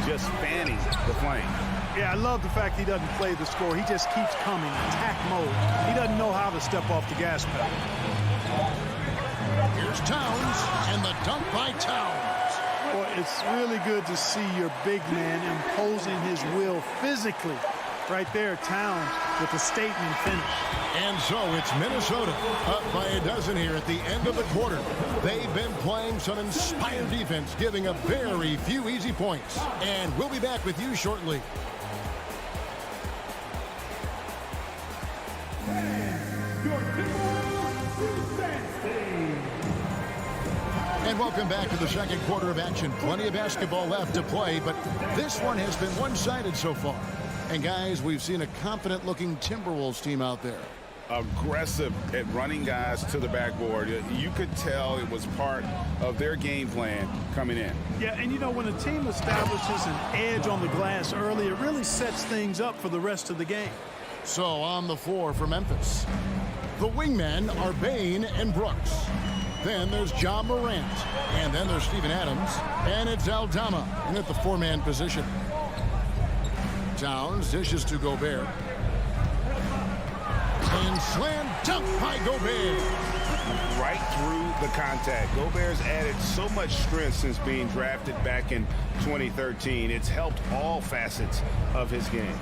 just fanning the flame. Yeah, I love the fact he doesn't play the score. He just keeps coming, attack mode. He doesn't know how to step off the gas pedal. Here's Towns, and the dunk by Towns. Well, it's really good to see your big man imposing his will physically. Right there, Towns with a statement finish. And so it's Minnesota up by a dozen here at the end of the quarter. They've been playing some inspired defense, giving up very few easy points. And we'll be back with you shortly. And welcome back to the second quarter of action. Plenty of basketball left to play, but this one has been one-sided so far. And guys, we've seen a confident-looking Timberwolves team out there. Aggressive at running guys to the backboard. You could tell it was part of their game plan coming in. Yeah, and you know, when a team establishes an edge on the glass early, it really sets things up for the rest of the game. So on the floor for Memphis, the wingmen are Bane and Brooks. Then there's John Morant. And then there's Steven Adams. And it's Aldama in at the four-man position. Towns dishes to Gobert. And slam dunk by Gobert. Right through the contact. Gobert's added so much strength since being drafted back in 2013. It's helped all facets of his game.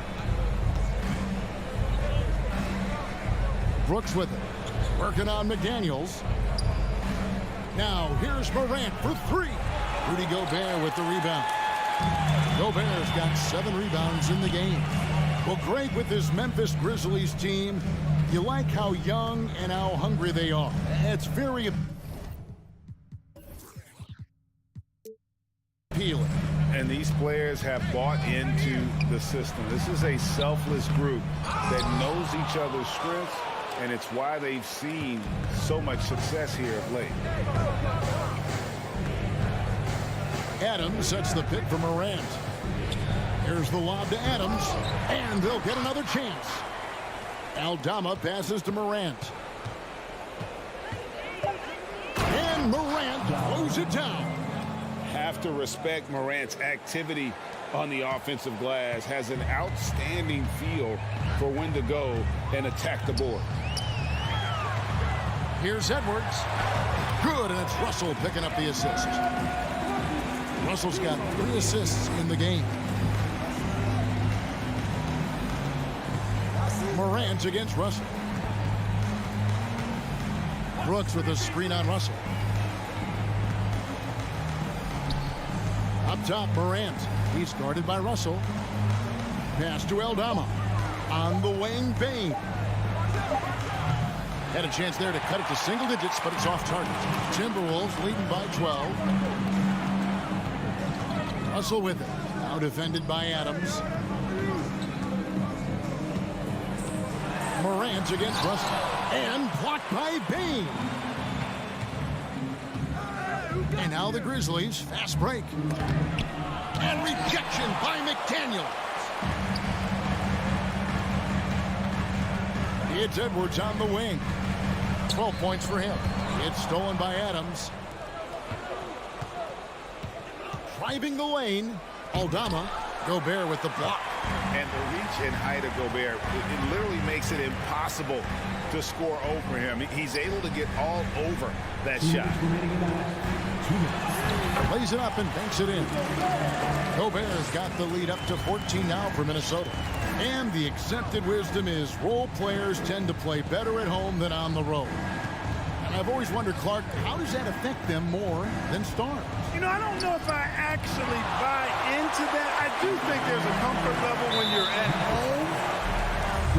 Brooks with it. Working on McDaniels. Now here's Morant for three. Rudy Gobert with the rebound. Gobert's got 7 rebounds in the game. Well, great with this Memphis Grizzlies team. You like how young and how hungry they are. It's very appealing. And these players have bought into the system. This is a selfless group that knows each other's strengths, and it's why they've seen so much success here of late. Adams sets the pick for Morant. Here's the lob to Adams, and they'll get another chance. Aldama passes to Morant. And Morant blows it down. Have to respect Morant's activity on the offensive glass. Has an outstanding feel for when to go and attack the board. Here's Edwards. Good, and it's Russell picking up the assist. Russell's got 3 assists in the game. Morant against Russell. Brooks with a screen on Russell. Up top, Morant. He's guarded by Russell. Pass to Aldama. On the wing, Bane. Had a chance there to cut it to single digits, but it's off target. Timberwolves leading by 12. Russell with it. Now defended by Adams. Morant against Russell. And blocked by Bane. And now the Grizzlies. Fast break. And rejection by McDaniels. It's Edwards on the wing. 12 points for him. It's stolen by Adams. Driving the lane. Aldama. Gobert with the block. And the reach and height of Gobert, it literally makes it impossible to score over him. He's able to get all over that shot. Lays it up and banks it in. Gobert's got the lead up to 14 now for Minnesota. And the accepted wisdom is role players tend to play better at home than on the road. And I've always wondered, Clark, how does that affect them more than stars? You know, I don't know if I actually buy into that. I do think there's a comfort level when you're at home.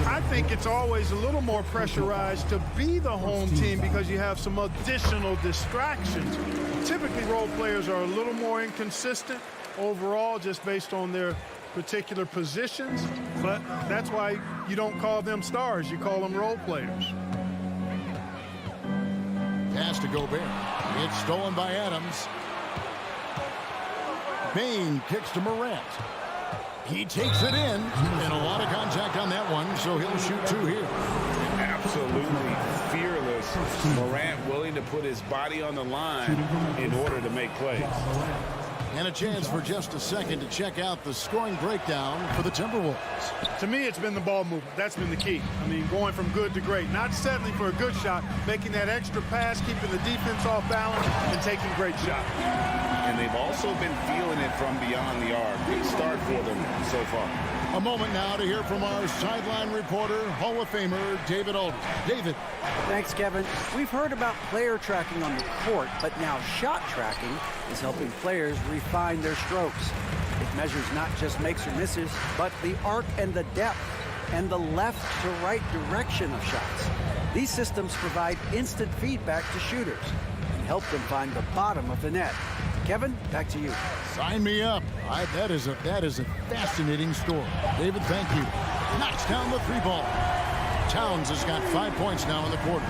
I think it's always a little more pressurized to be the home team because you have some additional distractions. Typically, role players are a little more inconsistent overall just based on their particular positions, but that's why you don't call them stars. You call them role players. Pass to Gobert. It's stolen by Adams. Bain kicks to Morant. He takes it in, and a lot of contact on that one, so he'll shoot 2 here. Absolutely fearless. Morant willing to put his body on the line in order to make plays. And a chance for just a second to check out the scoring breakdown for the Timberwolves. To me, it's been the ball movement. That's been the key. I mean, going from good to great. Not settling for a good shot, making that extra pass, keeping the defense off balance, and taking great shots. And they've also been feeling it from beyond the arc. Good start for them so far. A moment now to hear from our sideline reporter, Hall of Famer David Aldridge. David. Thanks, Kevin. We've heard about player tracking on the court, but now shot tracking is helping players refine their strokes. It measures not just makes or misses, but the arc and the depth and the left to right direction of shots. These systems provide instant feedback to shooters and help them find the bottom of the net. Kevin, back to you. Sign me up. That is a fascinating story. David, thank you. Knocks down the 3-ball. Towns has got 5 points now in the quarter.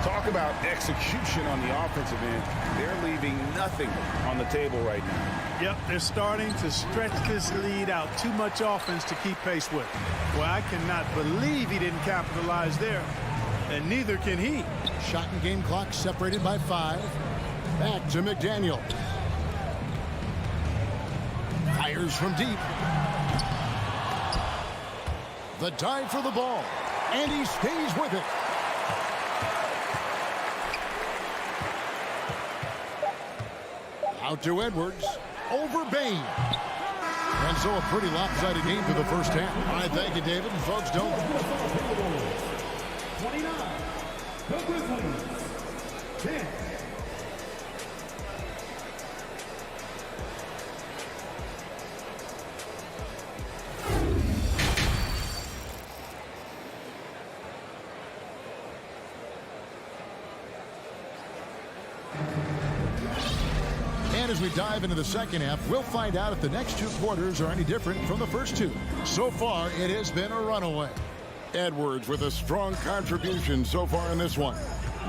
Talk about execution on the offensive end. They're leaving nothing on the table right now. Yep, they're starting to stretch this lead out. Too much offense to keep pace with. Well, I cannot believe he didn't capitalize there. And neither can he. Shot and game clock separated by 5. Back to McDaniel. Fires from deep. The dive for the ball. And he stays with it. Out to Edwards. Over Bain. And so a pretty lopsided game for the first half. All right, thank you, David. And folks, don't. 29. The Grizzlies. 10. And as we dive into the second half, we'll find out if the next 2 quarters are any different from the first 2. So far, it has been a runaway. Edwards with a strong contribution so far in this one.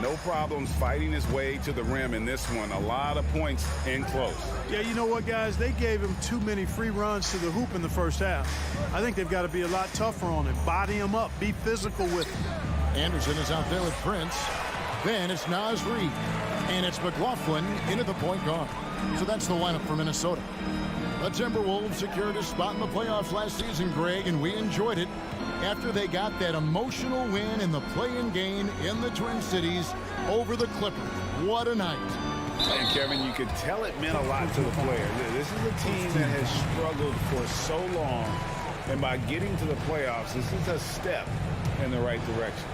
No problems fighting his way to the rim in this one. A lot of points in close. Yeah, you know what, guys? They gave him too many free runs to the hoop in the first half. I think they've got to be a lot tougher on him. Body him up. Be physical with him. Anderson is out there with Prince. Then it's Naz Reid. And it's McLaughlin into the point guard. So that's the lineup for Minnesota. The Timberwolves secured a spot in the playoffs last season, Greg, and we enjoyed it after they got that emotional win in the play-in game in the Twin Cities over the Clippers. What a night. And Kevin, you could tell it meant a lot to the player. This is a team that has struggled for so long, and by getting to the playoffs, this is a step in the right direction.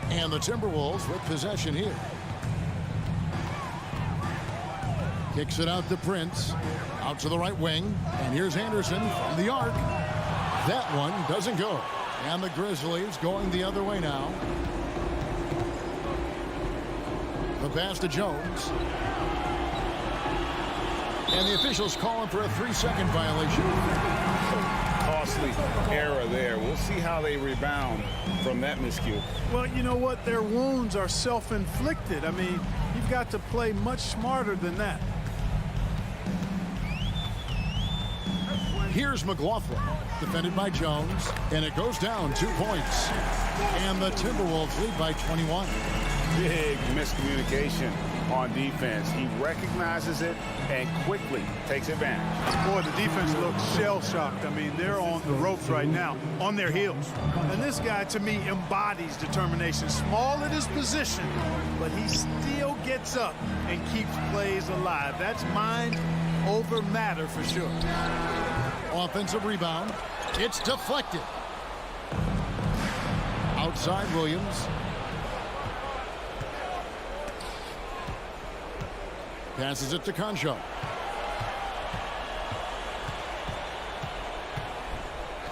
And the Timberwolves with possession here. Kicks it out to Prince. Out to the right wing. And here's Anderson from the arc. That one doesn't go. And the Grizzlies going the other way now. The pass to Jones. And the officials calling for a 3-second violation. Costly error there. We'll see how they rebound from that miscue. Well, you know what? Their wounds are self-inflicted. I mean, you've got to play much smarter than that. Here's McLaughlin, defended by Jones, and it goes down 2 points. And the Timberwolves lead by 21. Big miscommunication on defense. He recognizes it and quickly takes advantage. Boy, the defense looks shell-shocked. I mean, they're on the ropes right now, on their heels. And this guy, to me, embodies determination. Small at his position, but he still gets up and keeps plays alive. That's mind over matter for sure. Offensive rebound. It's deflected. Outside Williams. Passes it to Concho.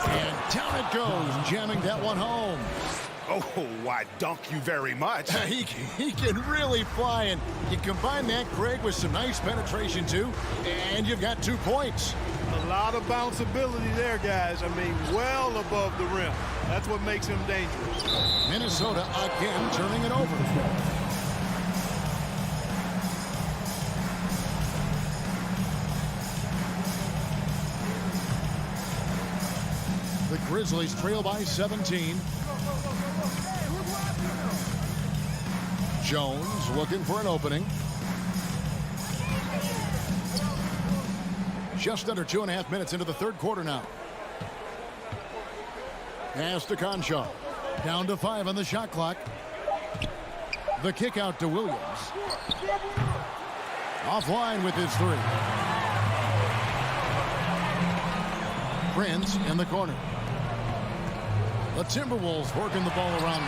And down it goes, jamming that one home. Oh, why, dunk you very much. He can really fly, and you combine that, Greg, with some nice penetration, too, and you've got 2 points. A lot of bounceability there, guys. I mean, well above the rim. That's what makes him dangerous. Minnesota again turning it over. The Grizzlies trail by 17. Jones looking for an opening. Just under 2.5 minutes into the third quarter now. Pass to Concho. Down to 5 on the shot clock. The kick out to Williams. Offline with his 3. Prince in the corner. The Timberwolves working the ball around.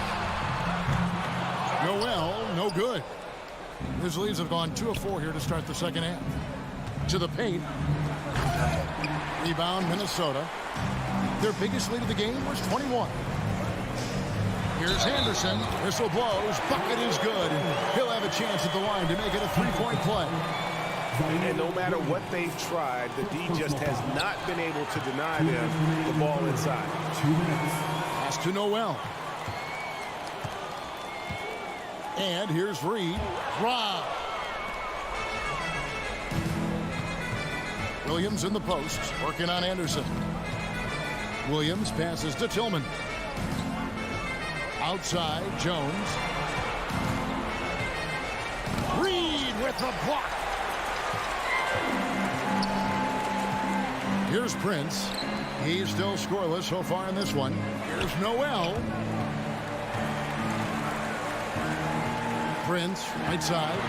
Noel, no good. Grizzlies have gone 2 of 4 here to start the second half. To the paint. Rebound, Minnesota. Their biggest lead of the game was 21. Here's Anderson. Whistle blows. Bucket is good. He'll have a chance at the line to make it a 3-point play. And no matter what they've tried, the D just has not been able to deny them the ball inside. Pass to Noel. And here's Reed. Rob. Williams in the post, working on Anderson. Williams passes to Tillman. Outside, Jones. Reed with the block. Here's Prince. He's still scoreless so far in this one. Here's Noel. Prince, right side.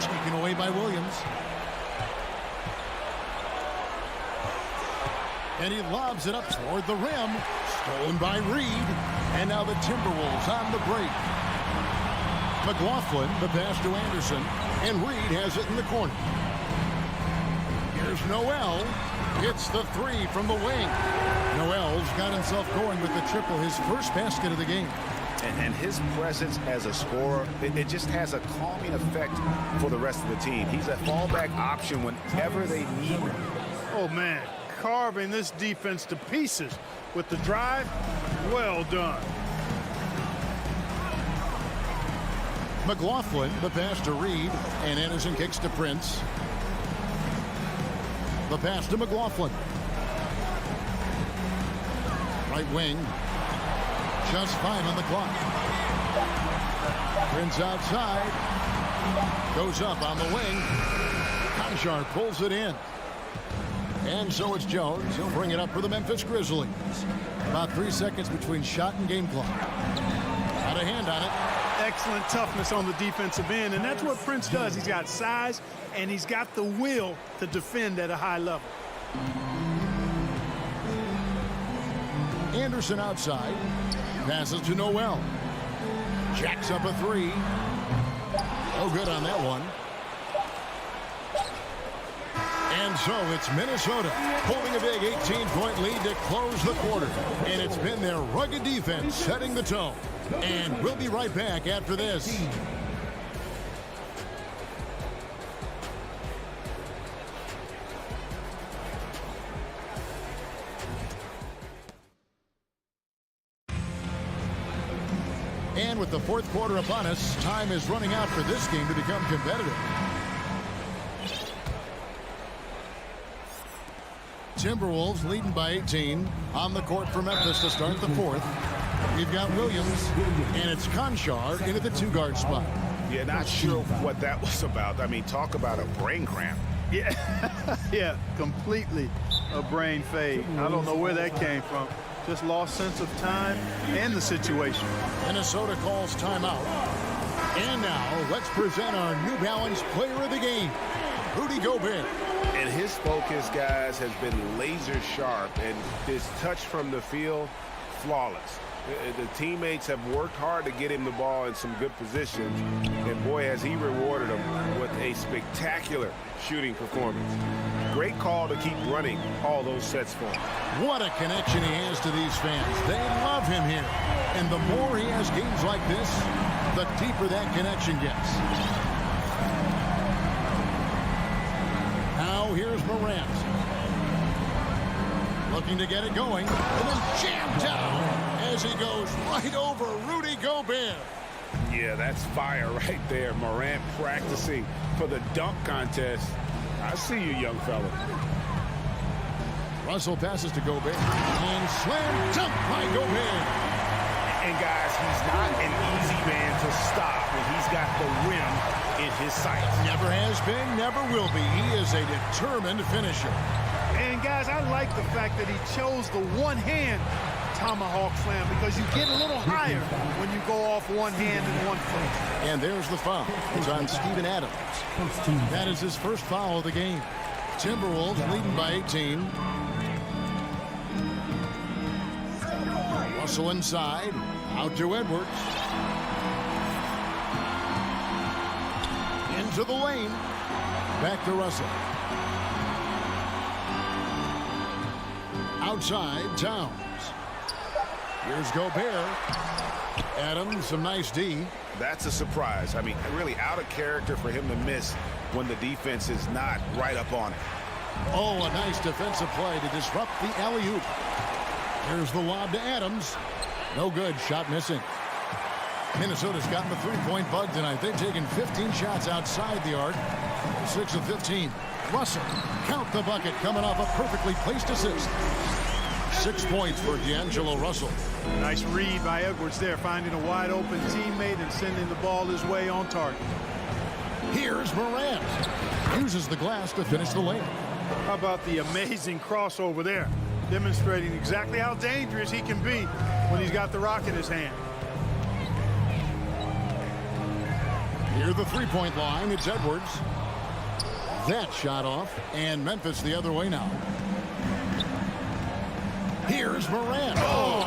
Taken away by Williams. And he lobs it up toward the rim. Stolen by Reed. And now the Timberwolves on the break. McLaughlin, the pass to Anderson. And Reed has it in the corner. Here's Noel. Hits the 3 from the wing. Noel's got himself going with the triple, his first basket of the game. And his presence as a scorer, it just has a calming effect for the rest of the team. He's a fallback option whenever they need him. Oh, man. Carving this defense to pieces with the drive. Well done. McLaughlin, the pass to Reed, and Anderson kicks to Prince. The pass to McLaughlin. Right wing. Just 5 on the clock. Prince outside. Goes up on the wing. Conchar pulls it in. And so it's Jones. He'll bring it up for the Memphis Grizzlies. About 3 seconds between shot and game clock. Got a hand on it. Excellent toughness on the defensive end, and that's what Prince does. He's got size, and he's got the will to defend at a high level. Anderson outside. Passes to Noel. Jacks up a 3. Oh, good on that one. And so it's Minnesota holding a big 18-point lead to close the quarter. And it's been their rugged defense setting the tone. And we'll be right back after this. And with the fourth quarter upon us, time is running out for this game to become competitive. Timberwolves leading by 18 on the court for Memphis to start the fourth. We've got Williams, and it's Conchar into the 2-guard spot. Yeah, not sure what that was about. I mean, talk about a brain cramp. Yeah, yeah, completely a brain fade. I don't know where that came from. Just lost sense of time and the situation. Minnesota calls timeout. And now let's present our New Balance player of the game, Rudy Gobert. And his focus, guys, has been laser sharp, and his touch from the field, flawless. The teammates have worked hard to get him the ball in some good positions, and boy, has he rewarded them with a spectacular shooting performance. Great call to keep running all those sets for him. What a connection he has to these fans. They love him here. And the more he has games like this, the deeper that connection gets. Now here's Morant. Looking to get it going, and then jammed down as he goes right over Rudy Gobert. Yeah, that's fire right there. Morant practicing for the dunk contest. I see you, young fella. Russell passes to Gobert, and slam dunk by Gobert. And guys, he's not an easy man to stop when he's got the rim in his sights. Never has been, never will be. He is a determined finisher. And guys, I like the fact that he chose the one-hand tomahawk slam, because you get a little higher when you go off one hand and one foot. And there's the foul. It's on Steven Adams. That is his first foul of the game. Timberwolves leading by 18. Russell inside. Out to Edwards. Into the lane. Back to Russell. Outside, Towns. Here's Gobert. Adams, some nice D. That's a surprise. I mean, really out of character for him to miss when the defense is not right up on it. Oh, a nice defensive play to disrupt the alley-oop. Here's the lob to Adams. No good. Shot missing. Minnesota's gotten the three-point bug tonight. They've taken 15 shots outside the arc. 6 of 15. Russell, count the bucket, coming off a perfectly placed assist. 6 points for D'Angelo Russell. Nice read by Edwards there, finding a wide-open teammate and sending the ball his way on target. Here's Morant. Uses the glass to finish the lane. How about the amazing crossover there, demonstrating exactly how dangerous he can be when he's got the rock in his hand. Near the three-point line, it's Edwards. That shot off, and Memphis the other way now. Here's Morant. Oh!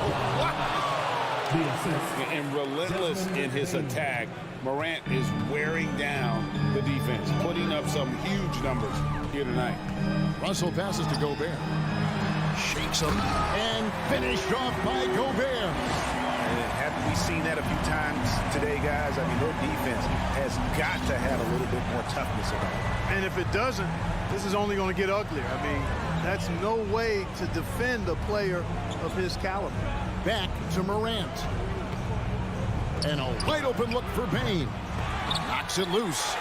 And relentless in his attack, Morant is wearing down the defense, putting up some huge numbers here tonight. Russell passes to Gobert. Shakes him, and finished off by Gobert. And haven't we seen that a few times today, guys? I mean, their defense has got to have a little bit more toughness about it. And if it doesn't, this is only going to get uglier. I mean, that's no way to defend a player of his caliber. Back to Morant. And a wide open look for Bain. Knocks it loose.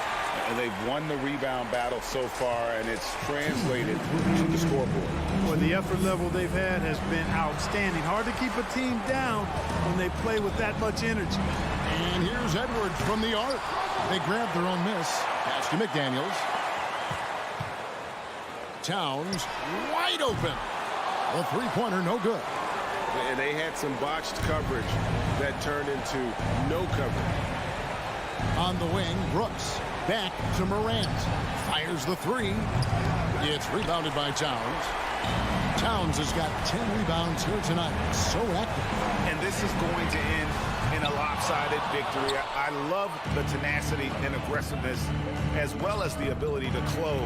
And they've won the rebound battle so far, and it's translated to the scoreboard. Well, the effort level they've had has been outstanding. Hard to keep a team down when they play with that much energy. And here's Edwards from the arc. They grabbed their own miss. Pass to McDaniels. Towns wide open. The three-pointer no good. And they had some botched coverage that turned into no coverage. On the wing, Brooks. Back to Morant. Fires the three. It's rebounded by Towns. Towns has got 10 rebounds here tonight. So active. And this is going to end in a lopsided victory. I love the tenacity and aggressiveness, as well as the ability to close.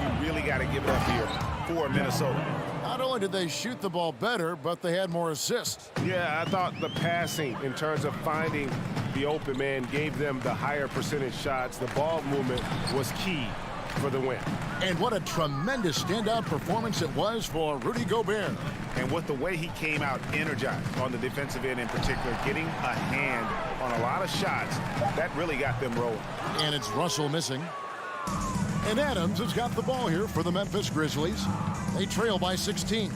You really got to give it up here for Minnesota. Not only did they shoot the ball better, but they had more assists. Yeah, I thought the passing in terms of finding the open man gave them the higher percentage shots. The ball movement was key for the win. And what a tremendous standout performance it was for Rudy Gobert. And with the way he came out energized on the defensive end in particular, getting a hand on a lot of shots, that really got them rolling. And it's Russell missing. And Adams has got the ball here for the Memphis Grizzlies. They trail by 16.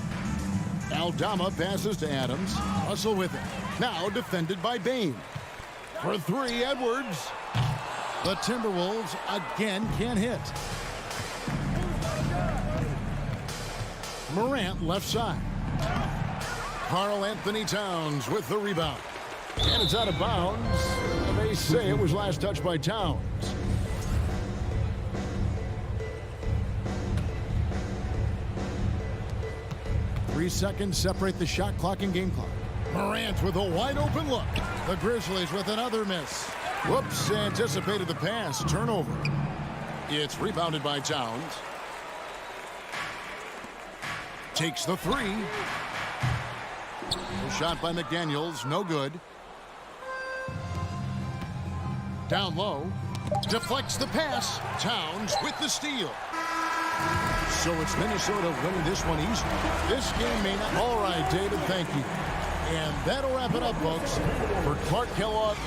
Aldama passes to Adams. Russell with it. Now defended by Bain. For three, Edwards. The Timberwolves again can't hit. Morant left side. Karl Anthony Towns with the rebound. And it's out of bounds. They say it was last touched by Towns. Three seconds separate the shot clock and game clock. Morant with a wide open look. The Grizzlies with another miss. Whoops, anticipated the pass. Turnover. It's rebounded by Towns. Takes the three. No shot by McDaniels. No good. Down low. Deflects the pass. Towns with the steal. So it's Minnesota winning this one easily. This game may not... All right, David, thank you. And that'll wrap it up, folks. For Clark Kellogg.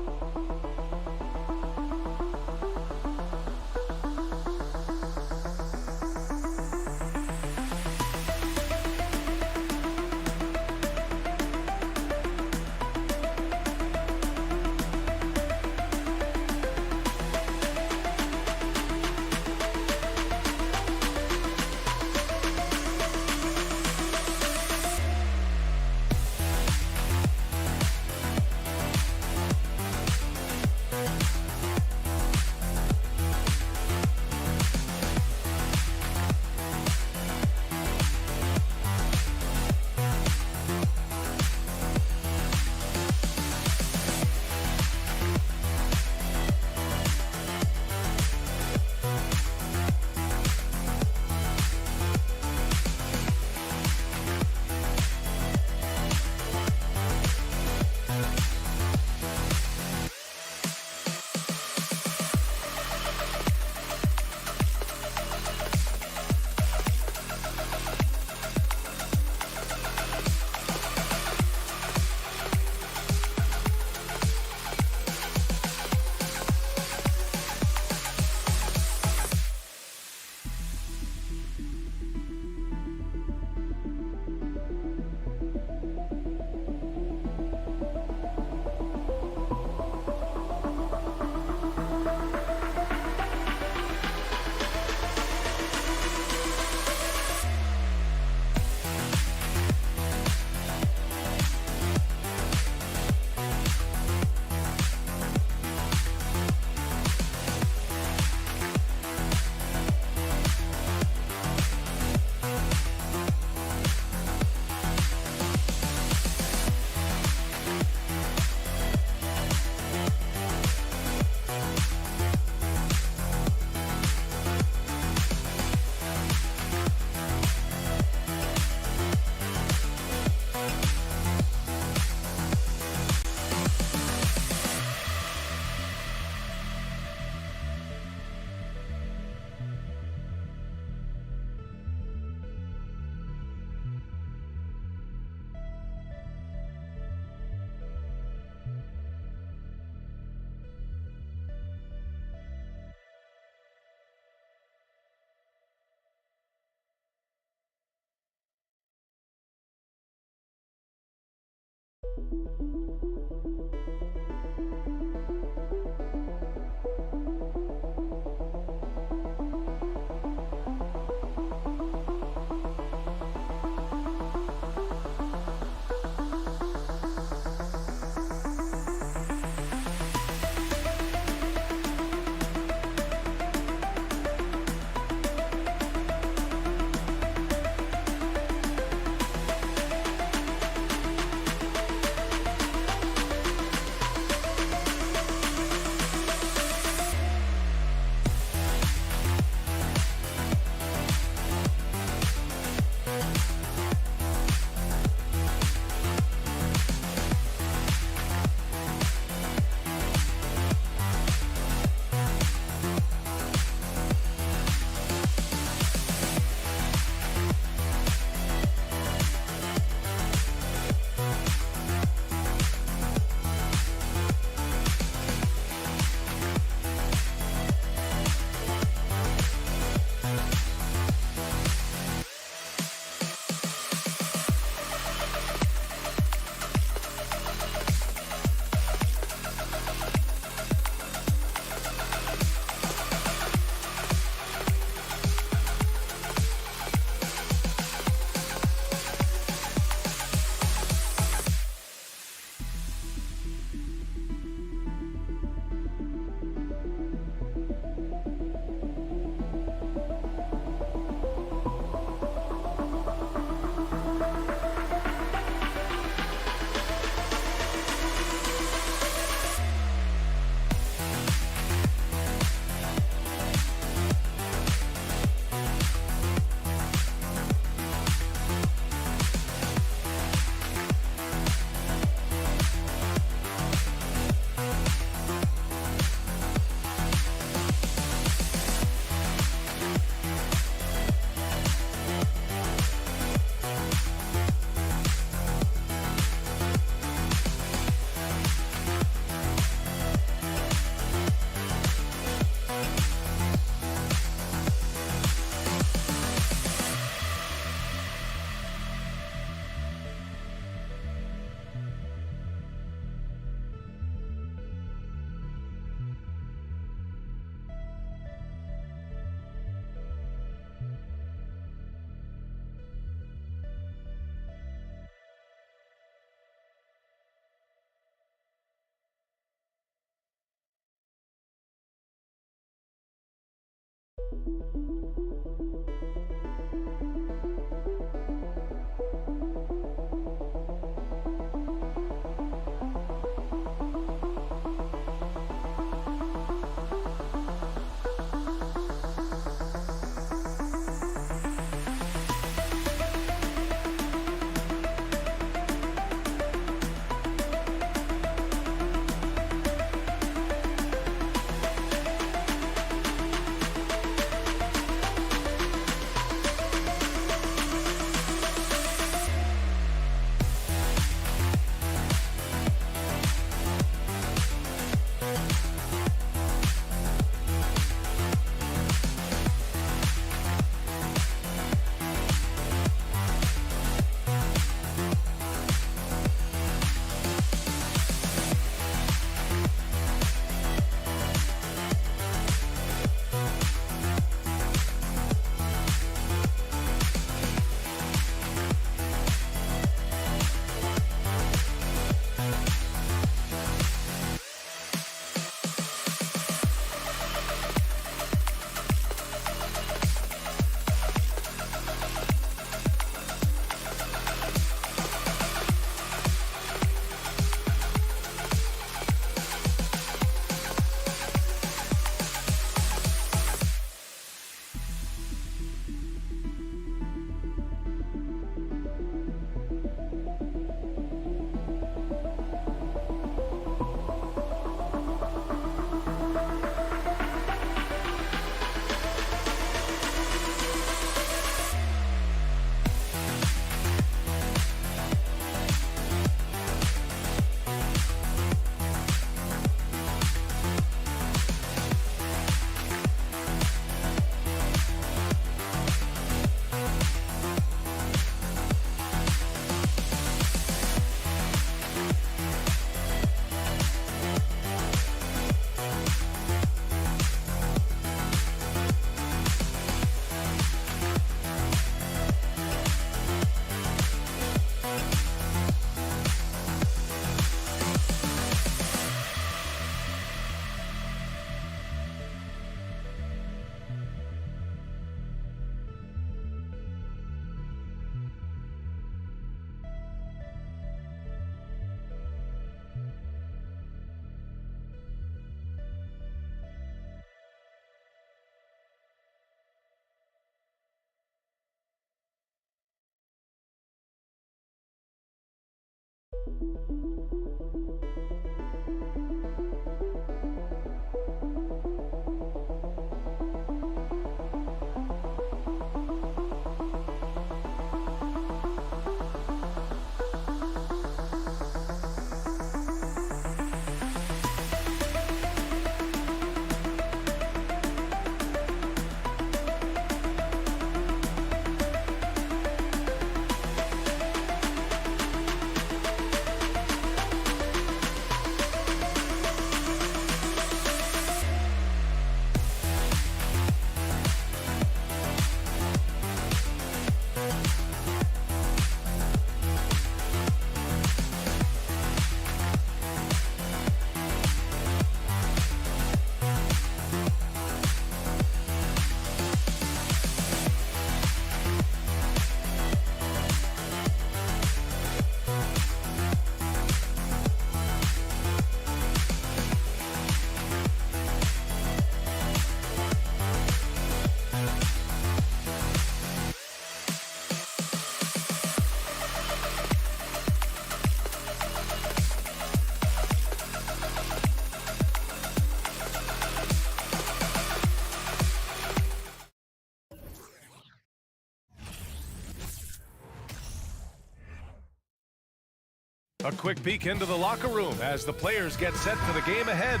A quick peek into the locker room as the players get set for the game ahead,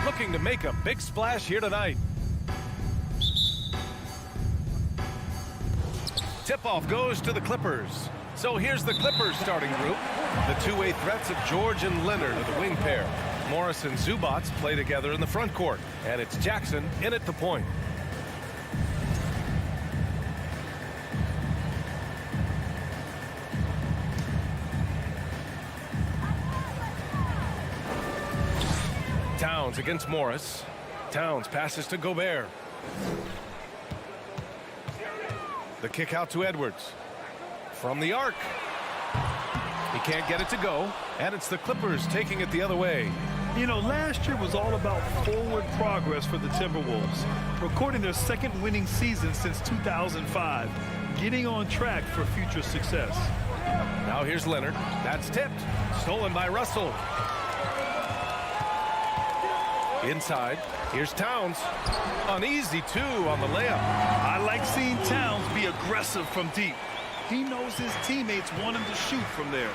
looking to make a big splash here tonight. Tip-off goes to the Clippers. So here's the Clippers starting group. The two-way threats of George and Leonard are the wing pair. Morris and Zubats play together in the front court. And it's Jackson in at the point. Towns against Morris. Towns passes to Gobert. The kick out to Edwards. From the arc. He can't get it to go, and it's the Clippers taking it the other way. You know, last year was all about forward progress for the Timberwolves, recording their second winning season since 2005, getting on track for future success. Now here's Leonard. That's tipped. Stolen by Russell. Inside. Here's Towns. An easy 2 on the layup. I like seeing Towns be aggressive from deep. He knows his teammates want him to shoot from there.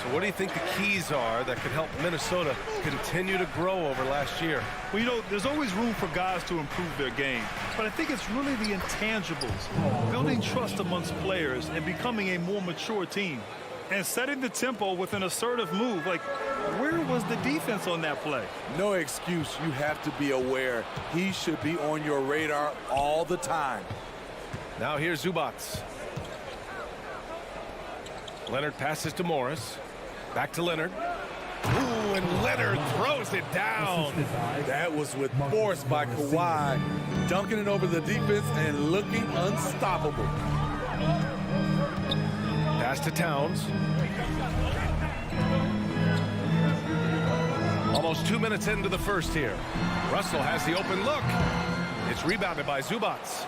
So what do you think the keys are that could help Minnesota continue to grow over last year? Well, you know, there's always room for guys to improve their game. But I think it's really the intangibles, building trust amongst players and becoming a more mature team. And setting the tempo with an assertive move. Like, where was the defense on that play? No excuse. You have to be aware. He should be on your radar all the time. Now here's Zubats. Leonard passes to Morris. Back to Leonard. Ooh, and Leonard throws it down. That was with force by Kawhi, dunking it over the defense and looking unstoppable. Pass to Towns. Almost 2 minutes into the first here. Russell has the open look. It's rebounded by Zubats.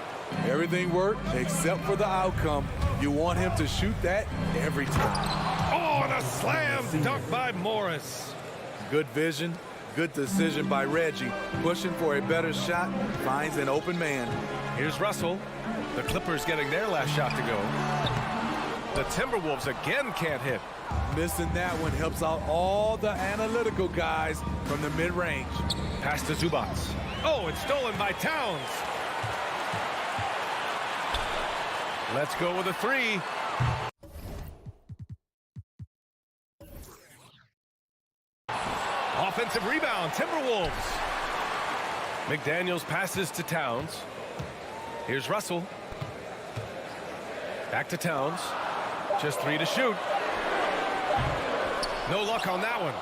Everything worked except for the outcome. You want him to shoot that every time. Oh, and a slam dunk by Morris. Good vision, good decision by Reggie. Pushing for a better shot, finds an open man. Here's Russell. The Clippers getting their last shot to go. The Timberwolves again can't hit. Missing that one helps out all the analytical guys from the mid-range. Pass to Zubats. Oh, it's stolen by Towns. Let's go with a 3. Offensive rebound, Timberwolves. McDaniels passes to Towns. Here's Russell. Back to Towns. Just 3 to shoot. No luck on that one.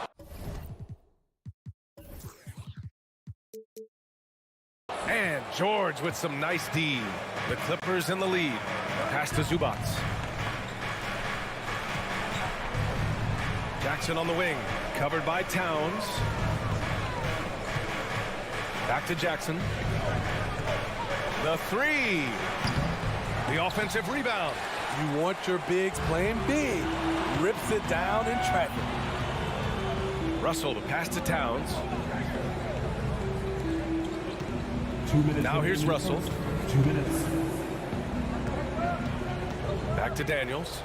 And George with some nice D. The Clippers in the lead. Pass to Zubats. Jackson on the wing. Covered by Towns. Back to Jackson. The 3. The offensive rebound. You want your bigs playing big. Rips it down in traffic. Russell to pass to Towns. 2 minutes. Now here's Russell. 2 minutes. Back to Daniels.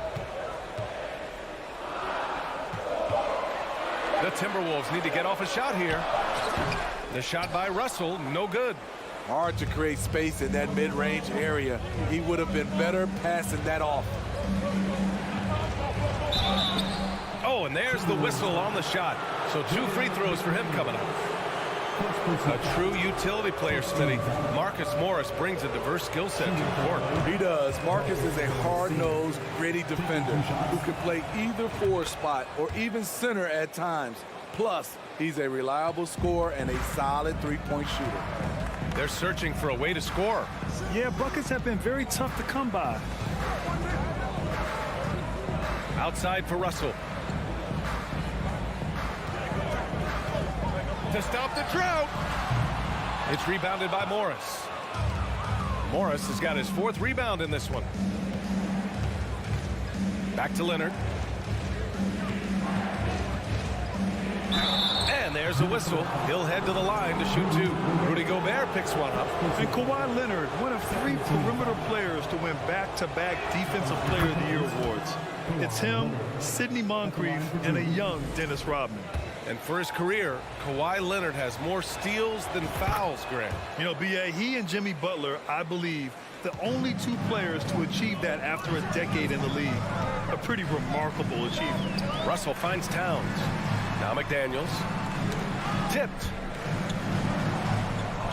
The Timberwolves need to get off a shot here. The shot by Russell, no good. Hard to create space in that mid-range area. He would have been better passing that off. Oh, and there's the whistle on the shot. So 2 free throws for him coming up. A true utility player, Smitty. Marcus Morris brings a diverse skill set to the court. He does. Marcus is a hard-nosed, gritty defender who can play either 4 spot or even center at times. Plus, he's a reliable scorer and a solid 3-point shooter. They're searching for a way to score. Yeah, buckets have been very tough to come by. Outside for Russell. To stop the drought. It's rebounded by Morris. Morris has got his 4th rebound in this one. Back to Leonard. And there's a whistle. He'll head to the line to shoot 2. Rudy Gobert picks one up. And Kawhi Leonard, one of 3 perimeter players to win back-to-back Defensive Player of the Year awards. It's him, Sidney Moncrief, and a young Dennis Rodman. And for his career, Kawhi Leonard has more steals than fouls, Grant. You know, B.A., he and Jimmy Butler, I believe, the only 2 players to achieve that after a decade in the league. A pretty remarkable achievement. Russell finds Towns. Now McDaniels. Tipped.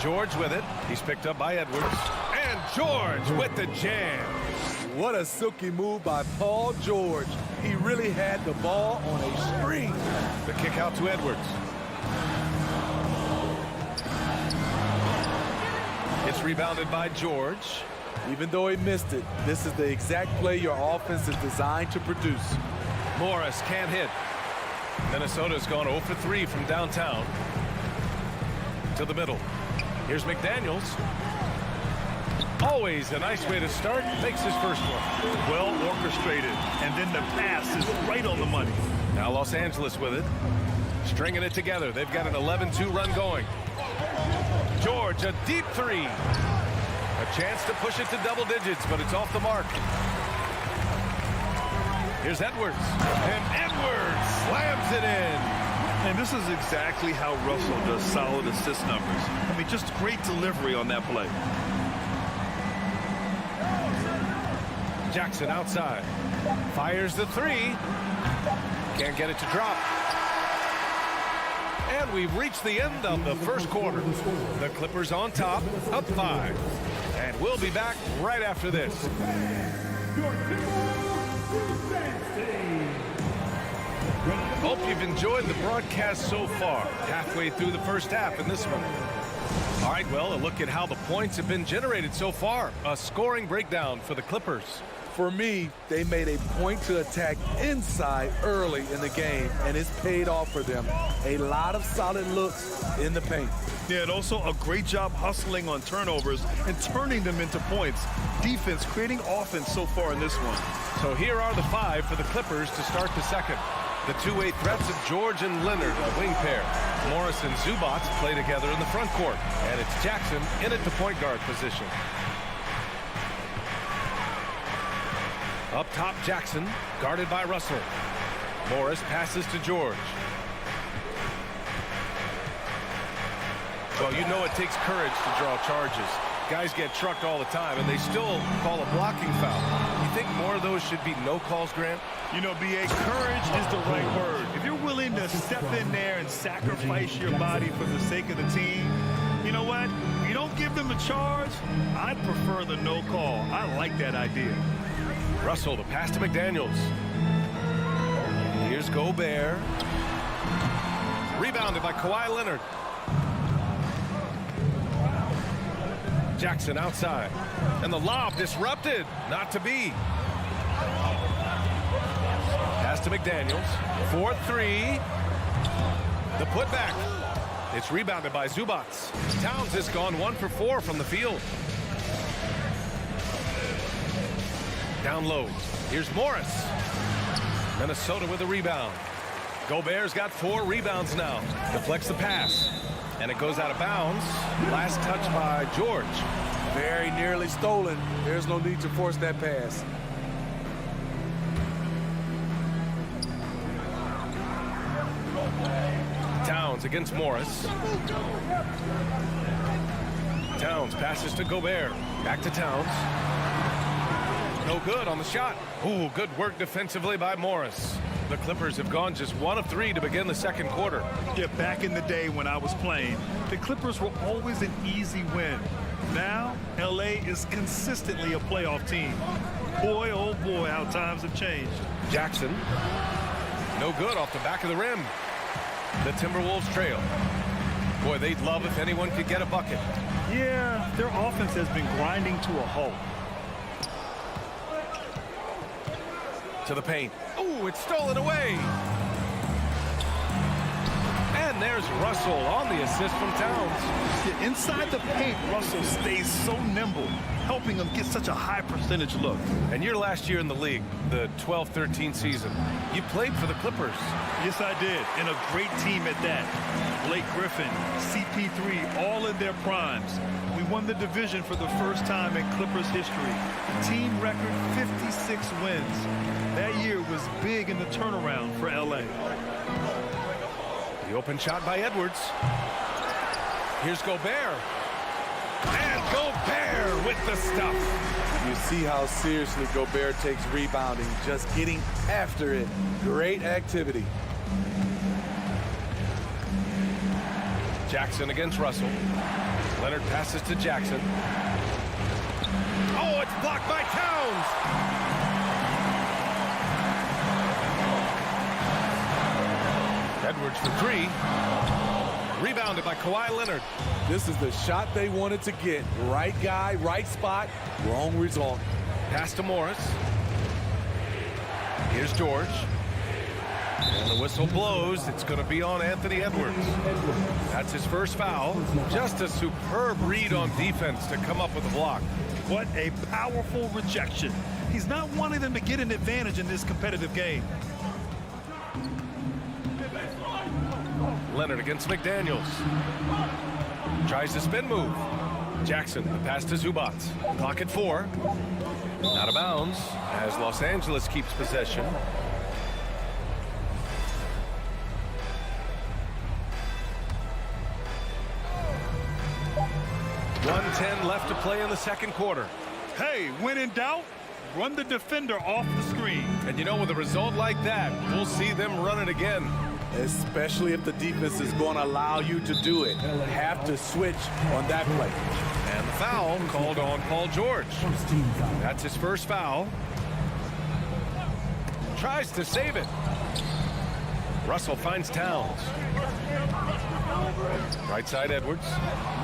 George with it. He's picked up by Edwards. And George with the jam. What a silky move by Paul George. He really had the ball on a string. The kick out to Edwards. It's rebounded by George. Even though he missed it, this is the exact play your offense is designed to produce. Morris can't hit. Minnesota's gone 0 for 3 from downtown to the middle. Here's McDaniels. Always a nice way to start. Makes his first one. Well orchestrated. And then the pass is right on the money. Now Los Angeles with it. Stringing it together. They've got an 11-2 run going. George, a deep three. A chance to push it to double digits, but it's off the mark. Here's Edwards. And Edwards slams it in. And this is exactly how Russell does solid assist numbers. I mean, just great delivery on that play. Jackson outside. Fires the three. Can't get it to drop. And we've reached the end of the first quarter. The Clippers on top, up 5. And we'll be back right after this. Hope you've enjoyed the broadcast so far. Halfway through the first half in this one. All right, well, a look at how the points have been generated so far. A scoring breakdown for the Clippers. For me, they made a point to attack inside early in the game, and it's paid off for them. A lot of solid looks in the paint. Yeah, and also a great job hustling on turnovers and turning them into points. Defense creating offense so far in this one. So here are the 5 for the Clippers to start the second. The two-way threats of George and Leonard, a wing pair. Morris and Zubac play together in the front court. And it's Jackson in at the point guard position. Up top, Jackson, guarded by Russell. Morris passes to George. Well, you know it takes courage to draw charges. Guys get trucked all the time, and they still call a blocking foul. You think more of those should be no calls, Grant? You know, B.A., courage is the right word. If you're willing to step in there and sacrifice your body for the sake of the team, you know what? You don't give them a charge. I'd prefer the no call. I like that idea. Russell, the pass to McDaniels. Here's Gobert. Rebounded by Kawhi Leonard. Jackson outside. And the lob disrupted. Not to be. Pass to McDaniels. 4-3. The putback. It's rebounded by Zubac. Towns has gone 1 for 4 from the field. Down low. Here's Morris. Minnesota with a rebound. Gobert's got 4 rebounds now. Deflects the pass. And it goes out of bounds. Last touch by George. Very nearly stolen. There's no need to force that pass. Towns against Morris. Towns passes to Gobert. Back to Towns. No good on the shot. Ooh, good work defensively by Morris. The Clippers have gone just 1 of 3 to begin the second quarter. Yeah, back in the day when I was playing, the Clippers were always an easy win. Now, L.A. is consistently a playoff team. Boy, oh boy, how times have changed. Jackson. No good off the back of the rim. The Timberwolves trail. Boy, they'd love if anyone could get a bucket. Yeah, their offense has been grinding to a halt. To the paint. Oh, it's stolen away. And there's Russell on the assist from Towns. Yeah, inside the paint, Russell stays so nimble, helping him get such a high percentage look. And your last year in the league, the 12-13 season, you played for the Clippers. Yes, I did, and a great team at that. Blake Griffin, CP3, all in their primes. We won the division for the first time in Clippers history. Team record 56 wins. That year was big in the turnaround for L.A. The open shot by Edwards. Here's Gobert. And Gobert with the stuff. You see how seriously Gobert takes rebounding, just getting after it. Great activity. Jackson against Russell. Leonard passes to Jackson. Oh, it's blocked by Towns. Edwards for 3. Rebounded by Kawhi Leonard. This is the shot they wanted to get. Right guy, right spot, wrong result. Pass to Morris. Here's George. And the whistle blows. It's going to be on Anthony Edwards. That's his first foul. Just a superb read on defense to come up with a block. What a powerful rejection. He's not wanting them to get an advantage in this competitive game. Leonard against McDaniels. Tries to spin move. Jackson, the pass to Zubac. Clock at 4. Out of bounds as Los Angeles keeps possession. .110 left to play in the second quarter. Hey, when in doubt, run the defender off the screen. And you know, with a result like that, we'll see them run it again. Especially if the defense is going to allow you to do it. Have to switch on that play. And the foul called on Paul George. That's his first foul. Tries to save it. Russell finds Towns. Right side Edwards.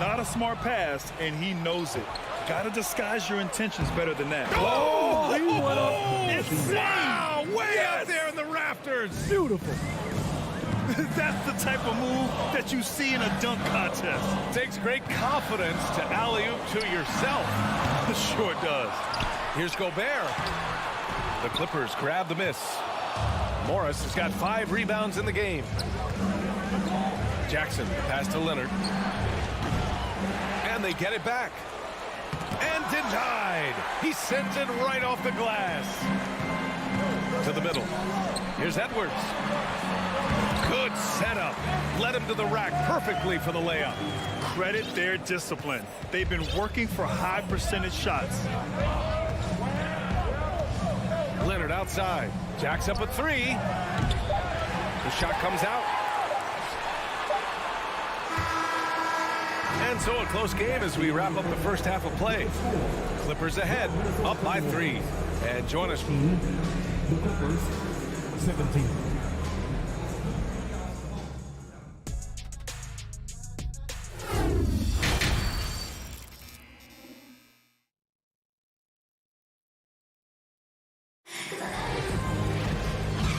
Not a smart pass, and he knows it. Got to disguise your intentions better than that. Oh, he went up. Insane! Wow, way out there in the rafters. Beautiful. That's the type of move that you see in a dunk contest. Takes great confidence to alley-oop to yourself. Sure does. Here's Gobert. The Clippers grab the miss. Morris has got 5 rebounds in the game. Jackson, pass to Leonard. And they get it back. And denied. He sends it right off the glass. To the middle. Here's Edwards. Good setup. Led him to the rack perfectly for the layup. Credit their discipline. They've been working for high percentage shots. Leonard outside. Jacks up a 3. The shot comes out. And so a close game as we wrap up the first half of play. Clippers ahead, up by 3. And join us. The Clippers, 17.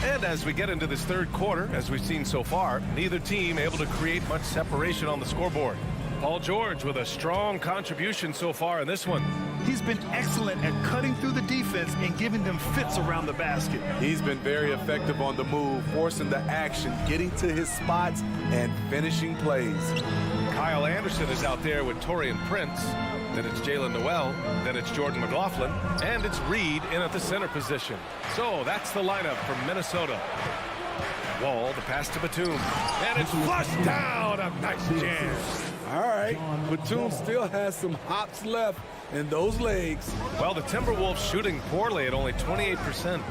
And as we get into this third quarter, as we've seen so far, neither team able to create much separation on the scoreboard. Paul George with a strong contribution so far in this one. He's been excellent at cutting through the defense and giving them fits around the basket. He's been very effective on the move, forcing the action, getting to his spots, and finishing plays. Kyle Anderson is out there with Taurean Prince. Then it's Jalen Noel. Then it's Jordan McLaughlin. And it's Reed in at the center position. So that's the lineup for Minnesota. Wall, the pass to Batum. And it's flushed down. A nice jam. All right, Batum still has some hops left in those legs. Well, the Timberwolves shooting poorly at only 28%.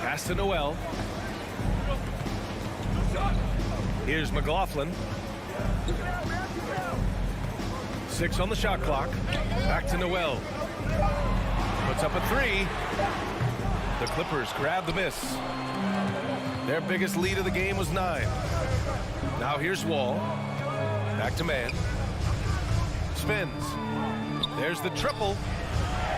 Pass to Noel. Here's McLaughlin. 6 on the shot clock. Back to Noel. Puts up a 3. The Clippers grab the miss. Their biggest lead of the game was 9. Now here's Wall. Back to Mann. Spins. There's the triple.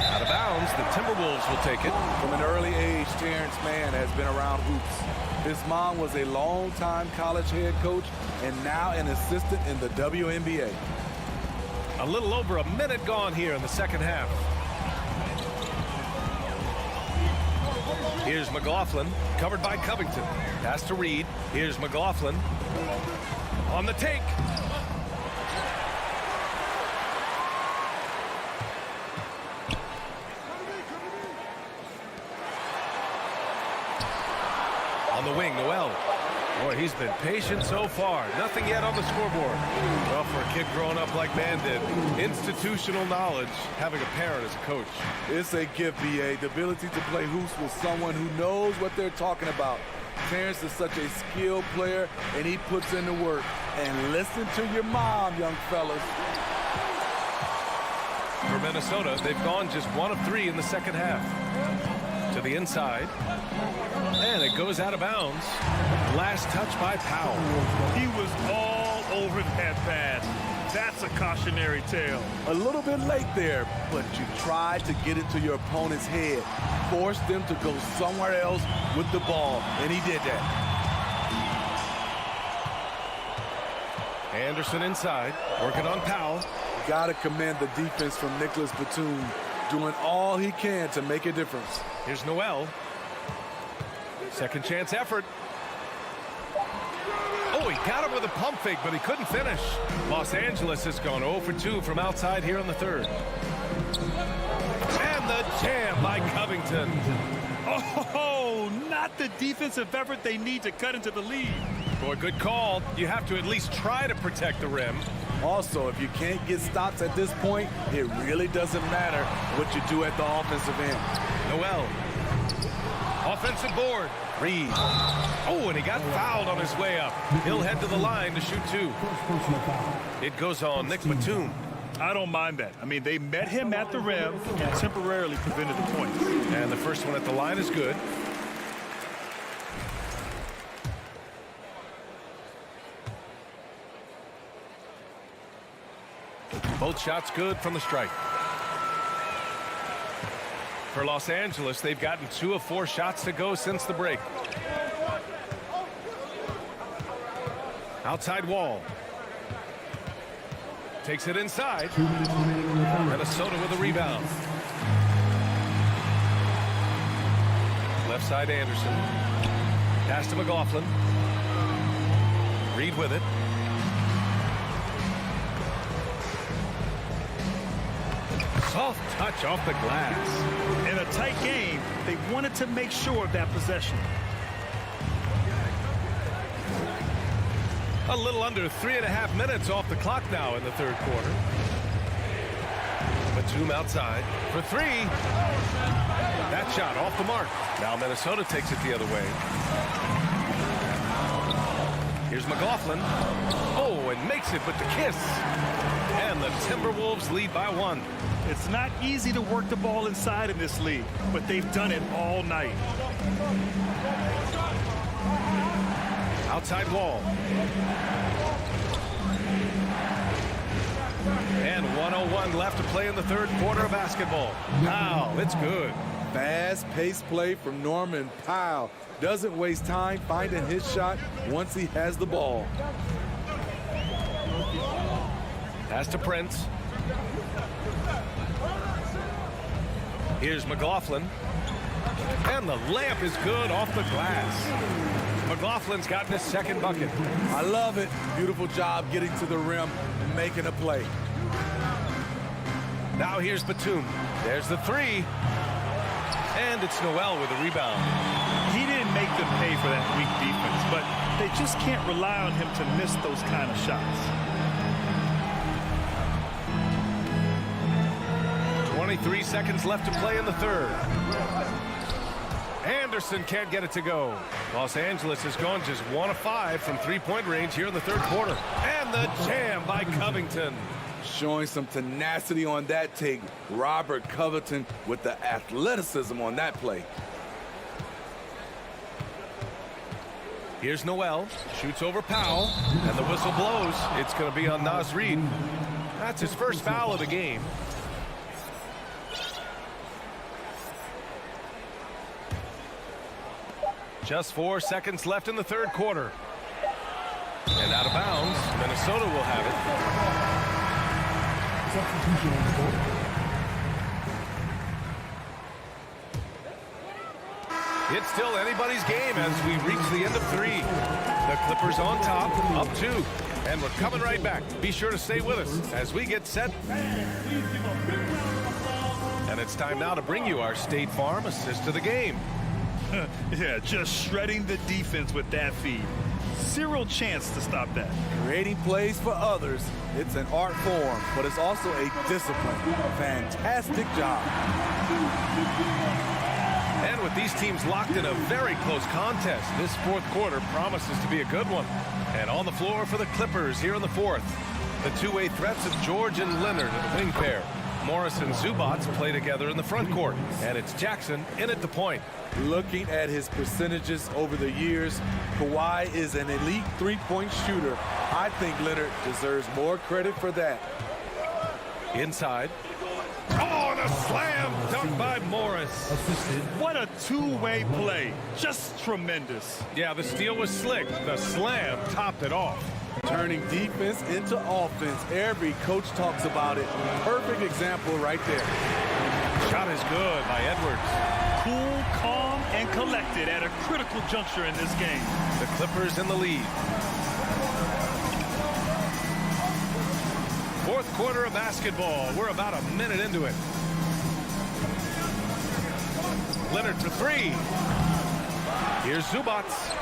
Out of bounds. The Timberwolves will take it. From an early age, Terrence Mann has been around hoops. His mom was a long-time college head coach and now an assistant in the WNBA. A little over a minute gone here in the second half. Here's McLaughlin, covered by Covington. Pass to Reed. Here's McLaughlin. On the take. On the wing, Noel. Boy, he's been patient so far. Nothing yet on the scoreboard. Well, for a kid growing up like Mann did, institutional knowledge, having a parent as a coach. It's a gift, B.A. The ability to play hoops with someone who knows what they're talking about. Terrence is such a skilled player, and he puts in the work. And listen to your mom, young fellas. For Minnesota, they've gone just 1 of 3 in the second half. To the inside. And it goes out of bounds. Last touch by Powell. He was all over that pass. That's a cautionary tale. A little bit late there, but you tried to get into your opponent's head. Force them to go somewhere else with the ball, and he did that. Anderson inside, working on Powell. Got to commend the defense from Nicholas Batum, doing all he can to make a difference. Here's Noel. Second chance effort. Oh, he got him with a pump fake, but he couldn't finish. Los Angeles has gone 0 for 2 from outside here in the third. And the jam by Covington. Oh, not the defensive effort they need to cut into the lead. Boy, good call. You have to at least try to protect the rim. Also, if you can't get stops at this point, it really doesn't matter what you do at the offensive end. Noel. Offensive board. Reed. Oh, and he got fouled on his way up. He'll head to the line to shoot 2. It goes on Nick Batum. I don't mind that. I mean, they met him at the rim and temporarily prevented the points. And the first one at the line is good. Both shots good from the stripe. For Los Angeles, they've gotten 2 of 4 shots to go since the break. Outside wall. Takes it inside. Minnesota with a rebound. Left side Anderson. Pass to McLaughlin. Reed with it. Soft touch off the glass. In a tight game, they wanted to make sure of that possession. A little under 3.5 minutes off the clock now in the third quarter. Batum outside for 3. That shot off the mark. Now Minnesota takes it the other way. Here's McLaughlin. Oh, and makes it with the kiss. And the Timberwolves lead by 1. It's not easy to work the ball inside in this league, but they've done it all night. Outside wall. And 1:01 left to play in the third quarter of basketball. Wow, it's good. Fast-paced play from Norman Powell. Doesn't waste time finding his shot once he has the ball. Pass to Prince. Here's McLaughlin. And the layup is good off the glass. McLaughlin's gotten his second bucket. I love it. Beautiful job getting to the rim and making a play. Now here's Batum. There's the 3. And it's Noel with a rebound. He didn't make them pay for that weak defense, but they just can't rely on him to miss those kind of shots. 23 seconds left to play in the third. Anderson can't get it to go. Los Angeles has gone just 1 of 5 from 3-point range here in the third quarter. And the jam by Covington. Showing some tenacity on that take. Robert Covington with the athleticism on that play. Here's Noel. Shoots over Powell. And the whistle blows. It's going to be on Naz Reid. That's his first foul of the game. Just 4 seconds left in the third quarter. And out of bounds, Minnesota will have it. It's still anybody's game as we reach the end of 3. The Clippers on top, up 2. And we're coming right back. Be sure to stay with us as we get set. And it's time now to bring you our State Farm assist to the game. Yeah, just shredding the defense with that feed. Zero chance to stop that. Creating plays for others, it's an art form, but it's also a discipline. Fantastic job. And with these teams locked in a very close contest, this fourth quarter promises to be a good one. And on the floor for the Clippers here in the fourth, the two-way threats of George and Leonard, the wing pair. Morris and Zubats play together in the front court, and it's Jackson in at the point. Looking at his percentages over the years, Kawhi is an elite three-point shooter. I think Leonard deserves more credit for that. Inside. Oh, and a slam dunk by Morris. What a two-way play. Just tremendous. Yeah, the steal was slick. The slam topped it off. Turning defense into offense. Every coach talks about it. Perfect example right there. Shot is good by Edwards. Cool, calm, and collected at a critical juncture in this game. The Clippers in the lead. Fourth quarter of basketball. We're about a minute into it. Leonard to three. Here's Zubats.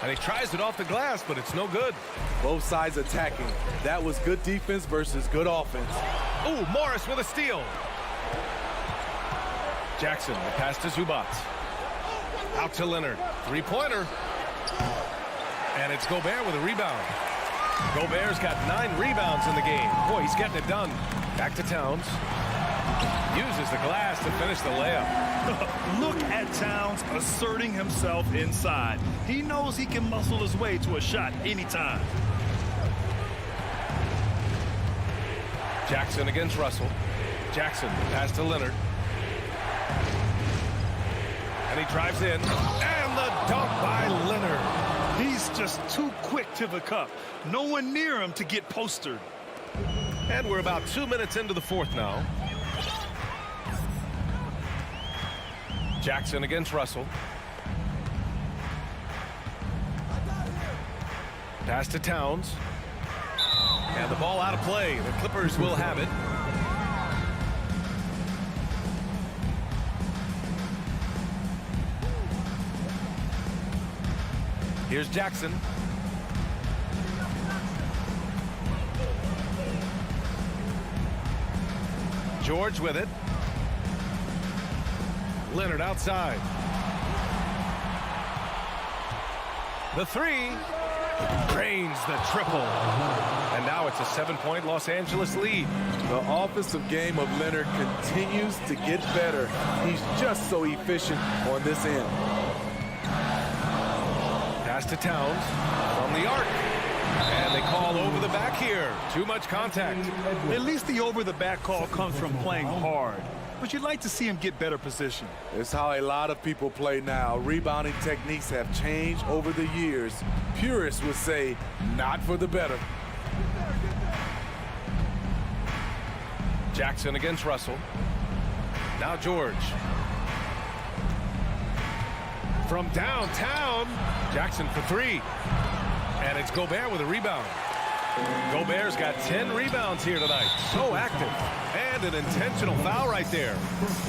And he tries it off the glass, but it's no good. Both sides attacking. That was good defense versus good offense. Ooh, Morris with a steal. Jackson, the pass to Zubats. Out to Leonard. Three-pointer. And it's Gobert with a rebound. Gobert's got 9 rebounds in the game. Boy, he's getting it done. Back to Towns. Uses the glass to finish the layup. Look at Towns asserting himself inside. He knows he can muscle his way to a shot anytime. Jackson against Russell. Jackson, pass to Leonard. And he drives in. And the dunk by Leonard. He's just too quick to the cup. No one near him to get postered. And we're about 2 minutes into the fourth now. Jackson against Russell. Pass to Towns. And the ball out of play. The Clippers will have it. Here's Jackson. George with it. Leonard outside. The three. Drains the triple. And now it's a 7-point Los Angeles lead. The offensive game of Leonard continues to get better. He's just so efficient on this end. Pass to Towns from the arc. And they call over the back here. Too much contact. At least the over the back call comes from playing hard. But you'd like to see him get better position. It's how a lot of people play now. Rebounding techniques have changed over the years. Purists would say, not for the better. Jackson against Russell. Now George. From downtown, Jackson for three. And it's Gobert with a rebound. Gobert's got 10 rebounds here tonight. So active. And an intentional foul right there.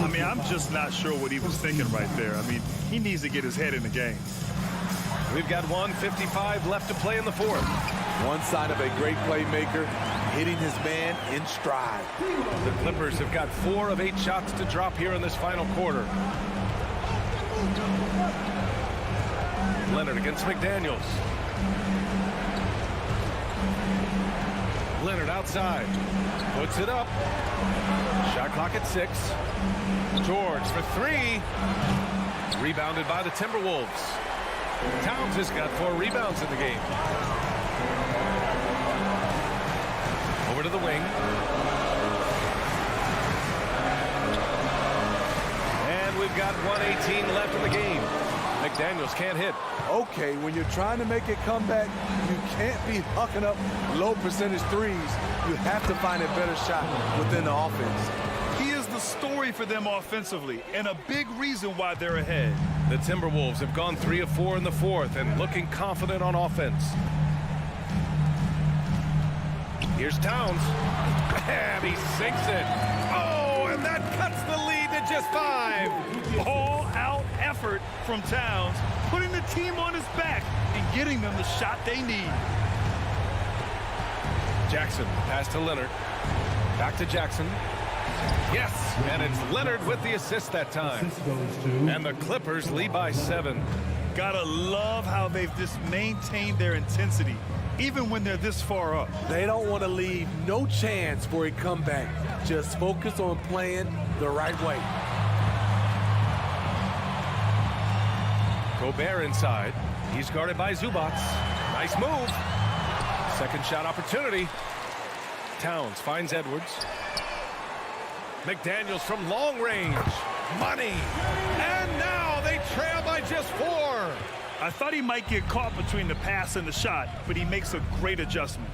I mean, I'm just not sure what he was thinking right there. I mean, he needs to get his head in the game. We've got 1:55 left to play in the fourth. One sign of a great playmaker, hitting his man in stride. The Clippers have got 4 of 8 shots to drop here in this final quarter. Leonard against McDaniels. Leonard outside. Puts it up. Shot clock at 6. George for 3. Rebounded by the Timberwolves. Towns has got 4 rebounds in the game. Over to the wing. And we've got 1:18 left in the game. McDaniels can't hit. Okay, when you're trying to make a comeback, you can't be hucking up low percentage threes. You have to find a better shot within the offense. He is the story for them offensively, and a big reason why they're ahead. The Timberwolves have gone 3 of 4 in the fourth and looking confident on offense. Here's Towns. And he sinks it. Oh, and that cuts the lead to just 5. All-out effort from Towns, putting the team on his back and getting them the shot they need. Jackson, pass to Leonard. Back to Jackson. Yes, and it's Leonard with the assist that time. And the Clippers lead by 7. Gotta love how they've just maintained their intensity. even when they're this far up. They don't want to leave no chance for a comeback. Just focus on playing the right way. Gobert inside. He's guarded by Zubats. Nice move. Second shot opportunity. Towns finds Edwards. McDaniels from long range. Money. And now they trail by just 4. I thought he might get caught between the pass and the shot, but he makes a great adjustment.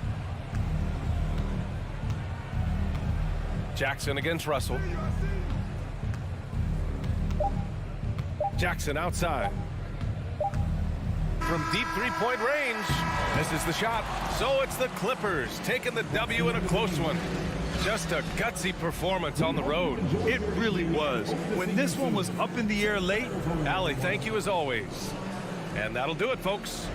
Jackson against Russell. Jackson outside. From deep three-point range. Misses the shot. So it's the Clippers taking the W in a close one. Just a gutsy performance on the road. It really was. When this one was up in the air late. Allie, thank you as always. And that'll do it, folks.